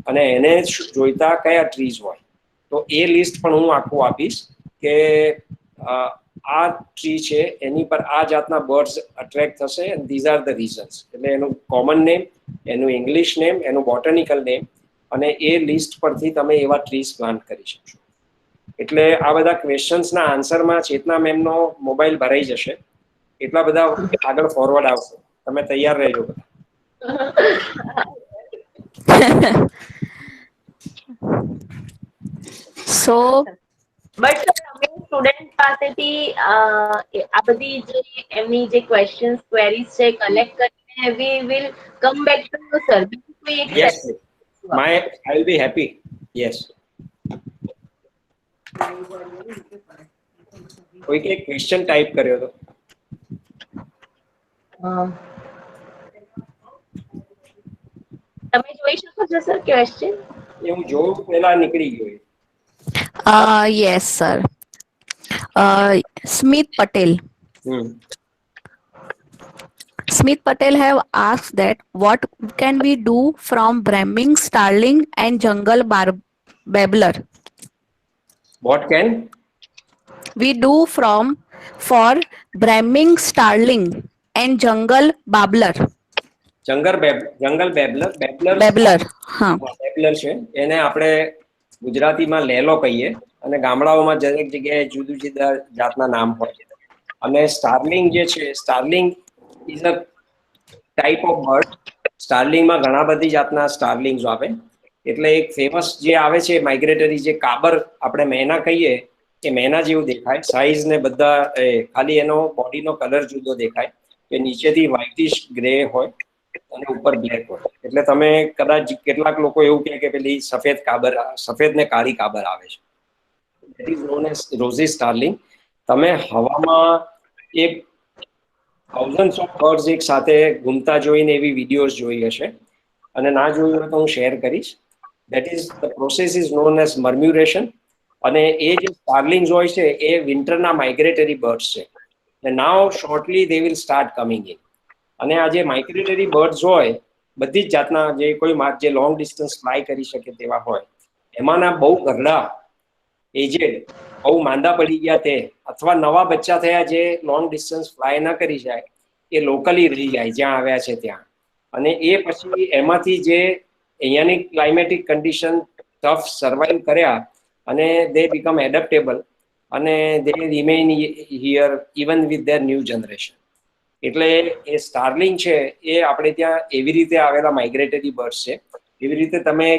અને એને જોઈતા કયા ટ્રીઝ હોય. તો એ લિસ્ટ પણ હું આખું આપીશ કે આ ટ્રી છે એની પર આ જાતના બર્ડ્સ અટ્રેક્ટ થશે, ધીઝ આર ધ રીઝન્સ. એટલે એનું કોમન નેમ, એનું ઇંગ્લિશ નેમ, એનું બોટનિકલ નેમ અને એ લિસ્ટ પરથી તમે એવા ટ્રીઝ પ્લાન્ટ કરી શકશો. એટલે આ બધા ક્વેશ્ચન્સના આન્સરમાં ચેતના મેમનો મોબાઈલ ભરાઈ જશે. એટલા બધા આગળ ફોરવર્ડ આવશે. તમે તૈયાર રહેજો બધા. So, બટ તમે સ્ટુડન્ટ પાસેથી આ બધી જે એમની જે ક્વેશ્ચન્સ ક્વેરીઝ છે કલેક્ટ કરીને we will come back to you sir. કોઈ એક Yes, I will be happy. Yes. કોઈ કે ક્વેશ્ચન ટાઈપ કર્યો તો તમે જોઈ શકો છો સર ક્વેશ્ચન? એ હું જોઉં પહેલા નીકળી ગયો. yes, sir. Smith Patel. Smith Patel have asked that what can we do from Brahming, Starling and Jungle Babbler? What can We do for Brahming, Starling and Jungle Babbler. જંગલ બેબલર Babbler. હા. બેબલર છે એને આપણે ગુજરાતીમાં લેલો કહીએ અને ગામડાઓમાં દરેક જગ્યાએ જુદું જુદા જાતના નામ હોય છે. અને સ્ટાર્લિંગ જે છે, starling is a type of bird. સ્ટાર્લિંગમાં ઘણા બધી જાતના સ્ટાર્લિંગ્સ આવે. એટલે એક ફેમસ જે આવે છે માઇગ્રેટરી, જે કાબર આપણે મેના કહીએ, એ મેના જેવું દેખાય, સાઈઝ ને બધા, ખાલી એનો બોડીનો કલર જુદો દેખાય, કે નીચેથી વ્હાઇટિશ ગ્રે હોય અને ઉપર બ્લેક હોય. એટલે તમે કદાચ કેટલાક લોકો એવું કહે કે પેલી સફેદ ને કાળી કાબર આવે છે, that is known as rosy starling. તમે હવામાં એક થાઉઝન્ડ્સ ઓફ બર્ડ્સ એક સાથે ઘૂમતા જોઈને એવી વિડીયોઝ જોઈ હશે, અને ના જોયું હોય તો હું શેર કરીશ. That is the process is known as murmuration. અને એ જે સ્ટાર્લિંગ્સ હોય છે એ વિન્ટરના માઇગ્રેટરી બર્ડ્સ છે. Now shortly they will start coming in. અને આ જે માઇગ્રેટરી બર્ડ્સ હોય, બધી જ જાતના, જે લોંગ ડિસ્ટન્સ ફ્લાય કરી શકે તેવા હોય, એમાંના બહુ ઘરડા, એજેડ, બહુ માંદા પડી ગયા તે, અથવા નવા બચ્ચા થયા જે લોંગ ડિસ્ટન્સ ફ્લાય ન કરી જાય, એ લોકલી રહી જાય જ્યાં આવ્યા છે ત્યાં. અને એ પછી એમાંથી જે અહીંયાની ક્લાઇમેટિક કન્ડિશન ટફ સર્વાઈવ કર્યા, અને દે બીકમ એડપ્ટેબલ, અને they remain here even with their new generation. એટલે એ સ્ટાર્લિંગ છે એ આપણે ત્યાં એવી રીતે આવેલા માઇગ્રેટરી બર્ડ્સ છે. એવી રીતે તમે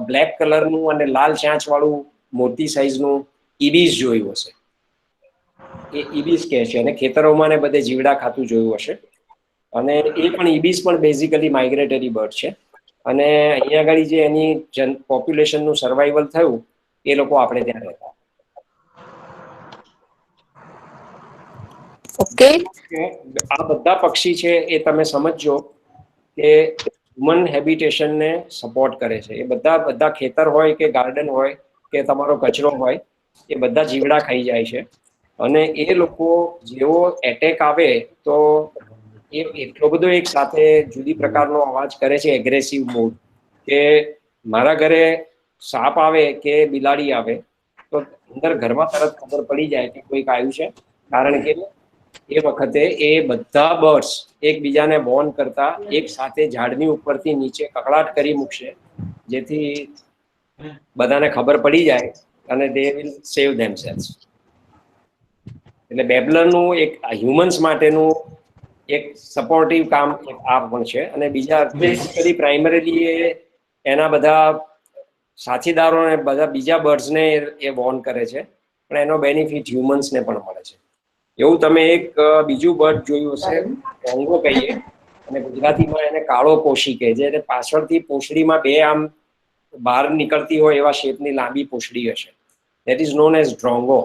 બ્લેક કલરનું અને લાલ ચાંચવાળું મોટી સાઇઝનું ઈબીસ જોયું હશે. એ ઈબીસ કહે છે, અને ખેતરોમાં ને બધે જીવડા ખાતું જોયું હશે. અને એ પણ ઈબીસ પણ બેઝિકલી માઇગ્રેટરી બર્ડ છે. અને અહીંયા આગળ જે એની પોપ્યુલેશનનું સર્વાઈવલ થયું, એ લોકો આપણે ત્યાં રહેતા. ઓકે. આ બધા પક્ષી છે એ તમે સમજો કે હ્યુમન હેબિટેશનને સપોર્ટ કરે છે. એ બધા ખેતર હોય કે ગાર્ડન હોય કે તમારો કચરો હોય, એ બધા જીવડા ખાઈ જાય છે. અને એ લોકો જેવો એટેક આવે તો એ એટલો બધો એક સાથે જુદી પ્રકારનો અવાજ કરે છે, એગ્રેસિવ મોડ, કે મારા ઘરે સાપ આવે કે બિલાડી આવે તો અંદર ઘરમાં તરત ખબર પડી જાય કે કોઈક આવ્યું છે. કારણ કે એ વખતે એ બધા બર્ડ્સ એકબીજાને વોર્ન કરતા એક સાથે ઝાડની ઉપરથી નીચે કકળાટ કરી મૂકશે, જેથી બધાને ખબર પડી જાય અને દે વિલ સેવ ધેમસેલ્સ. એટલે બેબલરનું એક હ્યુમન્સ માટેનું એક સપોર્ટિવ કામ આ પણ છે. અને બીજા બેઝિકલી પ્રાઇમરીલી એના બધા સાથીદારોને બધા બીજા બર્ડ્સને એ વોર્ન કરે છે, પણ એનો બેનિફિટ હ્યુમન્સને પણ મળે છે. એવું તમે એક બીજું બર્ડ જોયું હશે, કોંગો કહીએ, અને ગુજરાતીમાં એને કાળો પોશી કહે છે. એટલે પાછળથી પૂંછડીમાં બે આમ બહાર નીકળતી હોય એવા શેપની લાંબી પૂંછડી હશે. That is known as drongo.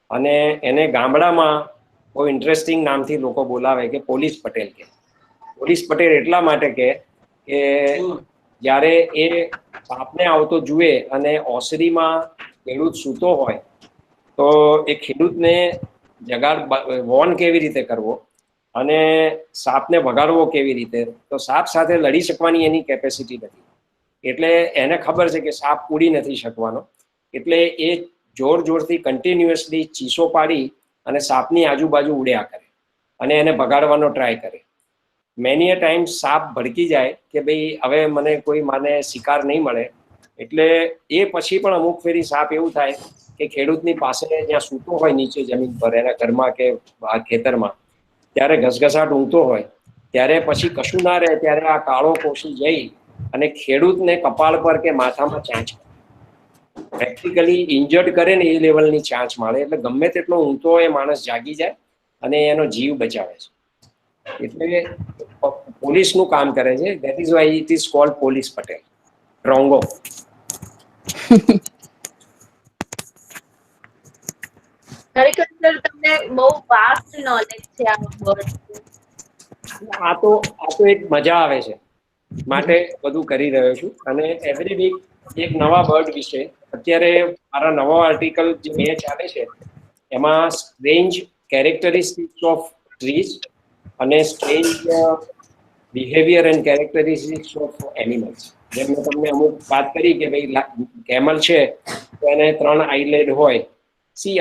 અને એને ગામડામાં બહુ ઇન્ટરેસ્ટિંગ નામથી લોકો બોલાવે કે પોલીસ પટેલ કે. પોલીસ પટેલ એટલા માટે કે જ્યારે એ સાપને આવતો જુએ અને ઓસરીમાં ખેડૂત સૂતો હોય તો એ ખેડૂતને વોર્ન કેવી રીતે કરવો અને સાપને ભગાડવો કેવી રીતે, તો સાપ સાથે લડી શકવાની એની કેપેસિટી નથી. એટલે એને ખબર છે કે સાપ ઉડી નથી શકવાનો, એટલે એ જોરથી કન્ટિન્યુઅસલી ચીસો પાડી અને સાપની આજુબાજુ ઉડ્યા કરે અને એને ભગાડવાનો ટ્રાય કરે. મેની અ ટાઈમ સાપ ભડકી જાય કે ભાઈ હવે મને શિકાર નહીં મળે, એટલે એ પછી પણ અમુક ફેરી સાપ એવું થાય કે ખેડૂતની પાસે જ્યાં સૂતો હોય નીચે જમીન પર એના ઘરમાં કે ખેતરમાં, ત્યારે ઘસઘસાટ ઊંઘતો હોય, ત્યારે પછી કશું ના રહે ત્યારે આ કાળો પોશી જઈ અને ખેડૂતને કપાળ પર કે માથામાં ચાંચ પ્રેક્ટિકલી ઇન્જર્ડ કરે ને એ લેવલની ચાંચ મારે. એટલે ગમે તેટલો ઊંઘતો હોય માણસ જાગી જાય અને એનો જીવ બચાવે છે. એટલે પોલીસનું કામ કરે છે. That is why it is called police Patel, drongo. ખરેખર સર તમને બહુ વાસ્ટ નોલેજ છે આ બર્ડ. આ તો એક મજા આવે છે માટે બધું કરી રહ્યો છું. અને એવરી વીક એક નવા બર્ડ વિશે, અત્યારે મારા નવા આર્ટિકલ જે 2 ચાલે છે એમાં સ્ટ્રેન્જ કેરેક્ટરિસ્ટિક્સ ઓફ ટ્રીઝ અને strange behaviour and characteristics of animals. જેમ મેં તમને અમુક વાત કરી કે ભાઈ કેમલ છે તો એને 3 આઈલેડ હોય. સી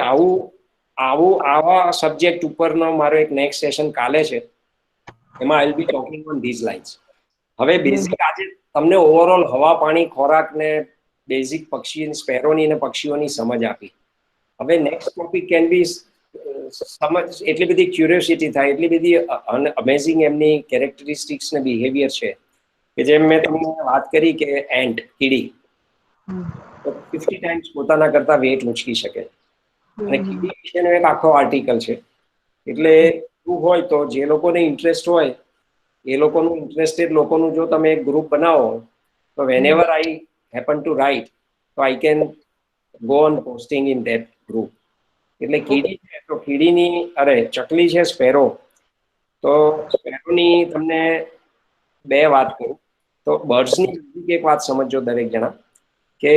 આવા સબ્જેક્ટ ઉપરનો મારો એક નેક્સ્ટ સેશન કાલે છે, એમાં I will be talking on these lines. હવે બેઝિક આજે તમને ઓવરઓલ હવા, પાણી, ખોરાક ને બેઝિક પક્ષી સ્પેરોની અને પક્ષીઓની સમજ આપી. હવે નેક્સ્ટ ટોપિક કેન બી સમજ, એટલી બધી ક્યુરિયોસિટી થાય, એટલી બધી અમેઝિંગ એમની કેરેક્ટરિસ્ટિક્સ ને બિહેવિયર છે કે જેમ મેં તમને વાત કરી કે એન્ટ કીડી 50 ટાઈમ્સ પોતાના કરતા વેટ ઉંચકી શકે. અને કીડી વિશેનો એક આખો આર્ટિકલ છે. એટલે એવું હોય તો જે લોકોને ઇન્ટરેસ્ટ હોય એ લોકોનું ઇન્ટરેસ્ટેડ લોકોનું જો તમે એક ગ્રુપ બનાવો તો whenever I happen to write, so I can go on posting in that group. એટલે કીડી છે તો કીડીની, અરે ચકલી છે સ્પેરો, તો સ્પેરોની તમને 2 વાત કરું તો બર્ડ્સની એક વાત સમજો દરેક જણા કે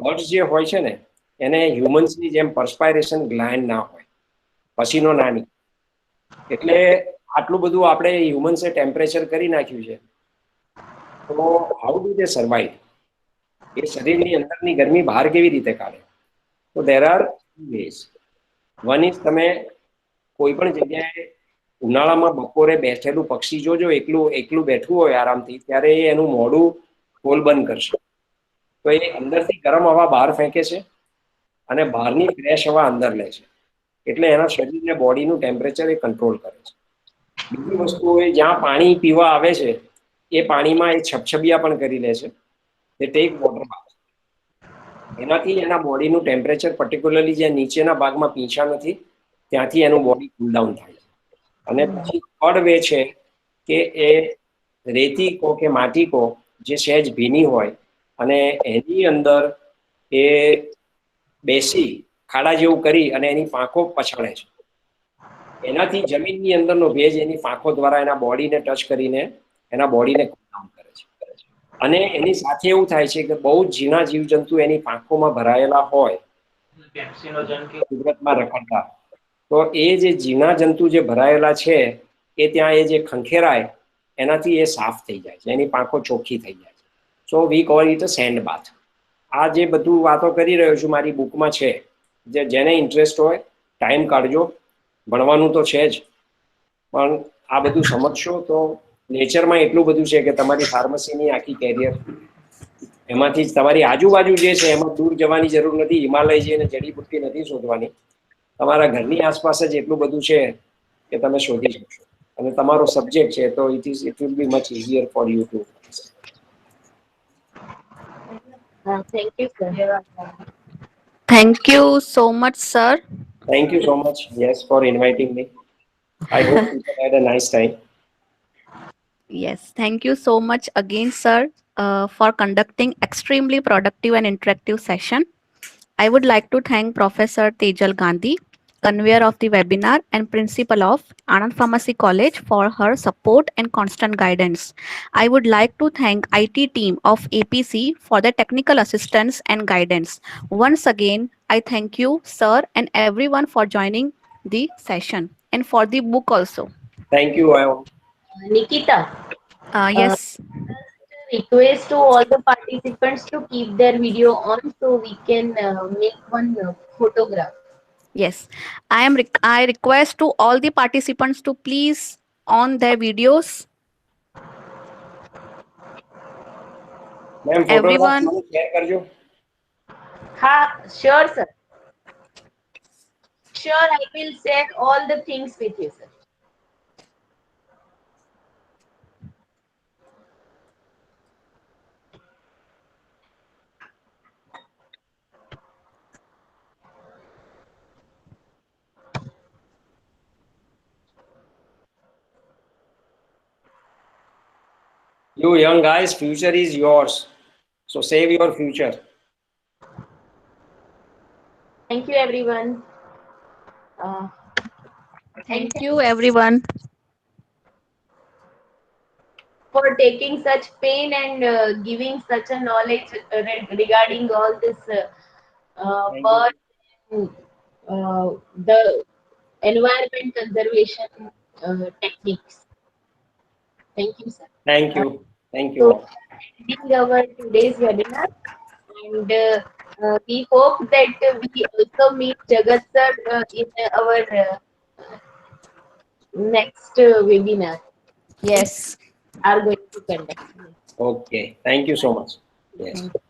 બર્ડ્સ જે હોય છે ને એને હ્યુમન્સની જેમ પર્સ્પાયરેશન ગ્લેન્ડ ના હોય, પસીનો ના નીકળે. એટલે આટલું બધું આપણે હ્યુમન્સે ટેમ્પરેચર કરી નાખ્યું છે, તો હાઉ ડુ દે સર્વાઈવ? એ શરીરની અંદરની ગરમી બહાર કેવી રીતે કાઢે? તો there are ways. One is તમે કોઈ પણ જગ્યાએ ઉનાળામાં બપોરે બેઠેલું પક્ષી જોજો, એકલું બેઠું હોય આરામથી, ત્યારે એ એનું મોઢું ખોલ બંધ કરશે તો એ અંદરથી ગરમ હવા બહાર ફેંકે છે અને બહારની ફ્રેશ હવા અંદર લે છે. એટલે એના શરીરને બોડીનું ટેમ્પરેચર એ કંટ્રોલ કરે છે. બીજી વસ્તુ એ જ્યાં પાણી પીવા આવે છે એ પાણીમાં એ છબછબિયા પણ કરી લે છે. તે ટેક વોટર બાથ. એનાથી એના બોડીનું ટેમ્પરેચર, પર્ટિક્યુલરલી જે નીચેના ભાગમાં પીંછા નથી ત્યાંથી એનું બોડી કુલ ડાઉન થાય છે. અને પછી થર્ડ વે છે કે એ રેતી કો કે માટી કો જે સહેજ ભીની હોય અને એની અંદર એ બેસી ખાડા જેવું કરી અને એની પાંખો પછાડે છે. એનાથી જમીનની અંદરનો ભેજ એની પાંખો દ્વારા એના બોડીને ટચ કરીને એના બોડીને કુલ ડાઉન કરે છે. અને એની સાથે એવું થાય છે કે બહુ જ ઝીણા જીવજંતુ એની પાંખોમાં ભરાયેલા હોય કુદરતમાં રખડતા, તો એ જે ઝીણા જંતુ જે ભરાયેલા છે એ ત્યાં એ જે ખંખેરાય એનાથી એ સાફ થઈ જાય છે, એની પાંખો ચોખ્ખી થઈ જાય છે. So we call it a sand bath. આ જે બધું વાતો કરી રહ્યો છું મારી બુકમાં છે, જેને ઇન્ટરેસ્ટ હોય ટાઈમ કાઢજો. ભણવાનું તો છે જ, પણ આ બધું સમજશો તો નેચરમાં એટલું બધું છે કે તમારી ફાર્મસીની આખી કેરિયર એમાંથી જ, તમારી આજુબાજુ જે છે એમાં દૂર જવાની જરૂર નથી, હિમાલય જઈને જડીબુટ્ટી નથી શોધવાની. તમારા ઘરની આસપાસ જ એટલું બધું છે કે તમે શોધી શકશો. અને તમારો સબ્જેક્ટ છે તો it will be much easier for you too. Thank you, sir. Thank you so much, sir. Thank you so much, yes, for inviting me. I hope people had a nice time. Yes, thank you so much again, sir, for conducting extremely productive and interactive session. I would like to thank Professor Tejal Gandhi, convener of the webinar and principal of Anand Pharmacy College, for her support and constant guidance. I would like to thank IT team of APC for the technical assistance and guidance. Once again, I thank you, sir, and everyone for joining the session and for the book also. Thank you. Nikita, Yes. request to all the participants to keep their video on so we can make one photograph. Yes, I request to all the participants to please on their videos. Ma'am, Everyone. photograph share करजो. Ha, sure, sir. Sure, I will share all the things with you, sir. You young guys, future is yours. So save your future. Thank you, everyone. Thank you, everyone. For taking such pain and giving such a knowledge regarding all this bird the environment conservation techniques. Thank you, sir. Thank you. Thank you So, all. ending our today's webinar, and we hope that we also meet Jagat sir in our next webinar. Yes. Are going to conduct. Okay. Thank you so much. Yes. Thank you.